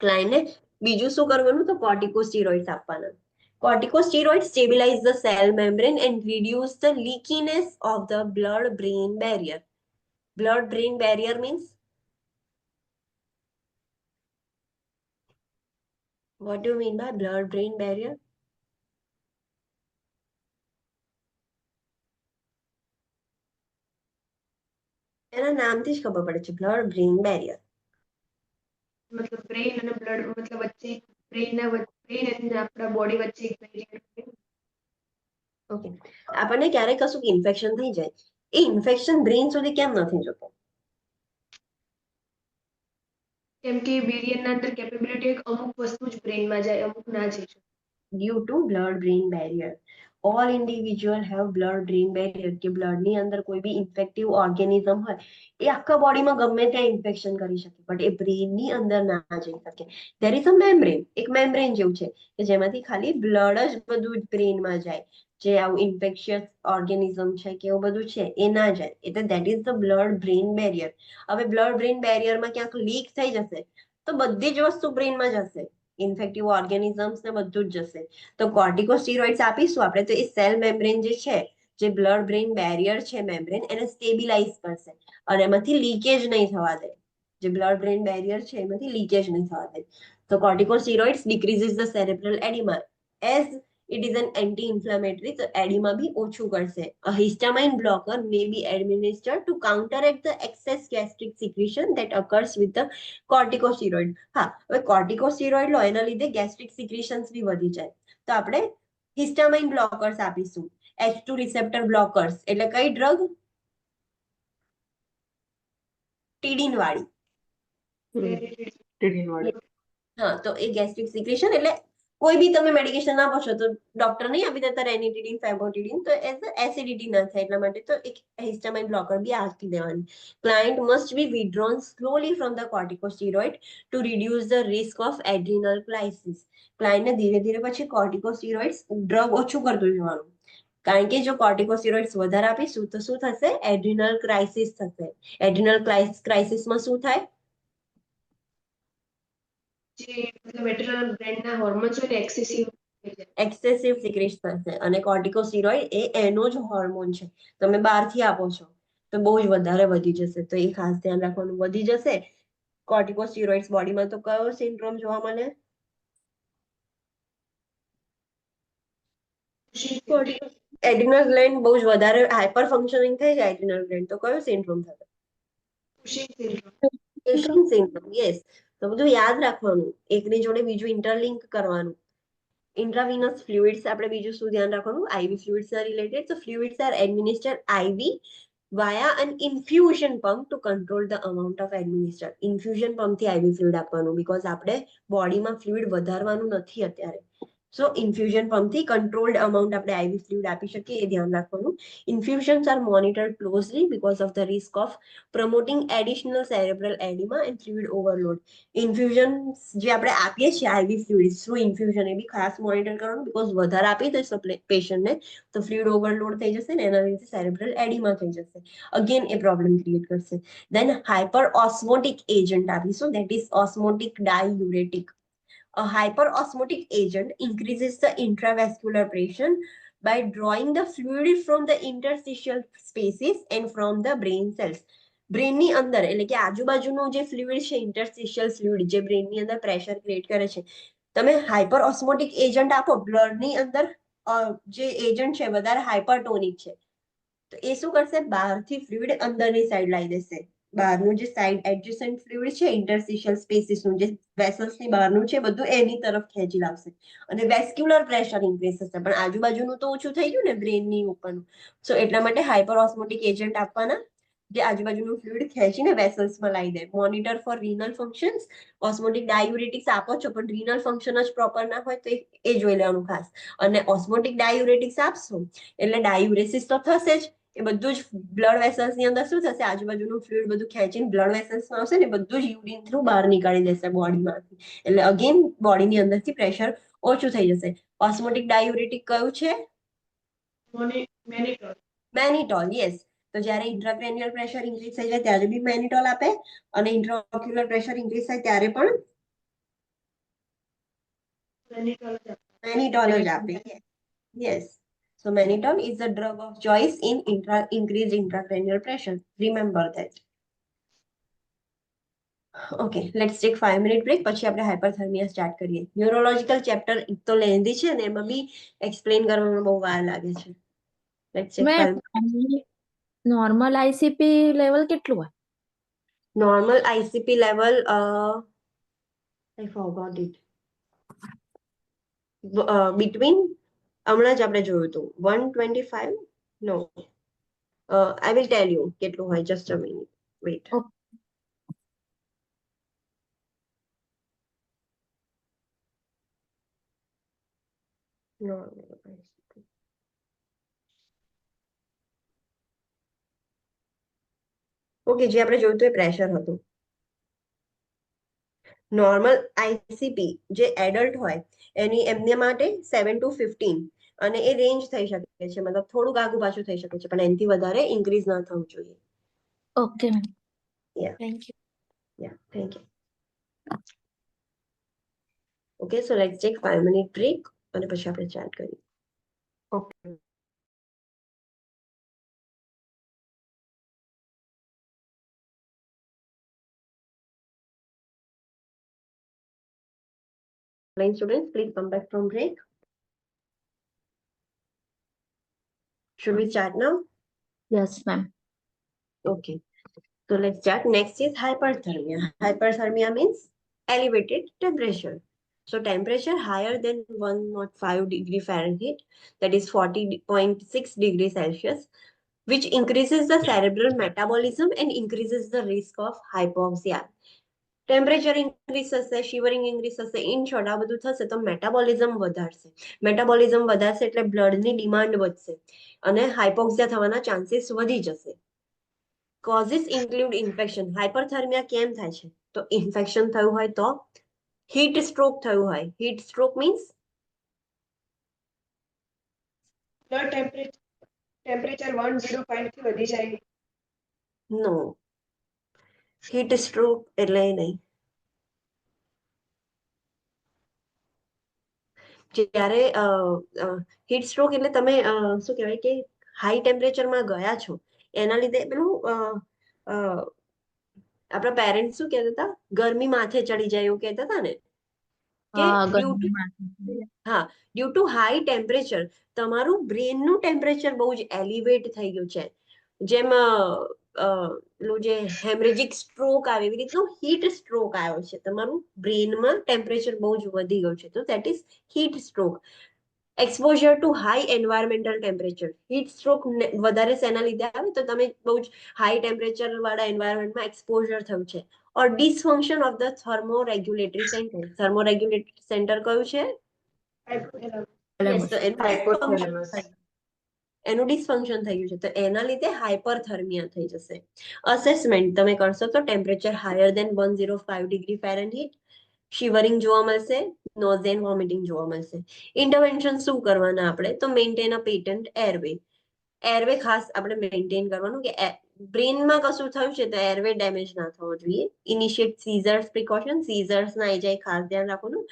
ક્લાયન્ટને બીજું શું કરવાનું તો કોર્ટિકોસ્ટીરોઇડ્સ આપવાના. Corticosteroids stabilize the cell membrane and reduce the leakiness of the blood-brain barrier. Blood-brain barrier means? What do you mean by blood-brain barrier? એના નામથી જ ખબર પડે છે, blood-brain barrier. મતલબ બ્રેઇન અને બ્લડ મતલબ વચ્ચે બ્રેઇન અને આપણા બોડી વચ્ચે એક બેરિયર. ઓકે, આપણને ક્યારેક કશું ઇન્ફેક્શન થઈ જાય, એ ઇન્ફેક્શન બ્રેઇન સુધી કેમ નથી જતો? કેમ કે બેરિયરના અંદર કેપેબિલિટી અમુક વસ્તુ જ બ્રેઇનમાં જાય, અમુક ના જઈ શકે. Due to blood-brain barrier. All individual have blood-brain barrier કે બ્લડની અંદર કોઈ બી ઇન્ફેક્ટિવ ઓર્ગેનિઝમ હોય એ આખા બોડીમાં ગમે ત્યાં ઇન્ફેક્શન કરી શકે, બટ એ બ્રેઇનની અંદર ના જઈ શકે. ધેર ઇઝ અ મેમ્બ્રેન, એક મેમ્બ્રેન જેવું છે કે જેમાંથી ખાલી બ્લડ જ બધું બ્રેઇનમાં જાય. જે આવું ઇન્ફેક્શિયસ ઓર્ગેનિઝમ છે કે એવું બધું છે એ ના જાય. એટલે that is the blood brain barrier. હવે બ્લડ-બ્રેઇન બેરિયરમાં ક્યાંક લીક થઈ જશે તો બધી જ વસ્તુ બ્રેઇનમાં જશે, ઇન્ફેક્ટિવ ઓર્ગેનિઝમ્સ ને બધું જ જશે. તો કોર્ટિકોસ્ટીરોઇડ્સ આપીશું આપણે તો એ સેલ મેમ્બ્રેન જે છે, જે બ્લડ બ્રેઇન બેરિયર છે મેમ્બ્રેન, એને સ્ટેબિલાઇઝ કરશે અને એમાંથી લીકેજ નહીં થવા દે. જે બ્લડ બ્રેન બેરિયર છે એમાંથી લીકેજ નહીં થવા દે. તો corticosteroids decreases the cerebral oedema as it is an anti-inflammatory, તો એડિમા બી ઓછું કરશે. A histamine blocker may be administered to counteract the excess gastric secretion that occurs with the corticosteroid. હા, હવે કોર્ટિકોસ્ટીરોઇડ લો એના લીધે ગેસ્ટ્રિક સિક્રેશન્સ બી વધી જાય, તો આપણે હિસ્ટામાઇન બ્લોકર્સ આપીશું. H2 રિસેપ્ટર બ્લોકર્સ એટલે કઈ ડ્રગ? ટીડીન વાળી. ટીડીન વાળી. હા, તો એ ગેસ્ટ્રિક સિક્રેશન એટલે કોઈ બી તમે મેડિકેશન આપો છો તો ડોક્ટર નહીં આપી દેતા રેનિટીડીન, ફેમોટીડીન, તો એસિડિટી ના થાય એટલા માટે તો એક હિસ્ટામાઇન બ્લોકર બી આપી દેવાની. Client must be withdrawn slowly from the corticosteroid to reduce the risk of adrenal crisis. ક્લાયન્ટને ધીરે ધીરે પછી કોર્ટિકોસ્ટીરોઇડ્સ ડ્રગ ઓછું કરતું જવાનું, કારણ કે જો કોર્ટિકોસ્ટીરોઇડ્સ વધારે આપીશું તો શું થશે? એડ્રિનલ ક્રાઇસિસ થશે. એડ્રિનલ ક્રાઇસિસમાં શું થાય? જે મતલબ એડ્રેનલ ગ્લેન્ડના હોર્મોન્સ હોય ને એક્સેસિવ થઈ જાય. એક્સેસિવ સિક્રેટ થશે અને કોર્ટિકોસ્ટીરોઇડ એ એનો જ હોર્મોન છે. તમે બહારથી આપો છો તો બહુ જ વધારે વધી જશે, તો એ ખાસ ધ્યાન રાખવાનું. વધી જશે કોર્ટિકોસ્ટીરોઇડ્સ બોડીમાં તો કયો સિન્ડ્રોમ જોવા મળે? એડ્રિનલ ગ્લેન્ડ બહુ જ વધારે હાઇપર ફંક્શનિંગ થઈ જાય એડ્રિનલ ગ્લેન્ડ, તો કયો સિન્ડ્રોમ થશે? કુશિંગ સિન્ડ્રોમ. કુશિંગ સિન્ડ્રોમ. યસ. તો બધું યાદ રાખવાનું, એકની જોડે બીજું ઇન્ટરલિંક કરવાનું. ઇન્ટ્રાવિનસ ફ્લુઇડ્સ આપણે બીજું શું ધ્યાન રાખવાનું? આઈવી ફ્લુઇડ્સ ના રિલેટેડ. તો fluids are administered IV via an infusion pump to control the amount of administered. Infusion પંપથી આઈવી ફ્લુઇડ આપવાનું, બીકોઝ આપણે બોડીમાં ફ્લુઇડ વધારવાનું નથી અત્યારે. સો ઇન્ફ્યુઝન પંપથી કંટ્રોલ્ડ અમાઉન્ટ આપણે આઈવી ફ્લુઇડ આપી શકીએ, એ ધ્યાન રાખવાનું. Infusions are monitored closely because of the risk of promoting additional cerebral oedema and fluid overload. Infusion જે આપણે આપીએ છીએ આઈવી ફ્લુઇડ થ્રુ ઇન્ફ્યુઝન, એ બી ખાસ મોનિટર કરવાનું, બીકોઝ વધારે આપી દઈશું પેશન્ટને તો ફ્લુઇડ ઓવરલોડ થઈ જશે ને એના લીધે સેરેબ્રલ એડિમા થઈ જશે. અગેન એ પ્રોબ્લેમ ક્રિએટ કરશે. દેન હાઇપર ઓસ્મોટિક એજન્ટ આપીશું, that is osmotic diuretic. A hyperosmotic agent increases the intravascular pressure by drawing the fluid from the interstitial spaces and from the brain cells. બ્રેનની અંદર એટલે કે આજુબાજુનું જે fluid છે, interstitial fluid જે બ્રેનની અંદર pressure create કરે છે, તમે હાઇપર ઓસ્મોટિક એજન્ટ આપો, બ્લડની અંદર જે એજન્ટ છે વધારે હાઇપરટોનિક છે, તો એ શું કરશે? બહારથી ફ્લુઇડ અંદરની સાઈડ લાવી દેશે. બહારનું જે સાઈડ એડજસન્ટ ફ્લુઇડ છે, ઇન્ટરસ્ટિશિયલ સ્પેસીસનું જે વેસલ્સની બહારનું છે, બધું એની તરફ ખેંચી લાવશે અને વેસ્ક્યુલર પ્રેશર ઇન્ક્રીઝ થશે. પણ આજુબાજુનું તો ઓછું થઈ ગયું ને બ્રેનની ઉપરનું. સો એટલા માટે હાઇપર ઓસ્મોટિક એજન્ટ આપવાના, જે આજુબાજુનું ફ્લુઇડ ખેંચીને વેસલ્સમાં લાવી દે. Monitor for renal functions. Osmotic diuretics આપો છો પણ રીનલ ફંક્શન જ પ્રોપર ના હોય તો એ જોઈ લેવાનું ખાસ. અને ઓસ્મોટિક ડાયુરેટિક્સ આપશો એટલે ડાયુરેસિસ તો થશે જ, એ બધું જ બ્લડ વેસલ્સ ની અંદર શું થશે? આજુબાજુનું ફ્લુઇડ બધું ખેંચીને બ્લડ વેસલ્સમાં આવશે ને, બધું જ યુરિન થ્રુ બહાર નીકાળી દેશે બોડીમાંથી. એટલે અગેન બોડીની અંદરથી પ્રેશર ઓછું થઈ જશે. ઓસ્મોટિક ડાયુરેટિક કયું છે? મેનિટોલ. મેનિટોલ. યસ. તો જ્યારે ઇન્ટ્રાક્રેનિયલ પ્રેશર ઇન્ક્રીઝ થઈ જાય ત્યારે બી મેનિટોલ આપે, અને ઇન્ટ્રાઓક્યુલર પ્રેશર ઇન્ક્રીઝ થાય ત્યારે પણ મેનિટોલ જ આપે. Yes. So mannitol is the drug of choice in increased intracranial pressure. Remember that. Okay, let's take 5 minute break. પછી આપણે હાઇપરથર્મિયા સ્ટાર્ટ કરીએ. ન્યુરોલોજીકલ ચેપ્ટર એક તો લેન્ધી છે ને એમાં બી એક્સપ્લેન કરવામાં બહુ વાર લાગે છે. Let's take 5 minutes. Normal ICP level કેટલું હોય? Normal ICP level, I forgot it. Between હમણાં જ આપણે જોયું હતું 125. No, I will tell you કેટલું હોય. Just a minute. Wait. Okay. Normal ICP. Okay, જે આપણે જોયું હતું એ પ્રેશર હતું. નોર્મલ આઈસીપી જે એડલ્ટ હોય એમને માટે 7 to 15, અને એ રેન્જ થઈ શકે છે, મતલબ થોડુંક આગુ પાછું થઈ શકે છે, પણ એનાથી વધારે ઇન્ક્રીઝ ના થવું જોઈએ. Okay ma'am, Yeah. Thank you. Yeah, thank you. Okay, so let's take 5 minute break અને પછી આપણે સ્ટાર્ટ કરીએ. Okay. Online students, please come back from break. Should we start now? Yes, ma'am. Okay. So let's start. Next is hyperthermia. Hyperthermia means elevated temperature. So temperature higher than 105 degree Fahrenheit, that is 40.6 degrees Celsius, which increases the cerebral metabolism and increases the risk of hypoxia. Temperature increase થશે, શિવરિંગ increase થશે, in short આ બધું થશે તો metabolism વધારશે. Metabolism વધારશે એટલે બ્લડની demand વધશે અને હાઇપોક્સિયા થવાના ચાન્સીસ વધી જશે. Causes include infection. હાઇપરથર્મિયા કેમ થાય છે? તો ઇન્ફેક્શન થયું હોય તો, હીટ સ્ટ્રોક થયું હોય. Heat stroke means blood temperature 105 થી વધી જાય. નો, હીટ સ્ટ્રોક એટલે નહીં. જ્યારે હીટ સ્ટ્રોક એટલે તમે શું કહેવાય કે હાઈ ટેમ્પરેચરમાં ગયા છો એના લીધે પેલું આપણા પેરેન્ટ્સ શું કહેતા હતા, ગરમી માથે ચડી જાય એવું કહેતા હતા ને, કે ડ્યુ ટુ હાઈ ટેમ્પરેચર તમારું બ્રેનનું ટેમ્પરેચર બહુ જ એલિવેટ થઈ ગયું છે. જેમ પેલું જે હેમરેજિક સ્ટ્રોક આવે એવી રીતનું હીટ સ્ટ્રોક આવ્યો છે. તમારું બ્રેનમાં ટેમ્પરેચર બહુ જ વધી ગયું છે, તો that is heat stroke. Exposure two high environmental temperature. Heat stroke વધારે શેના લીધે આવે તો તમે બહુ જ હાઈ ટેમ્પરેચર વાળા એન્વાયરમેન્ટમાં એક્સપોઝર થયું છે. ઓર dysfunction of the થર્મોરેગ્યુલેટરી centre. થર્મોરેગ્યુલેટરી centre કયું છે? Yes, તો એનું ડિસફંક્શન થઈ ગયું છે તો એના લીધે હાઇપરથર્મિયા થઈ જશે. અસેસમેન્ટ તમે કરશો તો ટેમ્પરેચર હાયર દેન 105 ડિગ્રી ફેરનહીટ, શિવરિંગ જોવા મળશે, નોઝ એન્ડ વોમિટિંગ જોવા મળશે. ઇન્ટરવેન્શન શું કરવાના આપણે? તો મેન્ટેન અ પેટન્ટ એરવે. એરવે ખાસ આપણે મેન્ટેન કરવાનું કે બ્રેનમાં કશું થયું છે તો એરવે ડેમેજ ના થવો જોઈએ. Initiate seizures precaution. સીઝર્સ ના આવી જાય ખાસ ધ્યાન રાખવાનું.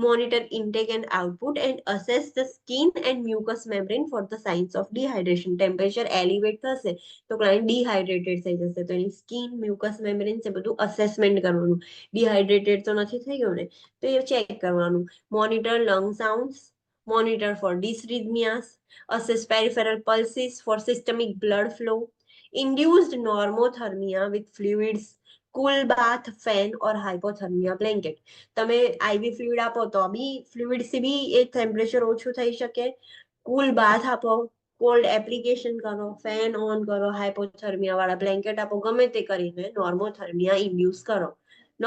Monitor intake and output and assess the skin and mucus membrane four the signs of dehydration. Temperature elevate થશે તો ક્લાયન્ટ ડિહાઇડ્રેટેડ થઈ જશે તો એની સ્કિન, મ્યુકસ મેમ્બ્રેન છે બધું અસેસમેન્ટ કરવાનું. ડિહાઇડ્રેટેડ તો નથી થઈ ગયું ને, તો એ ચેક કરવાનું. Monitor lung sounds, monitor for dysrhythmias, assess peripheral pulses for systemic blood flow, induced normothermia with fluids, cool bath, fan or hypothermia blanket. તમે આઈવી ફ્લુઇડ આપો તો બી ફ્લુઇડથી બી એ ટેમ્પરેચર ઓછું થઈ શકે. કુલ બાથ આપો, કોલ્ડ એપ્લિકેશન કરો, ફેન ઓન કરો, હાઇપોથર્મિયા વાળા બ્લેન્કેટ આપો, ગમે તે કરીને નોર્મોથર્મિયા ઇન્ડ્યુસ કરો.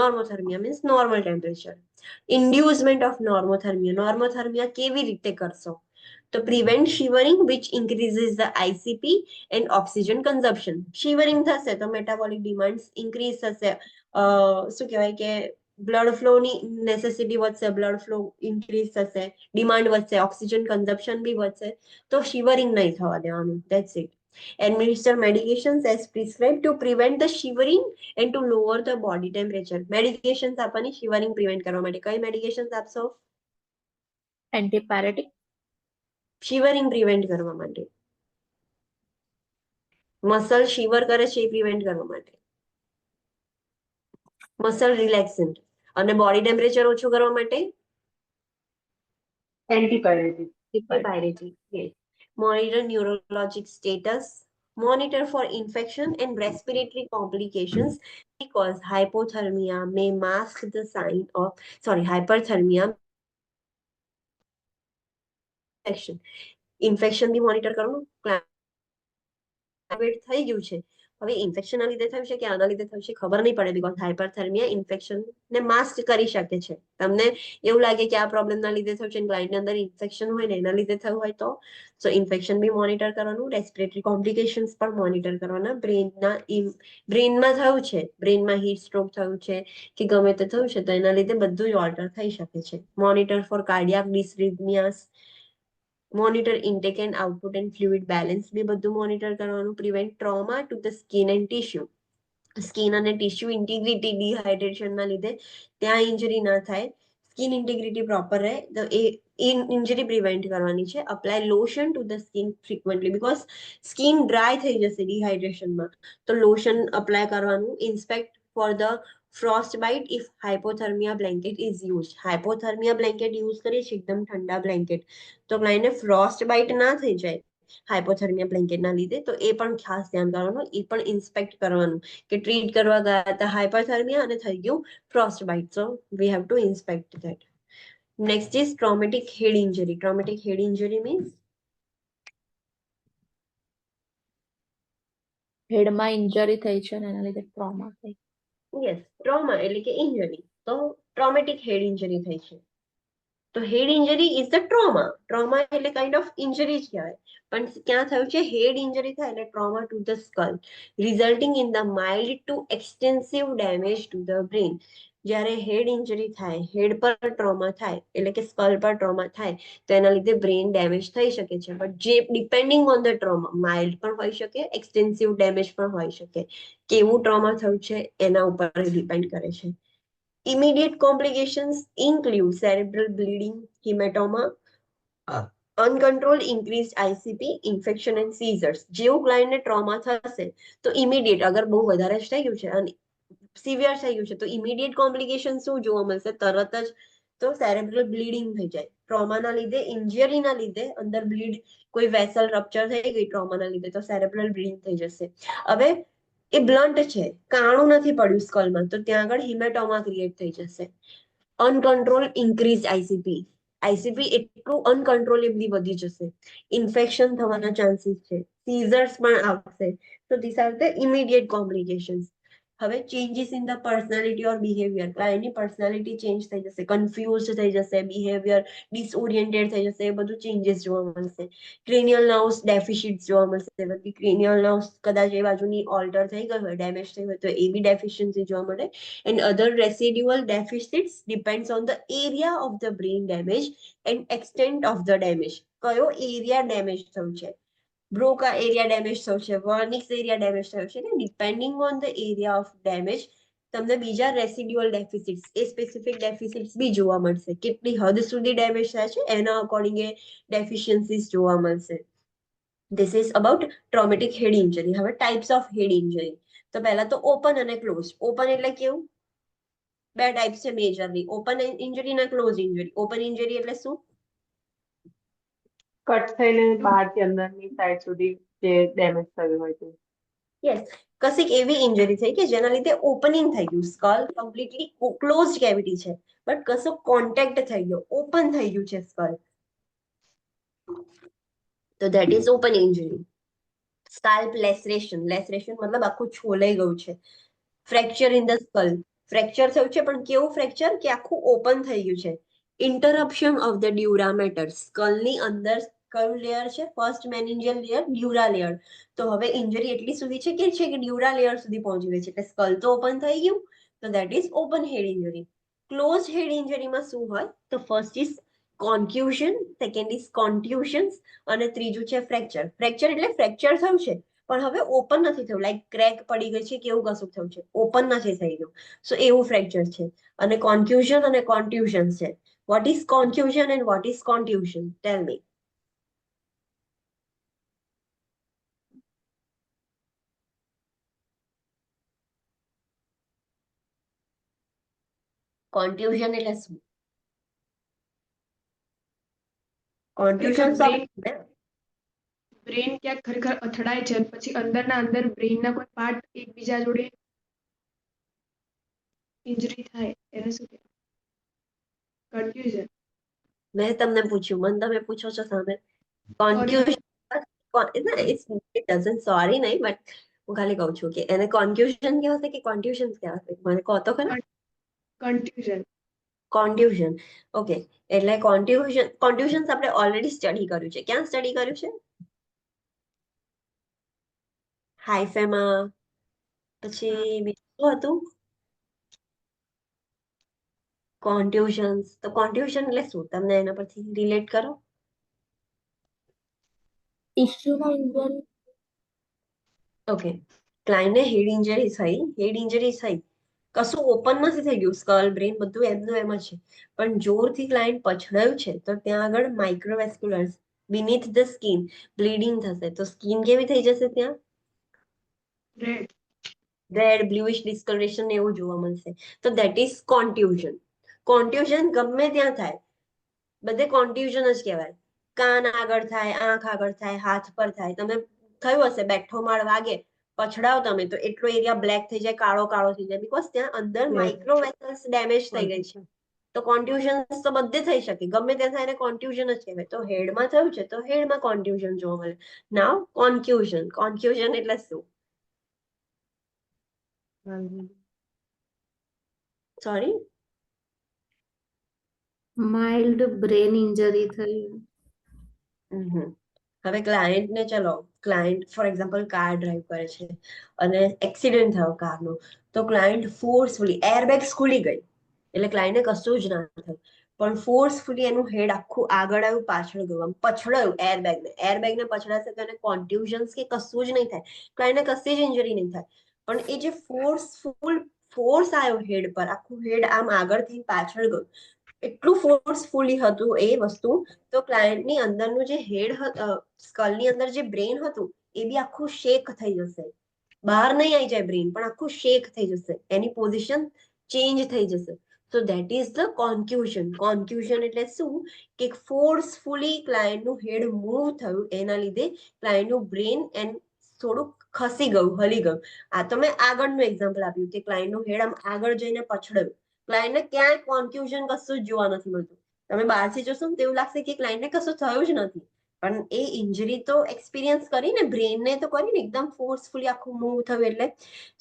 Normothermia means normal temperature. Inducement of normothermia. Normothermia કેવી રીતે કરશો? તો prevent shivering which increases the ICP and oxygen consumption. Shivering થશે તો મેટાબોલિક ડિમાન્ડ્સ ઇન્ક્રીઝ થશે. શું કહેવાય કે બ્લડ ફ્લોની નેસેસિટી વધશે, બ્લડ ફ્લો ઇન્ક્રીઝ થશે, ડિમાન્ડ વધશે, ઓક્સિજન કન્ઝમ્પશન બી વધશે. તો શિવરિંગ નહીં થવા દેવાનું. That's it. Administer medications as prescribed to prevent the shivering and to lower the body temperature. Medications આપવાની શિવરિંગ પ્રિવેન્ટ કરવા માટે. કઈ મેડિકેશન્સ આપશો? એન્ટીપાયરેટિક. શિવરિંગ પ્રિવેન્ટ કરવા માટે. મસલ શિવર કરે છે એ પ્રિવેન્ટ કરવા માટે. મસલ રિલેક્સન્ટ. અને બોડી ટેમ્પરેચર ઓછું કરવા માટે એન્ટીપાયરેટિક. antipiretic. Yes. Monitor neurologic status. Monitor for infection and respiratory complications because hypothermia may mask the sign of hyperthermia infection. Infection બી મોનિટર કરવાનું. થઈ ગયું છે હવે ઇન્ફેક્શનના લીધે થયું છે કે આના લીધે થયું છે ખબર નહીં પડે, બીકોઝ હાઇપરથર્મિયા ઇન્ફેક્શનને માસ્ક કરી શકે છે. તમને એવું લાગે કે આ પ્રોબ્લેમના લીધે થયું છે, ક્લાયન્ટની અંદર ઇન્ફેક્શન હોય ને એના લીધે થયું હોય તો ઇન્ફેક્શન બી મોનિટર કરવાનું. રેસ્પિરેટરી કોમ્પ્લિકેશન્સ પણ મોનિટર કરવાના. બ્રેનમાં થયું છે, બ્રેનમાં હીટ સ્ટ્રોક થયું છે કે ગમે તે થયું છે તો એના લીધે બધું જ ઓલ્ટર થઈ શકે છે. Monitor for cardiac dysrhythmias, monitor intake and output and fluid balance બી બધું મોનિટર કરવાનું. Prevent trauma to the skin and tissue. Skin અને ટિશ્યુ ઇન્ટિગ્રિટી ડિહાઇડ્રેશનના લીધે ત્યાં ઇન્જરી ના થાય, સ્કિન ઇન્ટિગ્રિટી પ્રોપર રહે તો એ ઇન્જરી પ્રિવેન્ટ કરવાની છે. Apply lotion to the skin frequently because skin dry થઈ જશે ડિહાઇડ્રેશનમાં, તો લોશન અપ્લાય કરવાનું. Inspect for the frostbite if hypothermia blanket is use. Hypothermia blanket use કરીએ છીએ, એકદમ ઠંડા બ્લેન્કેટ, તો ક્લાયન્ટને ફ્રોસ્ટ બાઇટ ના થઈ જાય હાઇપોથર્મિયા બ્લેન્કેટના લીધે, તો એ પણ ખાસ ધ્યાન કરવાનું, એ પણ ઇન્સ્પેક્ટ કરવાનું કે ટ્રીટ કરવા ગયા હતા હાઇપોથર્મિયા અને થઈ ગયું frostbite, so we have to inspect that. Next is traumatic head injury. Traumatic head injury means હેડમાં ઇન્જરી થઈ છે ને એના લીધે ટ્રોમા થઈ. યસ, ટ્રોમા એટલે કે ઇન્જરી, તો ટ્રોમેટિક હેડ ઇન્જરી થઈ છે. તો head injury is the trauma. Trauma એટલે કાઇન્ડ ઓફ ઇન્જરી જ કહેવાય, પણ ક્યાં થયું છે? હેડ ઇન્જરી થાય એટલે trauma to the skull resulting in the mild to extensive damage to the brain. જ્યારે હેડ ઇન્જરી થાય, હેડ પર ટ્રોમા થાય એટલે કે સ્કલ પર ટ્રોમા થાય, તો એના લીધે બ્રેન ડેમેજ થઈ શકે છે. બટ જે depending on the trauma, mild પણ હોઈ શકે, એક્સટેન્સિવ ડેમેજ પણ હોઈ શકે. કેવું ટ્રોમા થયું છે એના ઉપર ડિપેન્ડ કરે છે. Immediate complications include cerebral bleeding, hematoma, uncontrolled increased ICP, infection and seizures. જેવું ક્લાયન્ટને ટ્રોમા થશે તો ઇમિડિયેટ, અગર બહુ વધારે જ થઈ ગયું છે અને સિવિયર થઈ ગયું છે, તો ઇમિડિયેટ કોમ્પ્લિકેશન શું જોવા મળશે? તરત જ તો સેરેબ્રલ બ્લીડિંગ થઈ જાય. ટ્રોમાના લીધે, ઇન્જરીના લીધે અંદર બ્લીડ, કોઈ વેસલ રપ્ચર થઈ ગઈ ટ્રોમાના લીધે, તો સેરેબ્રલ બ્લીડિંગ થઈ જશે. હવે એ બ્લન્ટ છે, કાણું નથી પડ્યું સ્કલમાં, તો ત્યાં આગળ હિમેટોમા ક્રિએટ થઈ જશે. Uncontrol increase ICP. આઈસીપી એટલું અનકન્ટ્રોલેબલી વધી જશે, ઇન્ફેક્શન થવાના ચાન્સીસ છે, સીઝર્સ પણ આવશે. તો this are the immediate complications. હવે changes in the personality or behaviour. ક્લાયન્ટની પર્સનાલિટી ચેન્જ થઈ જશે, કન્ફ્યુઝ થઈ જશે, બિહેવિયર ડિસઓરિએન્ટેડ થઈ જશે, એ બધું ચેન્જીસ જોવા મળશે. ક્રેનિયલ નર્વ્સ ડેફિશિટ્સ જોવા મળશે. ક્રેનિયલ નર્વ્સ કદાચ એ બાજુની ઓલ્ટર થઈ ગઈ હોય, ડેમેજ થઈ હોય, તો એ બી ડેફિશિયન્સી જોવા મળે. And other residual deficits depends on the area of the brain damage and extent of the damage. કયો એરિયા ડેમેજ થયું છે? બ્રોકા એરિયા ડેમેજ થયો છે, વર્નિક્સ એરિયા ડેમેજ થયો છે, ને depending on the area of damage તમને બીજા રેસિડ્યુઅલ ડેફિસિટ્સ, એ સ્પેસિફિક ડેફિસિટ્સ બી જોવા મળશે. કેટલી હદ સુધી ડેમેજ થાય છે એના અકોર્ડિંગ એ ડેફિશિયન્સીસ જોવા મળશે. This is about traumatic head injury. હવે ટાઈપ્સ ઓફ હેડ ઇન્જરી. તો પહેલા તો ઓપન અને ક્લોઝ. ઓપન એટલે કેવું? બે ટાઈપ છે મેજરલી, ઓપન ઇન્જરી અને ક્લોઝ ઇન્જરી. ઓપન ઇન્જરી એટલે શું? કટ થઈને બહારથી અંદરની સાઈડ સુધી જે ડેમેજ થયું હોય તે. યસ, કશીક એવી ઇન્જરી થઈ કે જેના લીધે ઓપનિંગ થઈ ગયું, સ્કલ કમ્પ્લીટલી ક્લોઝ કેવિટી છે, બટ કશો કોન્ટેક્ટ થઈ ગયો, ઓપન થઈ ગયું છે સ્કલ, તો that is open injury. Scalp laceration. Laceration મતલબ આખું છોલાઈ ગયું છે. Fracture in the skull. Fracture થયું છે, પણ કેવું ફ્રેક્ચર કે આખું ઓપન થઈ ગયું છે. Interruption of the dura mater. સ્કલની અંદર કયું લેયર છે? First meningeal layer, dura layer. તો હવે ઇન્જરી એટલી સુધી છે કે ડ્યુરા લેયર સુધી પહોંચી ગઈ છે, એટલે સ્કલ તો ઓપન થઈ ગયું, તો that is open head injury. Close head ઇન્જરીમાં શું હોય? તો first is concussion, second is contusions, અને ત્રીજું છે ફ્રેક્ચર. ફ્રેક્ચર એટલે ફ્રેક્ચર થયું છે પણ હવે ઓપન નથી થયું, લાઈક ક્રેક પડી ગઈ છે કે એવું કશું થયું છે, ઓપન નથી થઈ ગયું, સો એવું ફ્રેક્ચર છે. અને કોન્ક્યુઝન અને કોન્ટ્યુશન છે. What is concussion and what is contusion? Tell me. Contusion એટલે શું? કોન્ટ્યુશન બ્રેન ક્યાંક ખરેખર અથડાય છે, પછી અંદરના અંદર બ્રેનના કોઈ પાર્ટ એકબીજા જોડે ઇન્જરી થાય, એને શું કહેવાય? કન્ફ્યુઝન. મેં તમને પૂછ્યું, મને તમે પૂછો છો સામે. કોન્ક્યુઝન સોરી નહીં, બટ હું ખાલી કહું છું કે એને કોન્ક્યુઝન કહેવાશે કે કોન્ટ્યુશન કહેવાશે? મને કહો તો ખરા. કન્ફ્યુઝન. કોન્ટ્યુઝન. ઓકે, એટલે કોન્ટ્યુશન આપણે ઓલરેડી સ્ટડી કર્યું છે. ક્યાં સ્ટડી કર્યું છે? હાઈફેમાં. પછી બીજું શું હતું? કોન્ટ્યુશન્સ. તો કોન્ટ્યુશન એટલે શું? તમને એના પરથી રિલેટ કરો. ટિશ્યુમાં ઇન્જરી. ઓકે, ક્લાયન્ટને હેડ ઇન્જરી થઈ, હેડ ઇન્જરી થઈ, કશું ઓપન નથી થઈ ગયું, સ્કલ બ્રેન બધું એમનું એમ જ છે, પણ જોરથી ક્લાયન્ટ પછડાયું છે, તો ત્યાં આગળ માઇક્રોવેસ્ક્યુલર્સ બીનીથ ધ સ્કિન બ્લીડિંગ થશે, તો સ્કિન કેવી થઈ જશે? ત્યાં રેડ. રેડ બ્લુઇશ ડિસ્કલરેશન એવું જોવા મળશે. તો દેટ ઇઝ કોન્ટ્યુઝન. કોન્ટ્યુઝન ગમે ત્યાં થાય, બધે કોન્ટ્યુઝન જ કહેવાય. કાન આગળ થાય, આંખ આગળ થાય, હાથ પર થાય. તમે થયું હશે બેઠો માળ વાગે, પછડાવ તમે તો એટલો એરિયા બ્લેક થઈ જાય, કાળો કાળો થઈ જાય, બીકોઝ ત્યાં અંદર Yes. માઇક્રો વેસલ્સ ડેમેજ થઈ ગઈ છે. તો કોન્ટ્યુઝન તો બધે થઈ શકે, ગમે ત્યાં થાય એને કોન્ટ્યુઝન જ કહેવાય. તો હેડમાં થયું છે તો હેડમાં કોન્ટ્યુઝન જોવા મળે. નાવ કોન્ક્યુઝન. કોન્ક્યુઝન એટલે શું? સોરી, માઇલ્ડ બ્રેન ઇન્જરી થઈ. હવે ક્લાયન્ટને ચલો, client for example car drive કરે છે અને એક્સિડન્ટ થયો કારનો, તો ક્લાયન્ટ ફોર્સફુલી એરબેગ્સ ખુલી ગઈ એટલે ક્લાયન્ટને કશું જ ના થયું, પણ ફોર્સફુલી એનું હેડ આખું આગળ આવ્યું, પાછળ ગયું, આમ પછડાયું એરબેગને પછડાશે તો એને કોન્ટ્યુઝન્સ કે કશું જ નહીં થાય, ક્લાયન્ટને કશી જ ઇન્જરી નહીં થાય. પણ એ જે ફોર્સ આવ્યો હેડ પર, આખું હેડ આમ આગળથી પાછળ ગયું, એટલું ફોર્સફુલી હતું એ વસ્તુ, તો ક્લાયન્ટની અંદરનું જે હેડ સ્કલની અંદર જે બ્રેન હતું એ બી આખું શેક થઈ જશે. બહાર નહીં આવી જાય બ્રેન, પણ આખું શેક થઈ જશે, એની પોઝિશન ચેન્જ થઈ જશે. So that is the confusion. Confusion એટલે શું કે ફોર્સફુલી ક્લાયન્ટનું હેડ મૂવ થયું, એના લીધે ક્લાયન્ટનું બ્રેન એન્ડ થોડુંક ખસી ગયું, હલી ગયું. આ તો મેં આગળનું એક્ઝામ્પલ આપ્યું કે ક્લાયન્ટનું હેડ આમ આગળ જઈને પછડાયું. ક્લાયન્ટને ક્યાંય કોન્ફ્યુઝન કશું જ જોવા નથી મળતું. તમે બહારથી જોશો ને તેવું લાગશે કે ક્લાયન્ટને કશું થયું જ નથી, પણ એ ઇન્જરી તો એક્સપિરિયન્સ કરીને, બ્રેનને તો કરીને એકદમ ફોર્સફુલી આખું મૂવ થયું એટલે.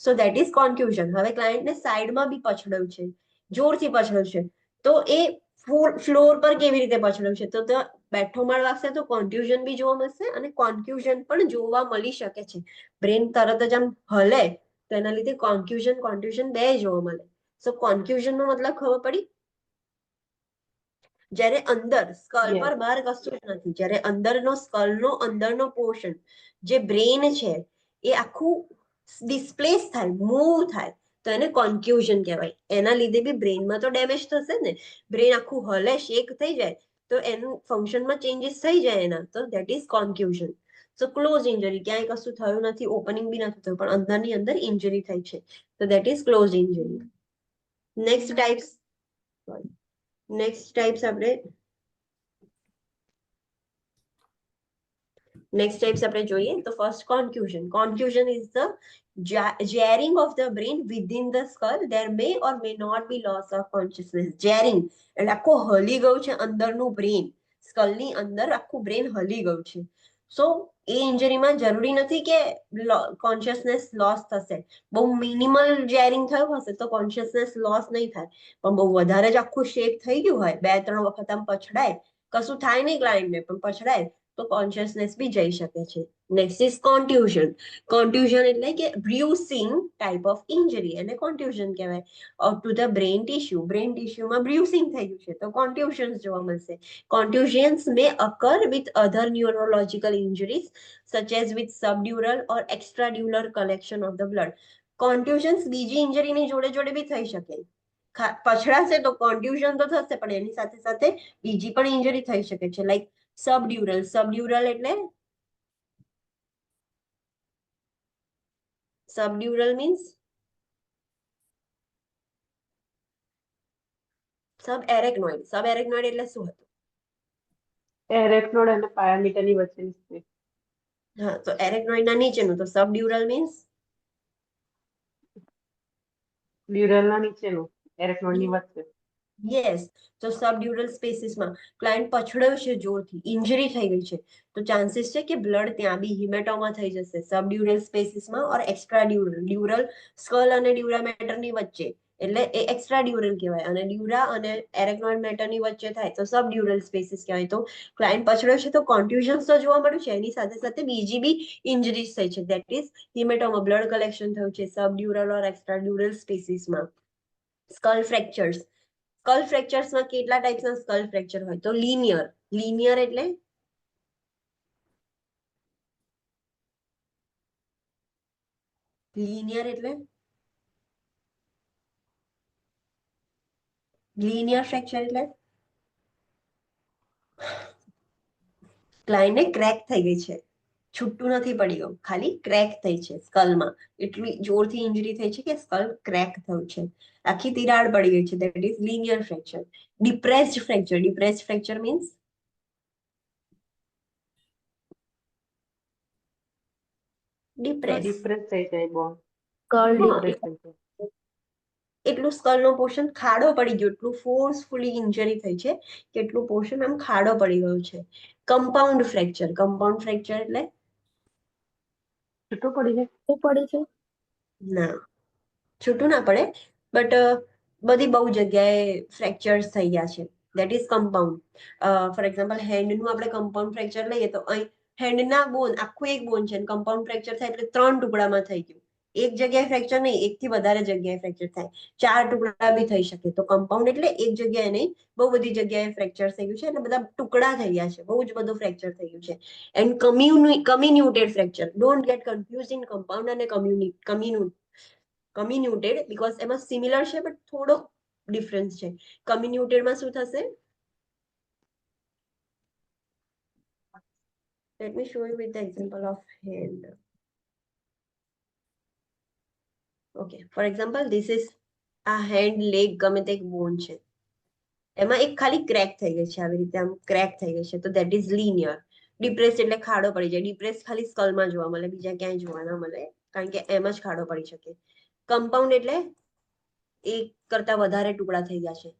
સો દેટ ઇઝ કોન્ફ્યુઝન. હવે ક્લાયન્ટને સાઈડમાં બી પછડાયું છે, જોરથી પછડાયું છે, તો એ ફ્લોર પર કેવી રીતે પછડાયું છે, તો બેઠો માળ વાગશે તો કોન્ફ્યુઝન બી જોવા મળશે અને કોન્ફ્યુઝન પણ જોવા મળી શકે છે. બ્રેન તરત જ આમ હલે તો એના લીધે કોન્ફ્યુઝન બે જોવા મળે. સો કોન્ફ્યુઝન નો મતલબ ખબર પડી? જ્યારે અંદર સ્કલ પર બહાર કશું જ નથી, જ્યારે અંદરનો સ્કલનો અંદરનો પોર્શન જે બ્રેન છે એ આખું ડિસ્પ્લેસ થાય, મૂવ થાય, તો એને કોન્ફ્યુઝન કહેવાય. એના લીધે બી બ્રેનમાં તો ડેમેજ થશે ને, બ્રેન આખું હલે, શેક થઈ જાય, તો એનું ફંક્શનમાં ચેન્જીસ થઈ જાય એના, તો that is confusion. So close injury, ક્યાંય કશું થયું નથી, ઓપનિંગ બી નથી થયું, પણ અંદરની અંદર ઇન્જરી થઈ છે, તો that is close injury. Next types આપણે જોઈએ તો first confusion. Confusion is the jarring of the brain within the skull. There may or may not be loss of consciousness. Jarring એટલે આખું હલી ગયું છે અંદરનું બ્રેન, સ્કલની અંદર આખું બ્રેન હલી ગયું છે. સો એ ઇન્જરીમાં જરૂરી નથી કે કોન્શિયસનેસ લોસ થશે. બહુ મિનિમલ જેરિંગ થયું હશે તો કોન્શિયસનેસ લોસ નહીં થાય, પણ બહુ વધારે જ આખું શેક થઈ ગયું હોય, 2-3 વખત આમ પછડાય, કશું થાય નહીં ક્લાયન્ટને પણ પછડાય, તો કોન્શિયસનેસ બી જઈ શકે છે. Next is કોન્ટ્યુઝન. કોન્ટ્યુઝન એટલે કે બ્રુસિંગ ટાઈપ ઓફ ઇન્જરી, એને કોન્ટ્યુઝન કહેવાય. To the brain tissue, brain ટિશ્યુમાં બ્રુસિંગ થઈ ગયું છે તો કોન્ટ્યુઝન્સ જોવા મળશે. Contusions may occur with other neurological injuries such as with subdural or extradural collection of the blood. Contusions બીજી ઇન્જરીની જોડે જોડે બી થઈ શકે. પછડાશે તો કોન્ટ્યુઝન તો થશે, પણ એની સાથે સાથે બીજી પણ ઇન્જરી થઈ શકે છે, લાઈક સબડ્યુરલ. સબડ્યુરલ એટલે સબડ્યુરલ મીન્સ સબએરેક્નોઇડ. સબએરેક્નોઇડ એટલે શું હતું? એરેક્નોડ અને પાયામીટરની વચ્ચેની સ્પેસ. હા, તો એરેક્નોઇડના નીચેનું, તો સબડ્યુરલ મીન્સ ડ્યુરલના નીચેનું, એરેક્નોડની વચ્ચે. યસ. તો સબડ્યુરલ સ્પેસીસમાં ક્લાયન્ટ પછડાયું છે જોરથી, ઇન્જરી થઈ ગઈ છે, તો ચાન્સીસ છે કે બ્લડ ત્યાં બી હિમેટોમા થઈ જશે સબડ્યુરલ સ્પેસીસમાં, ઓર એક્સ્ટ્રાડ્યુરલ. ડ્યુરલ સ્કલ અને ડ્યુરા મેટરની વચ્ચે, એટલે એ એક્સ્ટ્રાડ્યુરલ કહેવાય, અને ડ્યુરા અને એરેક્નોઇડ મેટરની વચ્ચે થાય તો સબડ્યુરલ સ્પેસીસ કહેવાય. તો ક્લાયન્ટ પછડાયો છે તો કોન્ટ્યુઝન્સ તો જોવા મળ્યું છે, એની સાથે સાથે બીજી બી ઇન્જરીઝ થઈ છે, દેટ ઇઝ હિમેટોમા, બ્લડ કલેક્શન થયું છે સબડ્યુરલ ઓર એક્સ્ટ્રાડ્યુરલ સ્પેસીસમાં. સ્કલ ફ્રેક્ચર્સ. સ્કલ ફ્રેક્ચર્સમાં કેટલા ટાઈપ્સના સ્કલ ફ્રેક્ચર હોય? તો લિનિયર. લિનિયર એટલે લિનિયર ફ્રેક્ચર એટલે ક્લાયન્ટને ક્રેક થઈ ગઈ છે, છૂટું નથી પડી ગયું, ખાલી ક્રેક થઈ છે સ્કલમાં. એટલી જોરથી ઇન્જરી થઈ છે કે સ્કલ ક્રેક થયું છે, આખી તિરાડ પડી ગઈ છે. That is linear fracture. Depressed fracture means depress. Depress થઈ જાય બોન, કર્લ ડિપ્રેસ થઈ જાય. એટલું સ્કલ નો પોર્શન ખાડો પડી ગયો, એટલું ફોર્સફુલી ઇન્જરી થઈ છે કે એટલું પોર્શન આમ ખાડો પડી ગયો છે. કમ્પાઉન્ડ ફ્રેક્ચર એટલે છૂટું પડી જાય. પડી છે. ના, છૂટું ના પડે, બટ બધી બહુ જગ્યાએ ફ્રેક્ચર્સ થઈ ગયા છે. That is compound. For example હેન્ડનું આપણે કમ્પાઉન્ડ ફ્રેક્ચર લઈએ તો અહીં હેન્ડના બોન, આખું એક બોન છે, કમ્પાઉન્ડ ફ્રેક્ચર થાય એટલે 3 ટુકડામાં થઈ ગયું. એક જગ્યાએ ફ્રેક્ચર નહીં, એકથી વધારે જગ્યાએ ફ્રેક્ચર થાય, 4 ટુકડા બી થઈ શકે. તો કમ્પાઉન્ડ એટલે એક જગ્યાએ નહીં, બહુ બધી જગ્યાએ ફ્રેક્ચર થઈ ગયું છે એટલે બધા ટુકડા થઈ ગયા છે, બહુ જ બધું ફ્રેક્ચર થઈ ગયું છે. And comminuted fracture, don't get confuse in compound અને કમ્યુન્યુટેડ, બીકોઝ એમાં સિમિલર છે બટ થોડો ડિફરન્સ છે. કમ્યુન્યુટેડમાં શું થશે? Let me show you with the example of hand. Okay, for example, this is a hand, leg, ગમે તે એક બોન છે, એમાં એક ખાલી ક્રેક થઈ ગઈ છે, આવી રીતે આમ ક્રેક થઈ ગઈ છે, તો દેટ ઇઝ લિનિયર. ડિપ્રેસ એટલે ખાડો પડી જાય. ડિપ્રેસ ખાલી સ્કલમાં જોવા મળે, બીજા ક્યાંય જોવા ના મળે, કારણ કે એમ જ ખાડો પડી શકે. કમ્પાઉન્ડ એટલે એક કરતા વધારે ટુકડા થઈ ગયા છે.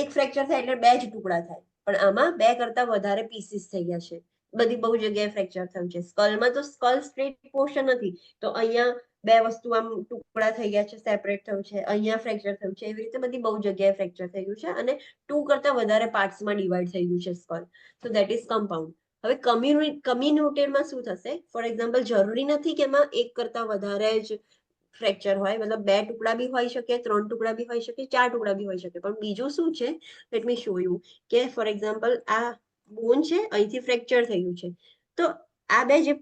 એક ફ્રેક્ચર થાય એટલે 2 જ ટુકડા થાય, પણ આમાં 2 કરતા વધારે પીસીસ થઈ ગયા છે. બધી બહુ જગ્યાએ ફ્રેક્ચર થયું છે. સ્કલમાં તો સ્કલ સ્ટ્રેટ પોર્શન નથી, તો અહીંયા 2 વસ્તુ આમ ટુકડા થઈ ગયા છે, સેપરેટ થયું છે, અહીંયા ફ્રેક્ચર થયું છે. એવી રીતે બધી બહુ જગ્યાએ ફ્રેક્ચર થઈ ગયું છે અને 2 કરતા વધારે પાર્ટ્સમાં ડિવાઈડ થઈ ગયું છે સ્કલ. તો દેટ ઇઝ કમ્પાઉન્ડ. હવે કમ્યુન્યુટેડમાં શું થશે? ફોર એક્ઝામ્પલ, જરૂરી નથી કે એમાં એક કરતા વધારે જ ફ્રેક્ચર હોય, મતલબ 2 ટુકડા બી હોઈ શકે, 3 ટુકડા બી હોઈ શકે, 4 ટુકડા બી હોઈ શકે. પણ બીજું શું છે, લેટ મી શો યુ, કે ફોર એક્ઝામ્પલ આ બોન છે, અહીંથી ફ્રેક્ચર થયું છે, તો આ 2 જે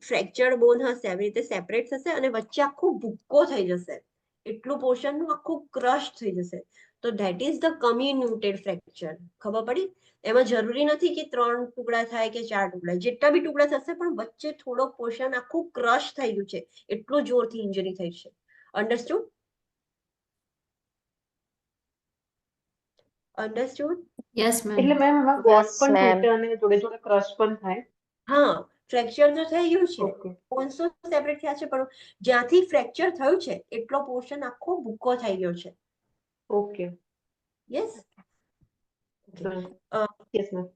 ફ્રેક્ચર્ડ બોન હશે આવી રીતે સેપરેટ થશે અને વચ્ચે આખું ભૂક્કો થઈ જશે, એટલું પોર્શનનું આખું ક્રશ થઈ જશે. તો ધેટ ઇઝ ધ કમ્યુન્યુટેડ ફ્રેક્ચર. ખબર પડી? એમાં જરૂરી નથી કે 3 ટુકડા થાય કે 4 ટુકડા, જેટલા બી ટુકડા થશે પણ વચ્ચે થોડો પોર્શન આખું ક્રશ થઈ ગયું છે, એટલું જોરથી ઇન્જરી થઈ છે. અન્ડરસ્ટુડ? Yes ma'am. એટલે મેમ એમાં યસ બોન્ડ પણ મેમ. તૂટે અને જોડે જોડે ક્રશ પણ થાય. હા, ફ્રેક્ચર તો થઈ ગયું છે, ઓકે. બોન્સ તો સેપરેટ થયા છે, પણ જ્યાંથી ફ્રેક્ચર થયું છે એટલો પોર્શન આખો ભૂક્કો થઈ ગયો છે. ઓકે. યસ. Yes ma'am.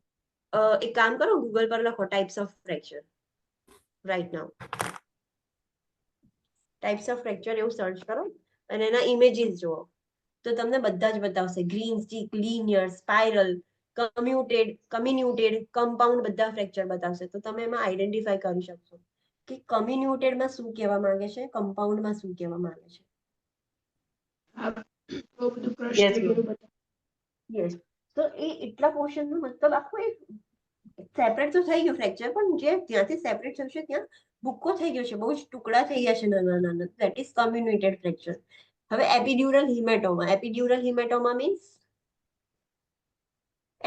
એક કામ કરો, ગૂગલ પર લખો types of fracture right now. Types of fracture એવું સર્ચ કરો અને એના ઇમેજીસ જુઓ, તો તમને બધા જ બતાવશે. Greenstick, linear, spiral, comminuted, compound, બધા ફ્રેક્ચર બતાવશે. તો તમે એમાં આઈડેન્ટિફાઈ કરી શકશો કે કમ્યુન્યુટેડમાં શું કહેવા માંગે છે, કમ્પાઉન્ડમાં શું કહેવા માંગે છે. બહુ બધું ક્રશ યસ થઈ મેમ. ગયેલું બધા. યસ. તો એ એટલા પોર્શનનો મતલબ આખું એક સેપરેટ તો થઈ ગયું ફ્રેક્ચર, પણ જે ત્યાંથી સેપરેટ થયું છે ત્યાં ભૂક્કો થઈ ગયો છે, બહુ જ ટુકડા થઈ ગયા છે નાના નાના. That is comminuted fracture. હવે એપિડ્યુરલ હિમેટોમા મીન્સ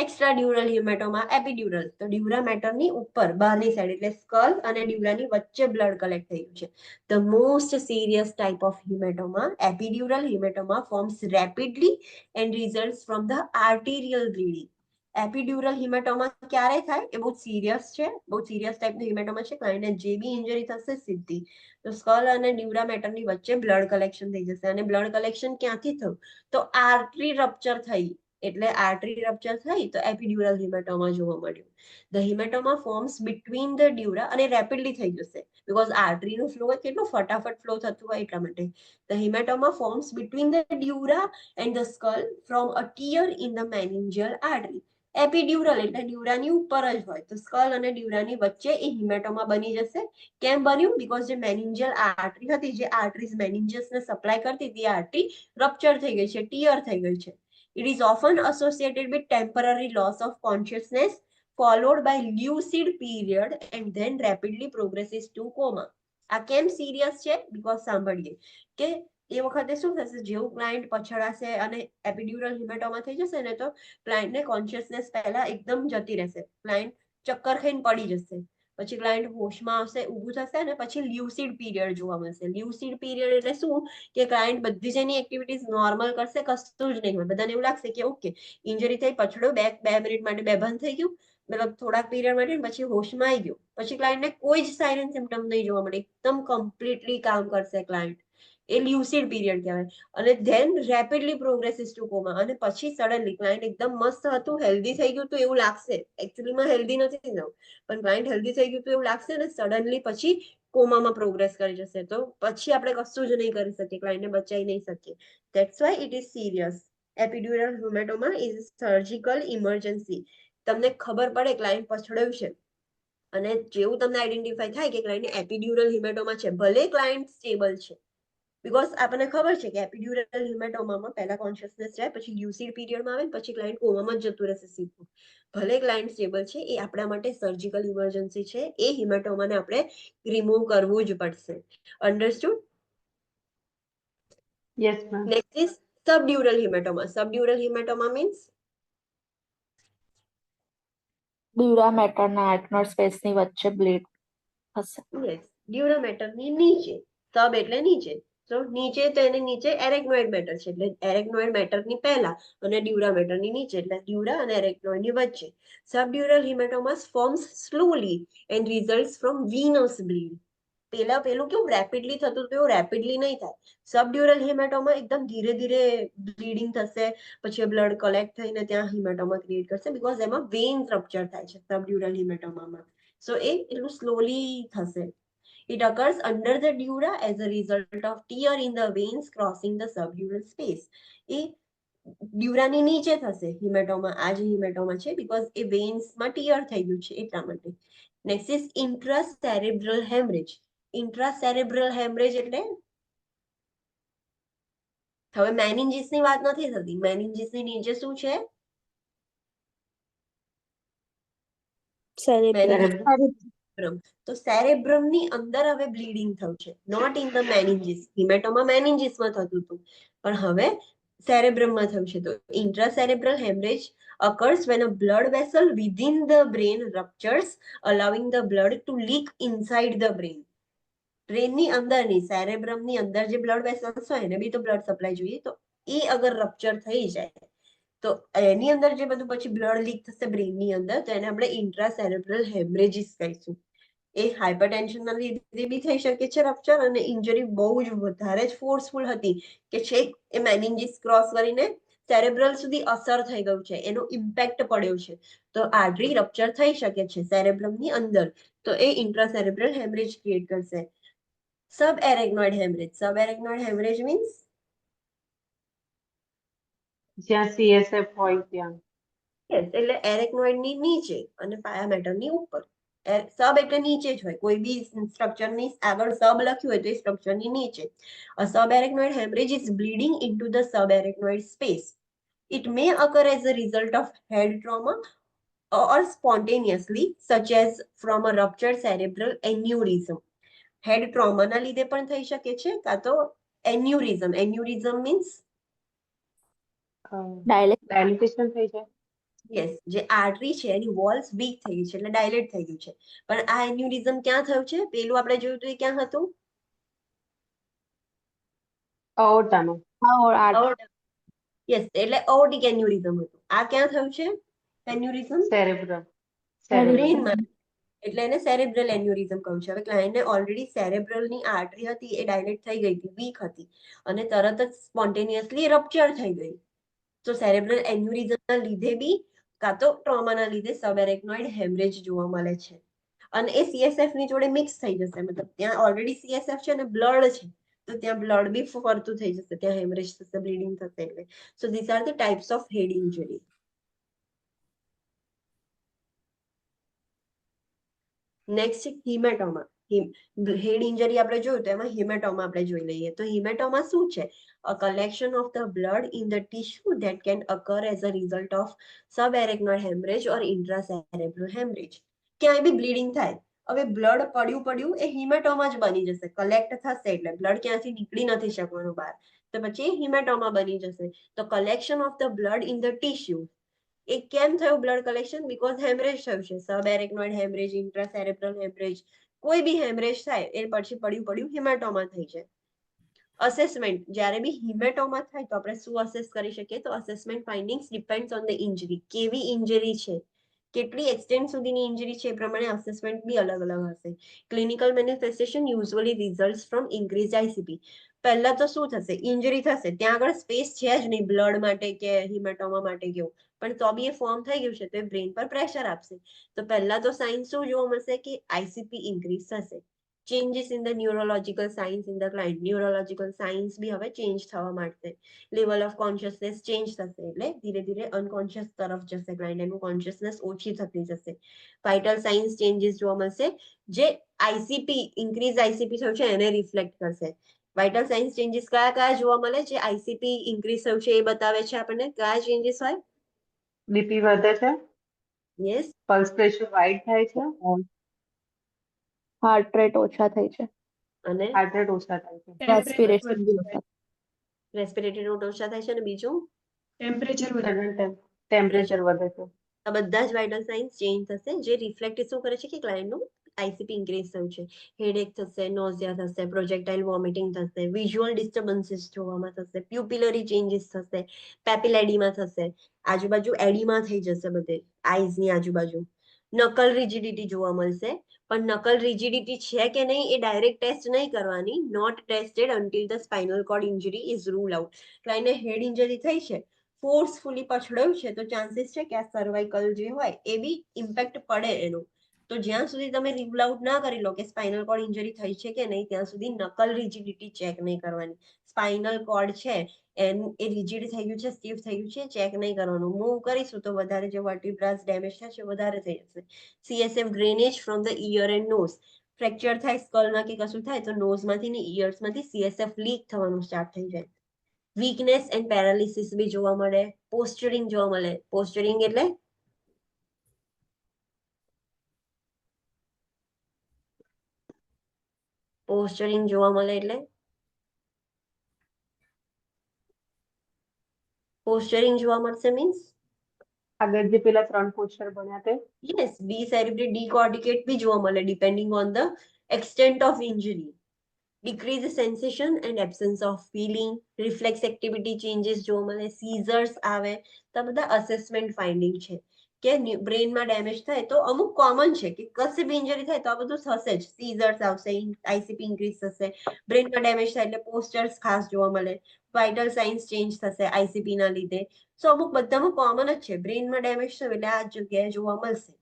એક્સ્ટ્રાડ્યુરલ હિમેટોમા. એપિડ્યુરલ તો ડ્યુરા મેટરની ઉપર બહારની સાઈડ, એટલે સ્કલ અને ડ્યુરાની વચ્ચે બ્લડ કલેક્ટ થયું છે. The most serious type of haematoma, epidural haematoma, forms rapidly and results from the arterial bleeding. Epidural haematoma ક્યારે થાય? એ બહુ સિરિયસ છે, બહુ સિરિયસ ટાઈપનું હિમેટોમા છે. ક્લાયન્ટને જે બી ઇન્જરી થશે સીધી, તો સ્કલ અને ડ્યુરા મેટરની વચ્ચે બ્લડ કલેક્શન થઈ જશે. અને બ્લડ કલેક્શન ક્યાંથી થયું? તો આર્ટરી રપ્ચર થઈ, એટલે આર્ટરી રપ્ચર થઈ તો એપિડ્યુરલ હિમેટોમા જોવા મળ્યું. The haematoma forms between the ડ્યુરા, અને રેપિડલી થઈ જશે બીકોઝ આર્ટરીનો ફ્લો કેટલો ફટાફટ ફ્લો થતું હોય એટલા માટે. The haematoma forms between the dura and the skull from a tear in the meningeal artery. Epidural એટલે ડ્યુરાની ઉપર જ હોય, તો સ્કલ અને ડ્યુરાની વચ્ચે એ હિમેટોમા બની જશે. કેમ બન્યું? બીકોઝ જે મેનિન્જિયલ આર્ટરી હતી, જે આર્ટરીઝ મેનિન્જસને સપ્લાય કરતી હતી, આર્ટરી રપ્ચર થઈ ગઈ છે, ટીયર થઈ ગઈ છે. It is often associated with temporary loss of consciousness followed by lucid period and then rapidly progresses to coma. આ કેમ સિરિયસ છે? બીકોઝ સાંભળીએ કે એ વખતે શું થશે, જેવું ક્લાયન્ટ પછડાશે અને એપિડ્યુરલ હિમેટોમા થઈ જશે ને, તો ક્લાયન્ટને કોન્શિયસનેસ પહેલા એકદમ જતી રહેશે, ક્લાયન્ટ ચક્કર ખાઈને પડી જશે. પછી ક્લાયન્ટ હોશમાં આવશે, ઊભું થશે અને પછી લ્યુસિડ પીરિયડ જોવા મળશે. લ્યુસિડ પીરિયડ એટલે શું કે ક્લાયન્ટ બધી જ એની એક્ટિવિટીઝ નોર્મલ કરશે, કશું જ નહીં હોય, બધાને એવું લાગશે કે ઓકે ઇન્જરી થઈ, પછડો 2 મિનિટ માટે બેભાન થઈ ગયું, મતલબ થોડાક પીરિયડ માટે, પછી હોશમાં આવી ગયું, પછી ક્લાયન્ટને કોઈ જ સાયરન સિમ્ટમ નહીં જોવા મળે, એકદમ કમ્પ્લીટલી કામ કરશે ક્લાયન્ટ, એ લ્યુસિડ પીરિયડ કહેવાય. અને ધેન રેપિડલી પ્રોગ્રેસિસ ટુ કોમા, અને પછી સડનલી ક્લાયન્ટ એકદમ મસ્ત હતું, હેલ્ધી થઈ ગયું તો એવું લાગશે, એકચ્યુઅલીમાં હેલ્ધી નથી થયું, પણ ક્લાયન્ટ હેલ્ધી થઈ ગયું તો એવું લાગશે, અને સડનલી પછી કોમામાં પ્રોગ્રેસ કરી જશે, તો પછી આપણે કશું જ નહીં કરી શકીએ, ક્લાયન્ટને બચાવી નહીં શકીએ. That's why it is serious. Epidural haematoma is surgical emergency. તમને ખબર પડે ક્લાયન્ટ પછડાયું છે અને જેવું તમને આઈડેન્ટિફાઈ થાય કે ક્લાયન્ટને એપિડ્યુરલ હિમેટોમા છે, ભલે ક્લાયન્ટ સ્ટેબલ છે, બીકોઝ આપણને ખબર છે કે એપિડ્યુરલ હિમેટોમામાં પહેલા કોન્શિયસનેસ જાય, પછી લ્યુસિડ પીરિયડમાં આવે, પછી ક્લાયન્ટ કોમામાં જ જતું રહેશે સીધું. ભલે ક્લાયન્ટ સ્ટેબલ છે, એ આપણા માટે સર્જિકલ ઇમરજન્સી છે, એ હિમેટોમાને આપણે રિમૂવ કરવું જ પડશે. Understood? Yes ma'am. Next is subdural haematoma. Subdural haematoma means dura મેટરના એટનોડ સ્પેસની વચ્ચે બ્લીડ થશે. યસ, ડ્યુરા મેટરની નીચે, સબ એટલે નીચે, તો નીચે તો એને નીચે એરેક્નોઇડ મેટર છે, એટલે એરેક્નોઇડ મેટરની પહેલા અને ડ્યુરા મેટરની નીચે, એટલે ડ્યુરા અને એરેક્નોઇડની વચ્ચે. Subdural haematomas forms slowly and results from venous bleed. પેલું કેવું રેપિડલી થતું હતું એવું રેપિડલી નહીં થાય. સબડ્યુરલ હિમેટોમા એકદમ ધીરે ધીરે બ્લીડિંગ થશે, પછી બ્લડ કલેક્ટ થઈને ત્યાં હિમેટોમા ક્રિએટ કરશે, બીકોઝ એમાં વેઇન્સ રપ્ચર થાય છે સબડ્યુરલ હિમેટોમામાં. સો એ એટલું સ્લોલી થશે. It occurs under the dura as a result of tear in the veins crossing the subdural space. એ ડ્યુરાની નીચે થશે હિમેટોમા, આ જે હિમેટોમા છે, બીકોઝ એ વેન્સમાં ટીયર થઈ ગયું છે એટલા માટે. Next is intracerebral haemorrhage. Intracerebral haemorrhage એટલે હવે મેનિન્જીસની વાત નથી થતી, મેનિન્જીસની નીચે શું છે? સેરેબ્રમ. તો સેરેબ્રમની અંદર હવે બ્લીડિંગ થયું છે, નોટ ઇન ધ મેનિન્જીસ. હિમેટોમા મેનિન્જીસમાં થતું હતું, પણ હવે સેરેબ્રમમાં થયું છે. તો ઇન્ટ્રાસેરેબ્રલ haemorrhage occurs when a blood vessel within the brain ruptures, allowing the blood to leak inside the brain. બ્રેનની અંદરની, સેરેબ્રમની અંદર જે બ્લડ વેસલ્સ હોય એને બી તો બ્લડ સપ્લાય જોઈએ, તો એ અગર રપ્ચર થઈ જાય તો એની અંદર જે બધું પછી બ્લડ લીક થશે બ્રેનની અંદર, તો એને આપણે ઇન્ટ્રાસેરેબ્રલ હેમરેજીસ કહીશું. એ હાઇપરટેન્શનના લીધે બી થઈ શકે છે રપ્ચર, અને ઇન્જરી બહુ જ વધારે જ ફોર્સફુલ હતી કે છેક એ મેનિન્જીસ ક્રોસ કરીને સેરેબ્રલ સુધી અસર થઈ ગયું છે, એનો ઇમ્પેક્ટ પડ્યો છે, તો આર્ટરી રપ્ચર થઈ શકે છે સેરેબ્રમની અંદર, તો એ ઇન્ટ્રાસેરેબ્રલ હેમરેજ ક્રિએટ કરશે. સબએરેક્નોઇડ હેમરેજ. સબએરેક્નોઇડ હેમરેજ મીન્સ જ્યાં CSF હોય ત્યાં. યસ, એટલે એરેક્નોઇડની નીચે અને પાયામેટરની ઉપર. સબ એટલે નીચે જ હોય, કોઈ બી સ્ટ્રક્ચરની આગળ સબ લખ્યું હોય તો એ સ્ટ્રક્ચરની નીચે. A subarachnoid hemorrhage is bleeding into the subarachnoid space. It may occur as a result of head trauma or spontaneously, such as from a ruptured cerebral aneurysm. હેડ ટ્રોમાના લીધે પણ થઈ શકે છે, કાં તો એન્યુરિઝમ. એન્યુરિઝમ મીન્સ ડાયલિટેશન થઈ જાય. યસ, જે આર્ટરી છે એની વોલ્સ વીક થઈ ગઈ છે એટલે ડાયલેટ થઈ ગયું છે. પણ આ એન્યુરિઝમ ક્યાં થયું છે? પેલું આપણે જોયું હતું એ ક્યાં હતું? અઓર્ટામાં. યસ, એટલે અઓર્ટિક એન્યુરિઝમ હતું. આ ક્યાં થયું છે એન્યુરિઝમ? સેરેબ્રમ. બ્રેનમાં, એટલે એને સેરેબ્રલ એન્યુરિઝમ કહ્યું છે. હવે ક્લાયન્ટને ઓલરેડી સેરેબ્રલની આર્ટરી હતી એ ડાયલેટ થઈ ગઈ હતી, વીક હતી, અને તરત જ સ્પોન્ટેનિયસલી રપ્ચર થઈ ગઈ. તો સેરેબ્રલ એન્યુરિઝમના લીધે બી કાં તો ટ્રોમાના લીધે સબએરેક્નોઇડ હેમરેજ જોવા મળે છે, અને એ CSF ની જોડે મિક્સ થઈ જશે, મતલબ ત્યાં ઓલરેડી CSF છે અને બ્લડ છે, તો ત્યાં બ્લડ બી ફરતું થઈ જશે, ત્યાં હેમરેજ થશે, બ્લીડિંગ થશે. એટલે so this are the types of head injury. Next haematoma. Head injury આપણે જોયું તો એમાં હિમેટોમા આપણે જોઈ લઈએ. તો હિમેટોમા શું છે? A collection of the blood in the tissue that can occur as a result of subarachnoid hemorrhage or intracerebral hemorrhage. ક્યાંય બી બ્લીડિંગ થાય, હવે બ્લડ પડ્યું એ હિમેટોમા જ બની જશે, કલેક્ટ થશે એટલે બ્લડ ક્યાંથી નીકળી નથી શકવાનું બહાર, તો પછી હિમેટોમા બની જશે. તો collection of the blood in the tissue એ કેમ થયું બ્લડ કલેક્શન? બીકોઝ હેમરેજ થયું છે, સબએરેક્નોઇડ હેમરેજ, ઇન્ટ્રાસેરેબ્રલ હેમરેજ, કોઈ બી હેમરેજ થાય એ પછી પડ્યું હિમેટોમા થઈ જાય. અસેસમેન્ટ, જ્યારે બી હિમેટોમા થાય તો આપણે શું અસેસ કરી શકીએ? તો assessment findings depends on the injury. કેવી ઇન્જરી છે, કેટલી એક્સટેન્ટ સુધીની ઇન્જરી છે, એ પ્રમાણે અસેસમેન્ટ બી અલગ અલગ હશે. Clinical manifestation usually results from increase ICP. પહેલા તો શું થશે? ઇન્જરી થશે, ત્યાં આગળ સ્પેસ છે જ નહીં બ્લડ માટે કે હિમેટોમા માટે કેવું, પણ તો બી એ ફોર્મ થઈ ગયું છે તો એ બ્રેન પર પ્રેશર આપશે. તો પહેલા તો સાઇન શું જોવા મળશે? કે આઈસીપી ઇન્ક્રીઝ થશે. Changes in the neurological signs in the client. Neurological signs બી હવે ચેન્જ થવા માંડશે. લેવલ ઓફ કોન્શિયસનેસ ચેન્જ થશે, એટલે ધીરે ધીરે અનકોન્શિયસ તરફ જશે ક્લાયન્ટ, એનું કોન્શિયસનેસ ઓછી થતી જશે. વાઇટલ સાઇન્સ ચેન્જીસ જોવા મળશે, જે આઈસીપી ઇન્ક્રીઝ આઈસીપી થયું છે એને રિફ્લેક્ટ કરશે. વાઇટલ સાઇન્સ ચેન્જીસ કયા કયા જોવા મળે? જે આઈસીપી ઇન્ક્રીઝ થયું છે એ બતાવે છે આપણને. કયા ચેન્જીસ હોય? બીપી વધે છે, યસ. પલ્સ પ્રેશર વાઇડ થાય છે, હાર્ટ રેટ ઓછા થાય છે, અને હાર્ટ રેટ ઓછા થાય છે, ટેમ્પરેચર રેસ્પિરેશન બી વધે ઓછા. રેસ્પિરેટરી રેટ ઓછા થાય છે, અને બીજું ટેમ્પરેચર વધે. અને ટેમ્પરેચર વધે છે. આ બધા જ વાઇટલ સાઇન્સ ચેન્જ થશે, જે રિફ્લેક્ટ શું કરે છે કે ક્લાયન્ટનું આઈસીપી ઇન્ક્રીઝ થયું છે. હેડેક થશે, નોઝિયા થશે, પ્રોજેક્ટાઇલ વોમિટિંગ થશે, વિઝ્યુઅલ ડિસ્ટર્બન્સીસ જોવામાં થશે, પ્યુપિલરી ચેન્જીસ થશે, પેપિલેડીમાં થશે, આજુબાજુ એડીમાં થઈ જશે બધે આઈઝની આજુબાજુ. નકલ રિજિડિટી જોવા મળશે, પણ નકલ રિજિડિટી છે કે નહીં એ ડાયરેક્ટ ટેસ્ટ નહીં કરવાની. Not tested until the spinal cord injury is rule out. ક્લાયન્ટને હેડ ઇન્જરી થઈ છે, ફોર્સફુલી પછડાયું છે, તો ચાન્સીસ છે કે આ સર્વાઇકલ જે હોય એ બી ઇમ્પેક્ટ પડે એનું. તો જ્યાં સુધી તમે રૂલ આઉટ ના કરી લો કે સ્પાઇનલ કોર્ડ ઇન્જરી થઈ છે કે નહીં, ત્યાં સુધી નકલ રિજિડિટી ચેક નહીં કરવાની. સ્પાઇનલ કોર્ડ છે એ રિજિડ થઈ ગયું છે, સ્ટીફ થઈ ગયું છે, ચેક નહીં કરવાનું. મૂવ કરીશું તો વધારે જે વર્ટિબ્રાસ ડેમેજ થાય છે વધારે થઈ જશે. CSF drainage from the ear and nose. Fracture થાય સ્કલમાં કે કશું થાય તો નોઝમાંથી ને ઇયર્સમાંથી સીએસએફ લીક થવાનું સ્ટાર્ટ થઈ જાય. વીકનેસ એન્ડ પેરાલિસિસ બી જોવા મળે. પોસ્ચરિંગ જોવા મળે. પોસ્ચરિંગ એટલે પોસ્ચરિંગ જોવા મળે એટલે પોસ્ચરિંગ જોવા મળશે મીન્સ આગળ જે પેલા 3 પોસ્ચર ભણ્યા તે યસ, ડીસેરિબ્રેટ ડીકોર્ટિકેટ બી જોવા મળે depending on the extent of injury. decrease sensation and absence of feeling, reflex activity changes જોવા મળે, સીઝર્સ આવે. તો આ બધા અસેસમેન્ટ ફાઇન્ડિંગ છે કે બ્રેનમાં ડેમેજ થાય તો અમુક કોમન છે કે કશે બી ઇન્જરી થાય તો આ બધું થશે જ. સીઝર્સ આવશે, આઈસીપી ઇન્ક્રીઝ થશે, બ્રેનમાં ડેમેજ થાય એટલે પોસ્ચર્સ ખાસ જોવા મળે, વાઇટલ સાઇન્સ ચેન્જ થશે આઈસીપી ના લીધે. સો અમુક બધામાં કોમન જ છે, બ્રેનમાં ડેમેજ થયું એટલે આ જગ્યાએ જોવા મળશે.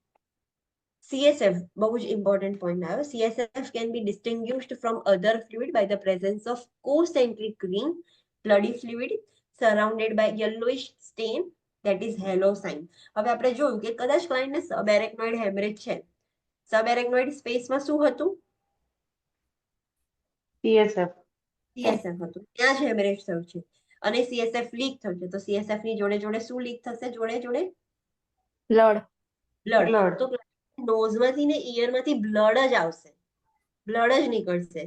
CSF, બહુ જ ઇમ્પોર્ટન્ટ પોઈન્ટ આવ્યો. CSF can be distinguished from other fluid by the presence of concentric ring, bloody fluid surrounded by yellowish stain, that is halocine. હવે આપણે જોયું કે કદાચ ક્લાયન્ટને સબએરેક્નોઇડ હેમરેજ છે, સબએરેક્નોઇડ સ્પેસમાં શું હતું? CSF CSF હતું, ત્યાં જ હેમરેજ થયું છે અને CSF લીક થયું છે. તો CSF ની જોડે જોડે શું લીક થશે? જોડે જોડે બ્લડ. બ્લડ. બ્લડ તો નોઝમાંથી ને ઇયરમાંથી બ્લડ જ આવશે, બ્લડ જ નીકળશે.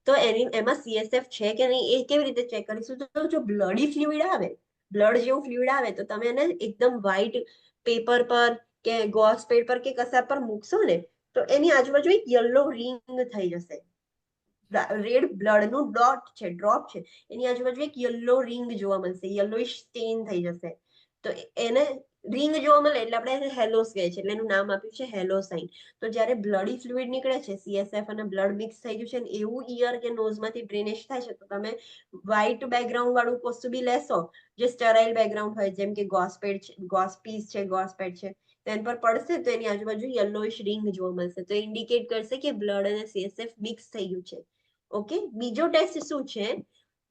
તો એમાં સીએસએફ છે કે નહીં એ કેવી રીતે ચેક કરીશું? તો જો બ્લડી ફ્લુઇડ આવે, બ્લડ જેવું ફ્લુઇડ આવે તો તમે એને એકદમ વ્હાઇટ પેપર પર કે ગોસ પેડ પર કે કશા પર મૂકશો ને તો એની આજુબાજુ એક યલો રિંગ થઈ જશે. રેડ બ્લડનું ડ્રોપ છે, એની આજુબાજુ એક યલો રિંગ જોવા મળશે, યલોઇશ સ્ટેન થઈ જશે. તો એને રિંગ જોવા મળે એટલે આપણે હેલોસ કહે છે, એટલે એનું નામ આપ્યું છે હેલોસાઇન. તો જ્યારે બ્લડી ફ્લુઇડ નીકળે છે, સીએસએફ અને બ્લડ મિક્સ થઈ ગયું છે ને એવું ઇયર કે નોઝમાંથી ડ્રેનેજ થાય છે, તો તમે વ્હાઇટ બેકગ્રાઉન્ડ વાળું વસ્તુ બી લેશો જે સ્ટરાઇલ બેકગ્રાઉન્ડ હોય, જેમ કે ગોસપેડ છે, ગોસપીસ છે, ગોસપેડ છે, તેના પર પડશે તો એની આજુબાજુ યલોઇશ રિંગ જોવા મળશે. તો ઇન્ડિકેટ કરશે કે બ્લડ અને સીએસએફ મિક્સ થઈ ગયું છે. ઓકે, બીજો ટેસ્ટ શું છે?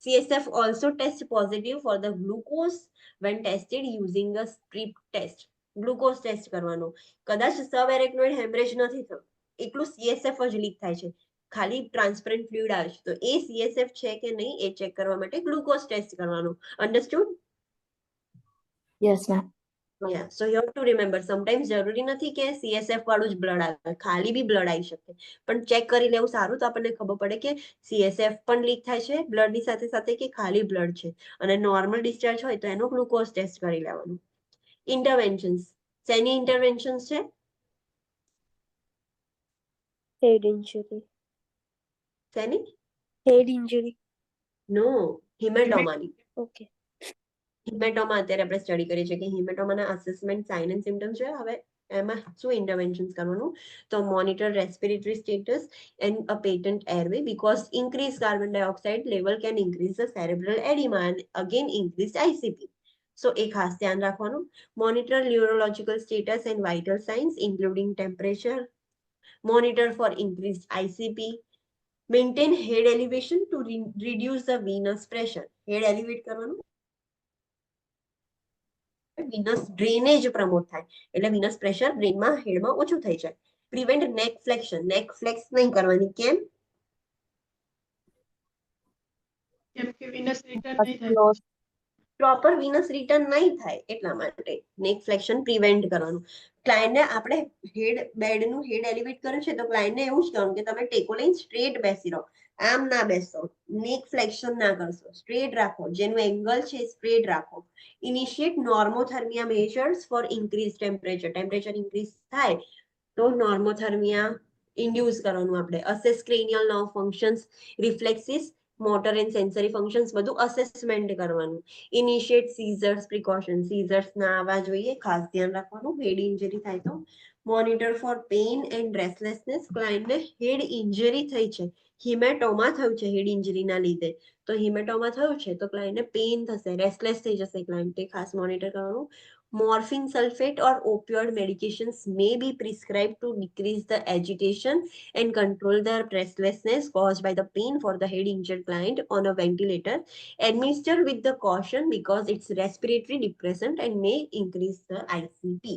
CSF also test positive for the glucose when tested using a strip test. Glucose test કરવાનો. કદાચ સબએરેક્નોઇડ હેમરેજ નથી થયું, એકલું CSF જ લીક થાય છે, ખાલી ટ્રાન્સપરન્ટ ફ્લુઇડ આવે છે, તો એ CSF છે કે નહીં એ ચેક કરવા માટે ગ્લુકોઝ ટેસ્ટ કરવાનો. Understood? Yes ma'am. Yeah, so you have to remember, sometimes જરૂરી નથી કે CSF વાળું જ બ્લડ આવે, ખાલી બી બ્લડ આવી શકે, પણ ચેક કરી લેવું સારું તો આપણને ખબર પડે કે CSF પણ લીક થાય છે બ્લડની સાથે સાથે કે ખાલી બ્લડ છે. અને નોર્મલ ડિસ્ચાર્જ હોય તો એનો ગ્લુકોઝ ટેસ્ટ કરી લેવાનું. ઇન્ટરવેન્શન્સ, શેની ઇન્ટરવેન્શન્સ છે? હેડ ઇન્જરી. શેની? હેડ ઇન્જરી. નો, હિમેટોમાની. ઓકે. હિમેટોમા અત્યારે આપણે સ્ટડી કરીએ છીએ કે હિમેટોમાના અસેસમેન્ટ સાઇન એન્ડ સિમ્ટમ્સ છે. હવે એમાં શું ઇન્ટરવેન્શન્સ કરવાનું? તો monitor respiratory status and a patent airway because increase carbon dioxide level can increase the cerebral oedema and again increase ICP. So એ ખાસ ધ્યાન રાખવાનું. Monitor neurological status and vital signs including temperature. Monitor for increase ICP. Maintain head elevation to reduce the venous pressure. Head elevate કરવાનું, venous drainage promote થાય એટલે Venus pressure બ્રેનમાં હેડમાં ઓછું થઈ જાય. પ્રિવેન્ટ નેક ફ્લેક્શન. નેક ફ્લેક્સ નહીં કરવાની. કેમ? કેમ કે વિનસ રિટર્ન નહીં થાય. પ્રોપર વિનસ રિટર્ન નહીં થાય એટલા માટે નેક ફ્લેક્શન પ્રિવેન્ટ કરવાનું. ક્લાયન્ટને આપણે બેડનું હેડ એલિવેટ કર્યું છે તો ક્લાયન્ટને એવું જ કહેવાનું કે તમે ટેકો લઈને સ્ટ્રેટ બેસી રહો, આમ ના બેસો, નેક ફ્લેક્શન ના કરશો, સ્ટ્રેટ રાખો, જેનું એંગલ છે સ્ટ્રેટ રાખો. Initiate normothermia measures for increase temperature. Temperature increase થાય તો નોર્મોથર્મિયા ઇન્ડ્યુસ કરવાનું આપણે. Assess cranial nerve functions, reflexes, motor and sensory functions બધું અસેસમેન્ટ કરવાનું. Initiate seizures precaution. સીઝર્સ ના આવવા જોઈએ, ખાસ ધ્યાન રાખવાનું હેડ ઇન્જરી થાય તો. Monitor for pain and restlessness. ક્લાયન્ટને હેડ ઇન્જરી થઈ છે, હિમેટોમા થયું છે હેડ ઇન્જરીના લીધે, તો હિમેટોમા થયું છે તો ક્લાયન્ટને પેઇન થશે, રેસ્ટલેસ થઈ જશે ક્લાયન્ટે, ખાસ મોનિટર કરવાનું. Morphine sulfate or opioid medications may be prescribed to decrease the agitation and control the restlessness caused by the pain for the head injured client on a ventilator. Administer with the caution because it's respiratory depressant and may increase the ICP.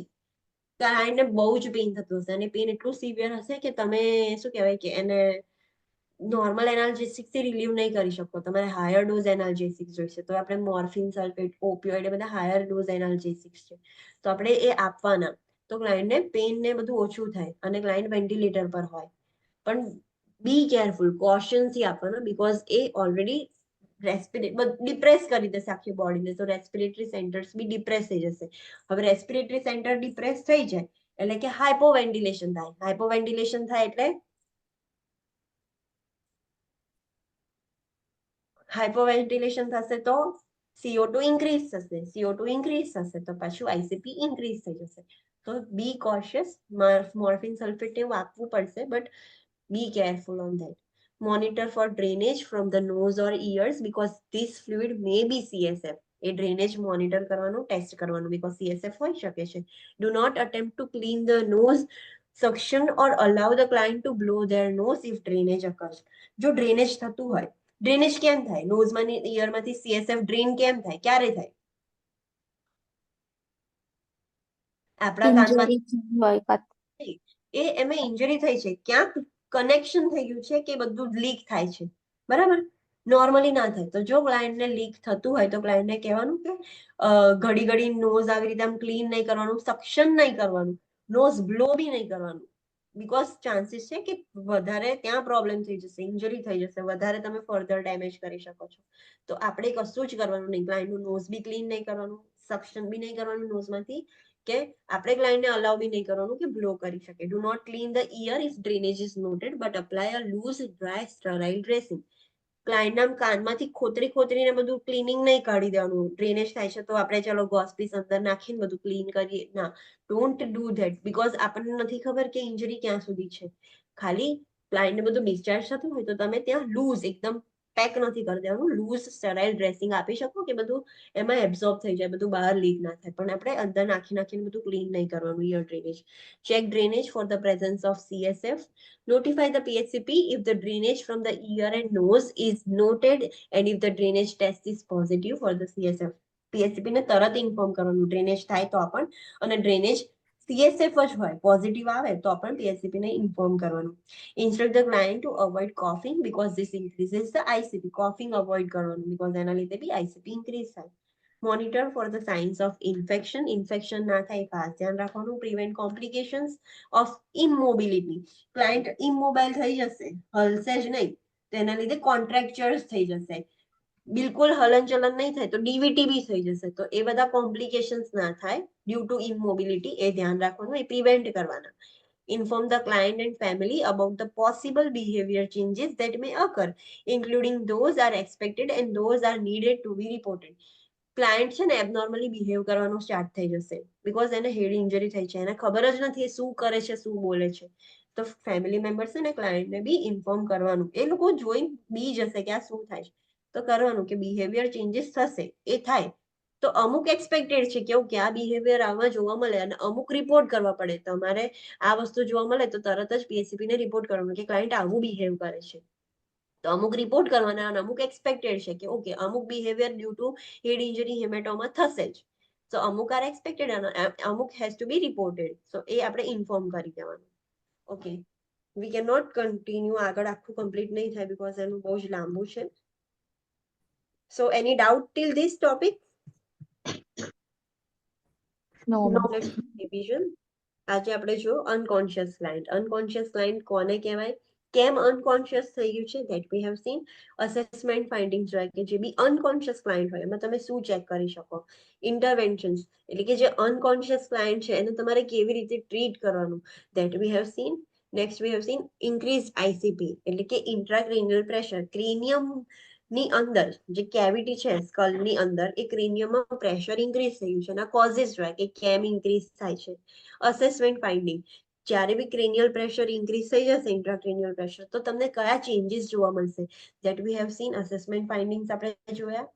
ક્લાયન્ટને બહુ જ pain થતું હશે અને pain એટલું severe હશે કે તમે શું કહેવાય કે એને નોર્મલ એનાલ્જેસિક્સથી રિલીવ નહીં કરી શકો, તમારે હાયર ડોઝ એનાલ્જેસિક્સ જોઈશે. તો આપણે મોર્ફિન સલ્ફેટ, ઓપિયોઇડ એ બધા હાયર ડોઝ એનાલ્જેસિક્સ છે તો આપણે એ આપવાના. તો ક્લાયન્ટને પેઇન ને બધું ઓછું થાય અને ક્લાયન્ટ વેન્ટિલેટર પર હોય. પણ બી કેરફુલ, કોશનથી આપવાના બીકોઝ એ ઓલરેડી ડિપ્રેસ કરી દેશે આખી બોડીને, તો રેસ્પિરેટરી સેન્ટર્સ બી ડિપ્રેસ થઈ જશે. હવે રેસ્પિરેટરી સેન્ટર ડિપ્રેસ થઈ જાય એટલે કે હાઇપોવેન્ટિલેશન થાય. હાઇપોવેન્ટિલેશન થાય એટલે હાઇપોવેન્ટિલેશન થશે તો CO2 ઇન્ક્રીઝ થશે, CO2 ઇન્ક્રીઝ થશે તો પાછું આઈસીપી ઇન્ક્રીઝ થઈ જશે. તો બી કોશિયસ. મોર્ફિન સલ્ફેટ એવું આપવું પડશે but be careful on that. Monitor for drainage from the nose or ears because this fluid may be CSF. એ ડ્રેનેજ મોનિટર કરવાનું, ટેસ્ટ કરવાનું બીકોઝ CSF હોઈ શકે છે. Do not attempt to clean the nose, suction or allow the client to blow their nose if drainage occurs. જો drainage થતું હોય, drainage કેમ થાય? નોઝમાંથી ઇયરમાંથી CSF ડ્રેન કેમ થાય? ક્યારે થાય? આપણા કાનમાં ઇન્જરી હોય એ એમાં ઇન્જરી થઈ છે, ક્યાંક કનેક્શન થઈ ગયું છે કે બધું લીક થાય છે, બરાબર? નોર્મલી ના થાય. તો જો ક્લાયન્ટને લીક થતું હોય તો ક્લાયન્ટને કહેવાનું કે ઘડી ઘડી નોઝ આવી રીતે આમ ક્લીન નહીં કરવાનું, સક્શન નહીં કરવાનું, નોઝ બ્લો બી નહીં કરવાનું બીકોઝ ચાન્સીસ છે કે વધારે ત્યાં પ્રોબ્લેમ થઈ જશે, ઇન્જરી થઈ જશે, વધારે તમે ફર્ધર ડેમેજ કરી શકો છો. તો આપણે કશું જ કરવાનું નહીં. ક્લાયન્ટનું નોઝ બી ક્લીન નહીં કરવાનું, સક્શન બી નહીં કરવાનું નોઝમાંથી, કે આપણે ક્લાયન્ટને અલાઉ બી નહીં કરવાનું કે બ્લો કરી શકે. Do not clean the ear if drainage is noted but apply a loose dry sterile dressing. ક્લાયન્ટના કાનમાંથી ખોતરીને બધું ક્લીનિંગ નહીં કાઢી દેવાનું. ડ્રેનેજ થાય છે તો આપણે ચલો ગોસ્પીસ અંદર નાખીને બધું ક્લીન કરીએ, ના, ડોન્ટ ડુ ધેટ બીકોઝ આપણને નથી ખબર કે ઇન્જરી ક્યાં સુધી છે. ખાલી ક્લાયન્ટને બધું ડિસ્ચાર્જ થતું હોય તો તમે ત્યાં લૂઝ એકદમ પેક નથી કરી દેવાનું, લૂઝ સ્ટરાઇલ ડ્રેસિંગ આપી શકો કે બધું એમાં એબ્ઝોર્બ થઈ જાય, બધું બહાર લીક ના થાય. પણ આપણે અંદર નાખીને બધું ક્લીન નહીં કરવાનું ear drainage. Check drainage for the presence of CSF. Notify the PHCP if the drainage from the ear and nose is noted and if the drainage test is positive for the CSF. PHCP ને તરત inform કરવાનું drainage થાય તો પણ, અને drainage CSF જ હોય, positive આવે તો પણ PHCP ને ઇન્ફોર્મ કરવાનું. Instruct the client to avoid coughing because this increases the ICP. coughing avoid કરવાનું બીકોઝ એના લીધે બી ICP ઇન્ક્રીઝ થાય. Monitor for the signs of infection. Infection ના થાય ખાસ ધ્યાન રાખવાનું. Prevent complications of immobility. Client immobile થઈ જશે, હલશે જ નહીં, તેના લીધે કોન્ટ્રાક્ચર્સ થઈ જશે, બિલકુલ હલનચલન નહીં થાય તો ડીવીટી બી થઈ જશે. તો એ બધા કોમ્પ્લિકેશન્સ ના થાય ડ્યુ ટુ ઇમોબિલિટી, એ ધ્યાન રાખવાનું, એ પ્રિવેન્ટ કરવાના. Inform the client and family about the possible behavior changes that may occur, including those are expected and those are needed to be reported. Client છે ને એબનોર્મલી બિહેવ કરવાનું સ્ટાર્ટ થઈ જશે બીકોઝ એને હેડ injury થઈ છે, એને ખબર જ નથી એ શું કરે છે, શું બોલે છે. તો ફેમિલી મેમ્બર્સ છે ને ક્લાયન્ટને બી ઇન્ફોર્મ કરવાનું. એ લોકો જોઈ બી જશે કે આ શું થાય છે, તો કરવાનું કે બિહેવિયર ચેન્જીસ થશે, એ થાય તો અમુક એક્સપેક્ટેડ છે કે ઓકે આ બિહેવિયર આમાં જોવા મળે અને અમુક રિપોર્ટ કરવા પડે. તમારે આ વસ્તુ જોવા મળે તો તરત જ PSCP ને રિપોર્ટ કરવાનું કે ક્લાયન્ટ આવું બિહેવ કરે છે. તો અમુક રિપોર્ટ કરવાના અને અમુક એક્સપેક્ટેડ છે કે ઓકે અમુક behaviour due to head injury haematoma થશે જ. તો અમુક આર એક્સપેક્ટેડ અને અમુક has to be reported. So એ આપણે ઇન્ફોર્મ કરી દેવાનું. Okay, we can not continue આગળ, આખું કમ્પ્લીટ નહીં થાય બીકોઝ એનું બહુ જ લાંબુ છે. So any doubt till this topic? No division આજે આપણે જો અનકોન્શિયસ ક્લાયન્ટ. અનકોન્શિયસ ક્લાયન્ટ કોને કહેવાય, કેમ અનકોન્શિયસ થઈ ગયું છે, that we have seen. Assessment findings હોય કે જે બી અનકોન્શિયસ ક્લાયન્ટ હોય એમાં તમે શું ચેક કરી શકો. ઇન્ટરવેન્શન્સ એટલે કે જે અનકોન્શિયસ ક્લાયન્ટ છે એને તમારે કેવી રીતે ટ્રીટ કરવાનું, that we have scene. Next we have scene increase ICP એટલે કે ઇન્ટ્રાક્રેનિયલ પ્રેશર. ક્રેનિયમ ની અંદર જે કેવિટી છે સ્કલની અંદર, એ ક્રેનિયમમાં પ્રેશર ઇન્ક્રીઝ થયું છે. એના કોઝિસ જોયા કે કેમ ઇન્ક્રીઝ થાય છે. અસેસમેન્ટ ફાઇન્ડિંગ, જ્યારે બી ક્રેનિયલ પ્રેશર ઇન્ક્રીઝ થઈ જશે, ઇન્ટ્રાક્રેનિયલ પ્રેશર, તો તમને કયા ચેન્જીસ જોવા મળશે, that we have seen. Assessment findings આપણે જોયા.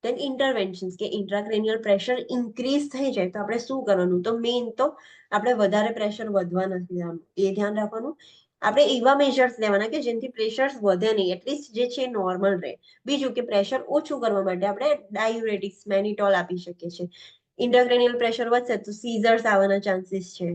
દેન ઇન્ટરવેન્શન્સ કે ઇન્ટ્રાક્રેનિયલ પ્રેશર ઇન્ક્રીઝ થઈ જાય તો આપણે શું કરવાનું, તો મેઇન તો આપણે વધારે પ્રેશર વધવા નથી દેવાનું, એ ધ્યાન રાખવાનું. આપણે એવા મેજર્સ લેવાના કે જેનાથી પ્રેશર વધે નહીં, એટલીસ્ટ જે છે નોર્મલ રહે. બીજું કે પ્રેશર ઓછું કરવા માટે આપણે ડાયુરેટિક્સ મેનિટોલ આપી શકીએ છીએ. ઇન્ટ્રાક્રેનિયલ પ્રેશર વધશે તો સીઝર્સ આવવાના ચાન્સીસ છે,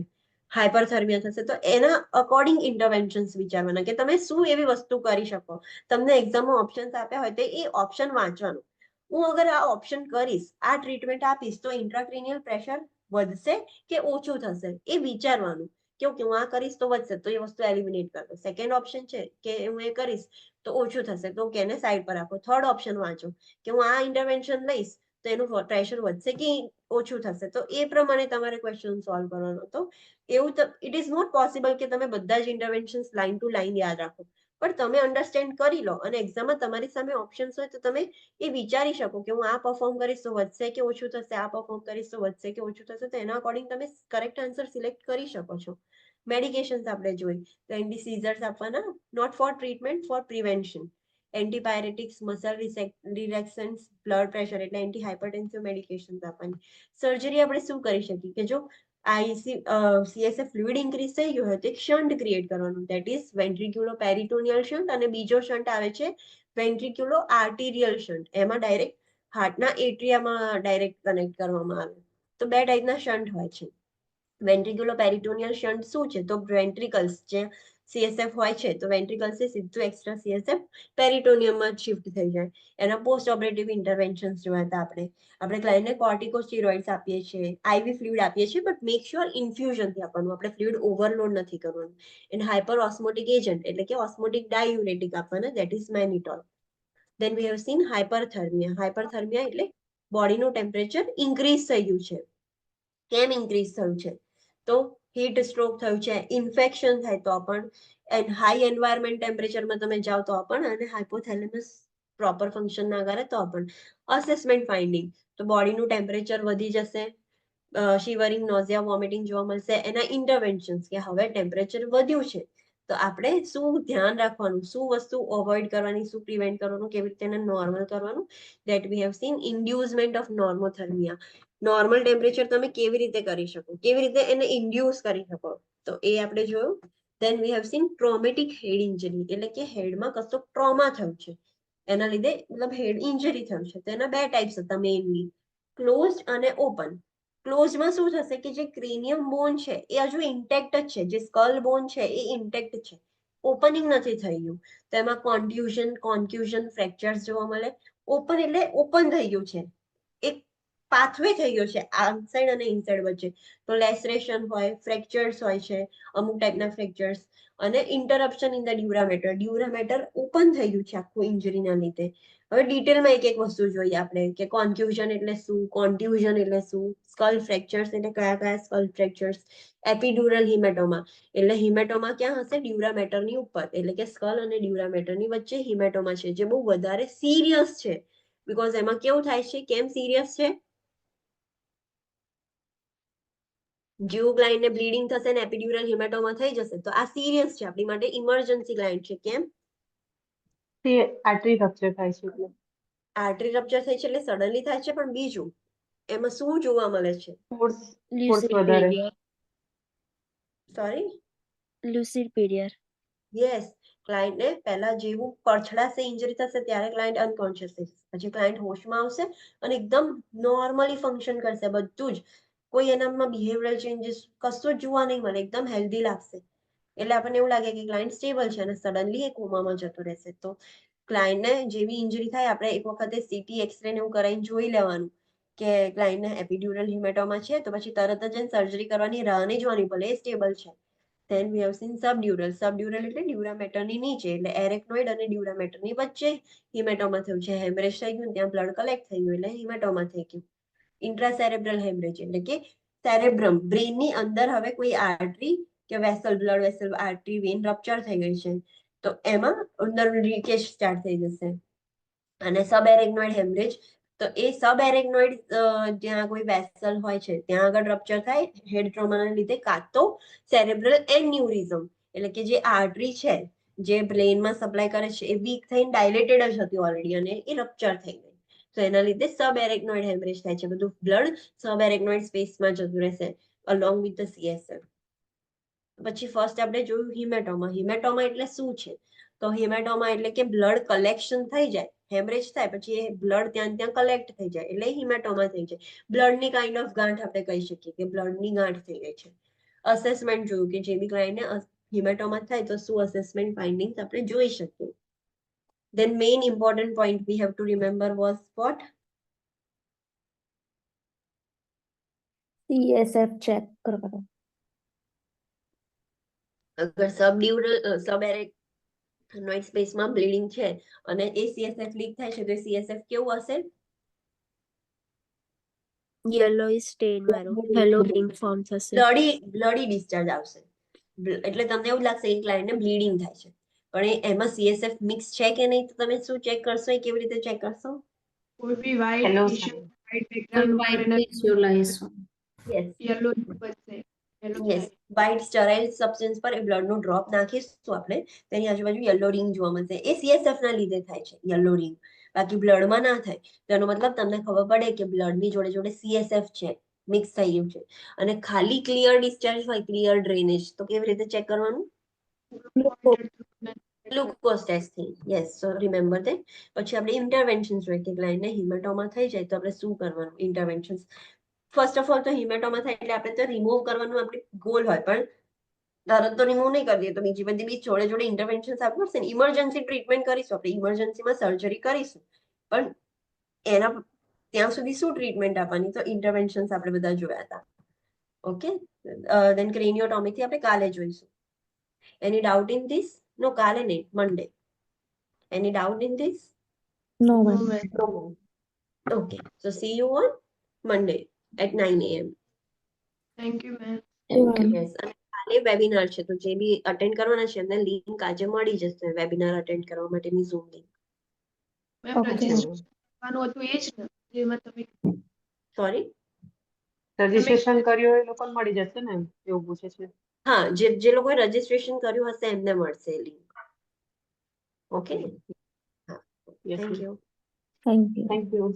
હાઇપરથર્મિયા થશે. તો એના અકોર્ડિંગ ઇન્ટરવેન્શન્સ વિચારવાના કે તમે શું એવી વસ્તુ કરી શકો. તમને એક્ઝામમાં ઓપ્શન્સ આપ્યા હોય તો એ ઓપ્શન વાંચવાનું. હું અગર આ ઓપ્શન કરીશ, આ ટ્રીટમેન્ટ આપીશ તો ઇન્ટ્રાક્રેનિયલ પ્રેશર વધશે કે ઓછું થશે, એ વિચારવાનું. કે હું આ કરીશ તો વધશે, તો એ વસ્તુ એલિમિનેટ કરી દો. સેકન્ડ ઓપ્શન છે કે હું એ કરીશ તો ઓછું થશે, તો એને સાઈડ પર રાખો. થર્ડ ઓપ્શન વાંચો કે હું આ ઇન્ટરવેન્શન લઈશ તો એનું પ્રેશર વધશે કે ઓછું થશે, તો એ પ્રમાણે તમારે ક્વેશ્ચન સોલ્વ કરવાનો. તો એવું ઇટ ઇઝ નોટ પોસિબલ કે તમે બધા જ ઇન્ટરવેન્શન્સ લાઈન ટુ લાઈન યાદ રાખો, પણ તમે અન્ડરસ્ટેન્ડ કરી લો અને એક્ઝામમાં તમારી સામે ઓપ્શન્સ હોય તો તમે એ વિચારી શકો કે હું આ પરફોર્મ કરીશ તો વધશે કે ઓછું થશે, આ પરફોર્મ કરીશ તો વધશે કે ઓછું થશે. તો એના અકોર્ડિંગ તમે કરેક્ટ આન્સર સિલેક્ટ કરી શકો છો. મેડિકેશન્સ આપણે જોઈ તો એન્ટી સીઝર્સ આપવાના, not for treatment, for prevention. Antipyretics, muscle relaxants, blood pressure એટલે એન્ટી હાઇપરટેન્સિવ મેડિકેશન્સ આપવાની. સર્જરી આપણે શું કરી શકીએ કે જો CSF ફ્લુઇડ ઇન્ક્રીઝ થઈ ગયો હોય તો એક શન્ટ ક્રિએટ કરવાનું, that is ventriculoperitoneal shunt. અને બીજો શન્ટ આવે છે વેન્ટ્રિક્યુલો આર્ટિરિયલ શન્ટ. એમાં ડાયરેક્ટ હાર્ટના એટ્રિયામાં ડાયરેક્ટ કનેક્ટ કરવામાં આવે. તો બે ટાઈપના શન્ટ હોય છે. વેન્ટ્રિક્યુલો પેરિટોનિયલ શન્ટ શું છે, તો વેન્ટ્રિકલ્સ જે CSF હોય છે તો વેન્ટ્રિકલ્સ સીધું એક્સ્ટ્રા CSF પેરિટોનિયમમાં શિફ્ટ થઈ જાય. એના પોસ્ટ ઓપરેટિવ ઇન્ટરવેન્શન્સ જોયા હતા આપણે ક્લાયન્ટને કોર્ટિકોસ્ટીરોઇડ્સ આપીએ છીએ, IV ફ્લુઇડ આપીએ છીએ, બટ મેક શ્યોર ઇન્ફ્યુઝનથી આપવાનું, આપણે ફ્લુઇડ ઓવરલોડ નથી કરવાનું. એન્ડ હાઇપર ઓસ્મોટિક એજન્ટ એટલે કે ઓસ્મોટિક ડાયુરેટિક આપવાના, that is mannitol. Then we have seen hyperthermia. Hyperthermia એટલે બોડીનું ટેમ્પરેચર ઇન્ક્રીઝ થઈ ગયું છે. કેમ ઇન્ક્રીઝ થયું છે, તો હીટ સ્ટ્રોક થયું છે, ઇન્ફેક્શન થાય તો પણ, એન્ડ હાઈ એન્વાયરમેન્ટ ટેમ્પરેચરમાં તમે જાઓ તો પણ, અને હાઇપોથેલેમસ પ્રોપર ફંક્શન ના કરે તો પણ. અસેસમેન્ટ ફાઇન્ડિંગ, તો બોડીનું ટેમ્પરેચર વધી જશે, શિવરિંગ, નોઝિયા, વોમિટિંગ જોવા મળશે. એના ઇન્ટરવેન્શન્સ કે હવે ટેમ્પરેચર વધ્યું છે તો આપણે શું ધ્યાન રાખવાનું, શું વસ્તુ અવોઇડ કરવાની, શું પ્રિવેન્ટ કરવાનું, કેવી રીતે એને નોર્મલ કરવાનું, that we have seen. Inducement of normothermia, normal temperature તમે કેવી રીતે કરી શકો, કેવી રીતે એને ઇન્ડ્યુસ કરી શકો, તો એ આપણે જોયું. Then we have seen traumatic head injury એટલે કે હેડમાં કશો ટ્રોમા થયું છે, એના લીધે મતલબ હેડ ઇન્જરી થયું છે. તો એના બે ટાઈપ્સ હતા મેઇનલી, ક્લોઝડ અને ઓપન. ક્લોઝમાં શું થશે કે જે ક્રેનિયમ બોન છે એ હજુ ઇન્ટેક્ટ જ છે, જે સ્કલ બોન છે એ ઇન્ટેક્ટ છે, ઓપનિંગ નથી થઈ ગયું. તો એમાં કોન્ટ્યુઝન, કોન્ક્યુઝન, ફ્રેક્ચર્સ જોવા મળે. ઓપન એટલે ઓપન થઈ ગયું છે, એક પાથવે થઈ ગયો છે આઉટસાઇડ અને ઇનસાઇડ વચ્ચે. તો લેસરેશન હોય, ફ્રેક્ચર્સ હોય છે, અમુક ટાઈપના ફ્રેક્ચર્સ, અને ઇન્ટરપ્શન ઇન ધ ડ્યુરામેટર. ડ્યુરામેટર ઓપન થઈ ગયું છે આખું ઇન્જરીના લીધે. હવે ડિટેલમાં એક એક વસ્તુ જોઈએ આપણે કે કોન્ફ્યુઝન એટલે શું, કોન્ટ્યુઝન એટલે શું, સ્કલ ફ્રેક્ચર્સ એટલે કયા કયા સ્કલ ફ્રેક્ચર્સ, એપિડ્યુરલ હિમેટોમા એટલે હિમેટોમા ક્યાં હશે, ડ્યુરામેટરની ઉપર, એટલે કે સ્કલ અને ડ્યુરામેટરની વચ્ચે હિમેટોમા છે, જે બહુ વધારે સિરિયસ છે. બીકોઝ એમાં કેવું થાય છે, કેમ સિરિયસ છે, જેવું ગ્લાઇન્ડને બ્લીડિંગ થશે ને એપિડ્યુરલ હિમેટોમા થઈ જશે તો આ સિરિયસ છે, આપણી માટે ઇમરજન્સી ગ્લાઇન્ડ છે. કેમ? તે આર્ટરી રપ્ચર થાય છે એટલે આર્ટરી રપ્ચર થઈ છે એટલે સડનલી થાય છે, પણ બીજું એમાં શું જોવા મળે છે? ફોર્સ લ્યુસિડ વધારે. Period. Sorry, lucid period. Yes. ક્લાયન્ટને પહેલા જેવું પડછડાશે, ઇન્જરી થશે ત્યારે ક્લાયન્ટ અનકોન્શિયસ થશે, પછી ક્લાયન્ટ હોશમાં આવશે અને એકદમ નોર્મલી ફંક્શન કરશે, બધું જ, કોઈ એનામાં બિહેવિયરલ ચેન્જીસ કશું જ જોવા નહીં મળે, એકદમ હેલ્ધી લાગશે. એટલે આપણને એવું લાગે કે ક્લાયન્ટ સ્ટેબલ છે અને સડનલી એ કોમામાં જતો રહેશે. તો ક્લાયન્ટને જેવી ઇન્જરી થાય આપણે એક વખતે સીટી એક્સરે ને એવું કરાવીને જોઈ લેવાનું કે ક્લાયન્ટને એપિડ્યુરલ હિમેટોમા છે, તો પછી તરત જ સર્જરી કરવાની રાહ નહીં જોવાની, ભલે એ સ્ટેબલ છે. Then we have seen subdural. Subdural એટલે ડ્યુરામેટરની નીચે, એટલે એરેક્નોઇડ અને ડ્યુરામેટરની વચ્ચે હિમેટોમા થયું છે, હેમરેજ થઈ ગયું, ત્યાં બ્લડ કલેક્ટ થઈ ગયું એટલે હિમેટોમા થઈ ગયું. ઇન્ટ્રાસેરેબ્રલ હેમરેજ એટલે કે સેરેબ્રમ, બ્રેનની અંદર હવે કોઈ આર્ટરી કે vessel, blood vessel, artery, vein rupture થઈ ગઈ છે, તો એમાં અંદર લીકેજ સ્ટાર્ટ થઈ જશે. અને સબ એરેક્નોઇડ હેમરેજ, તો એ સબ એરેક્નોઇડ જ્યાં કોઈ વેસલ હોય છે ત્યાં આગળ રપ્ચર થાય હેડ ટ્રોમાના લીધે, કાં તો સેરેબ્રલ એન્યુરિઝમ એટલે કે જે આર્ટરી છે જે બ્રેનમાં સપ્લાય કરે છે એ વીક થઈને ડાયલેટેડ જ હતી ઓલરેડી અને એ રપ્ચર થઈ ગઈ, તો એના લીધે સબ એરેક્નોઇડ હેમરેજ થાય છે. બધું બ્લડ સબ એરેક્નોઇડ સ્પેસમાં જતું રહેશે અલોંગ વિથ ધ CSF. પછી ફર્સ્ટ આપણે જોયું હિમેટોમા. હિમેટોમા એટલે શું છે? તો હિમેટોમા એટલે કે બ્લડ કલેક્શન થઈ જાય, હેમરેજ થાય, પછી એ બ્લડ ત્યાં કલેક્ટ થઈ જાય એટલે હિમેટોમા થઈ જાય. બ્લડની કાઇન્ડ ઓફ ગાંઠ આપણે કહી શકીએ કે બ્લડની ગાંઠ થઈ ગઈ છે. અસેસમેન્ટ જોયું કે જે બી ક્લાયન્ટને હિમેટોમા થાય તો શું અસેસમેન્ટ ફાઇન્ડિંગ્સ આપણે જોઈ શકીએ. Then main important point we have to remember was what? CSF check કરવાનો. અગર સબ એરેક્નોઇડ સ્પેસમાં બ્લીડિંગ છે અને એ CSF લીક થાય છે તો એ CSF કેવું હશે? યલોઇશ સ્ટેન વાળું હેલો રિંગ ફોર્મ થશે. બ્લડી ડિસ્ચાર્જ આવશે. એટલે તમને એવું લાગશે કે ક્લાયન્ટને બ્લીડિંગ થાય છે, પણ એમાં CSF મિક્સ છે કે નહીં તો તમે શું ચેક કરશો, એ કેવી રીતે ચેક કરશો? કોઈ બી white halo tissue, white background ઉપર white એને visualize. યસ, યલો બનશે, yellow yes, white sterile substance પર એ બ્લડનો ડ્રોપ નાખીશું આપણે, તેની આજુબાજુ યલો રિંગ જોવા મળશે. એ CSF ના લીધે થાય છે યલો રિંગ, બાકી બ્લડમાં ના થાય. તેનો મતલબ તમને ખબર પડે કે બ્લડની જોડે જોડે CSF છે, મિક્સ થઈ ગયું છે. અને ખાલી ક્લિયર ડિસ્ચાર્જ હોય, ક્લિયર ડ્રેનેજ, તો કેવી રીતે ચેક કરવાનું? ગ્લુકોઝ ટેસ્ટથી. Yes, so remember that. પછી આપણે ઇન્ટરવેન્શન્સ જોઈએ કે ક્લાયન્ટને હિમેટોમા થઈ જાય તો આપણે શું કરવાનું, ઇન્ટરવેન્શન્સ. ફર્સ્ટ ઓફ ઓલ તો હિમેટોમા થાય એટલે આપણે તો રિમૂવ કરવાનું આપણે ગોલ હોય, પણ તરત તો રિમૂવ નહીં કરી દઈએ, તો બીજી બધી જોડે જોડે ઇન્ટરવેન્શન્સ આપવું પડશે ને. ઇમરજન્સી ટ્રીટમેન્ટ કરીશું આપણે, ઇમરજન્સીમાં સર્જરી કરીશું, પણ એના ત્યાં સુધી શું ટ્રીટમેન્ટ આપવાની, તો ઇન્ટરવેન્શન્સ આપણે બધા જોયા હતા. ઓકે, દેન ક્રેનિયોટોમીથી આપણે કાલે જોઈશું. Any doubt in this? No, કાલે નહીં, Monday. Any doubt in this? No No, મેમ. ma'am. Okay, so see you on Monday at 9 a.m. Thank you, ma'am. Yes, અને કાલે વેબિનાર છે, તો જે બી અટેન્ડ કરવાના છે એમને લિંક આજે મળી જશે વેબિનાર અટેન્ડ કરવા માટેની zoom link. Ma'am Okay. Registration કરવાનું હતું એ જ ને જેમાં તમે સોરી, રજીસ્ટ્રેશન કર્યું હોય એ લોકોને મળી જશે ને, એવું પૂછે છે. હા, જે લોકોએ રજીસ્ટ્રેશન કર્યું હશે એમને મળશે લિંક. ઓકે, હા, Yes, thank ma'am. You. Thank you. Thank you.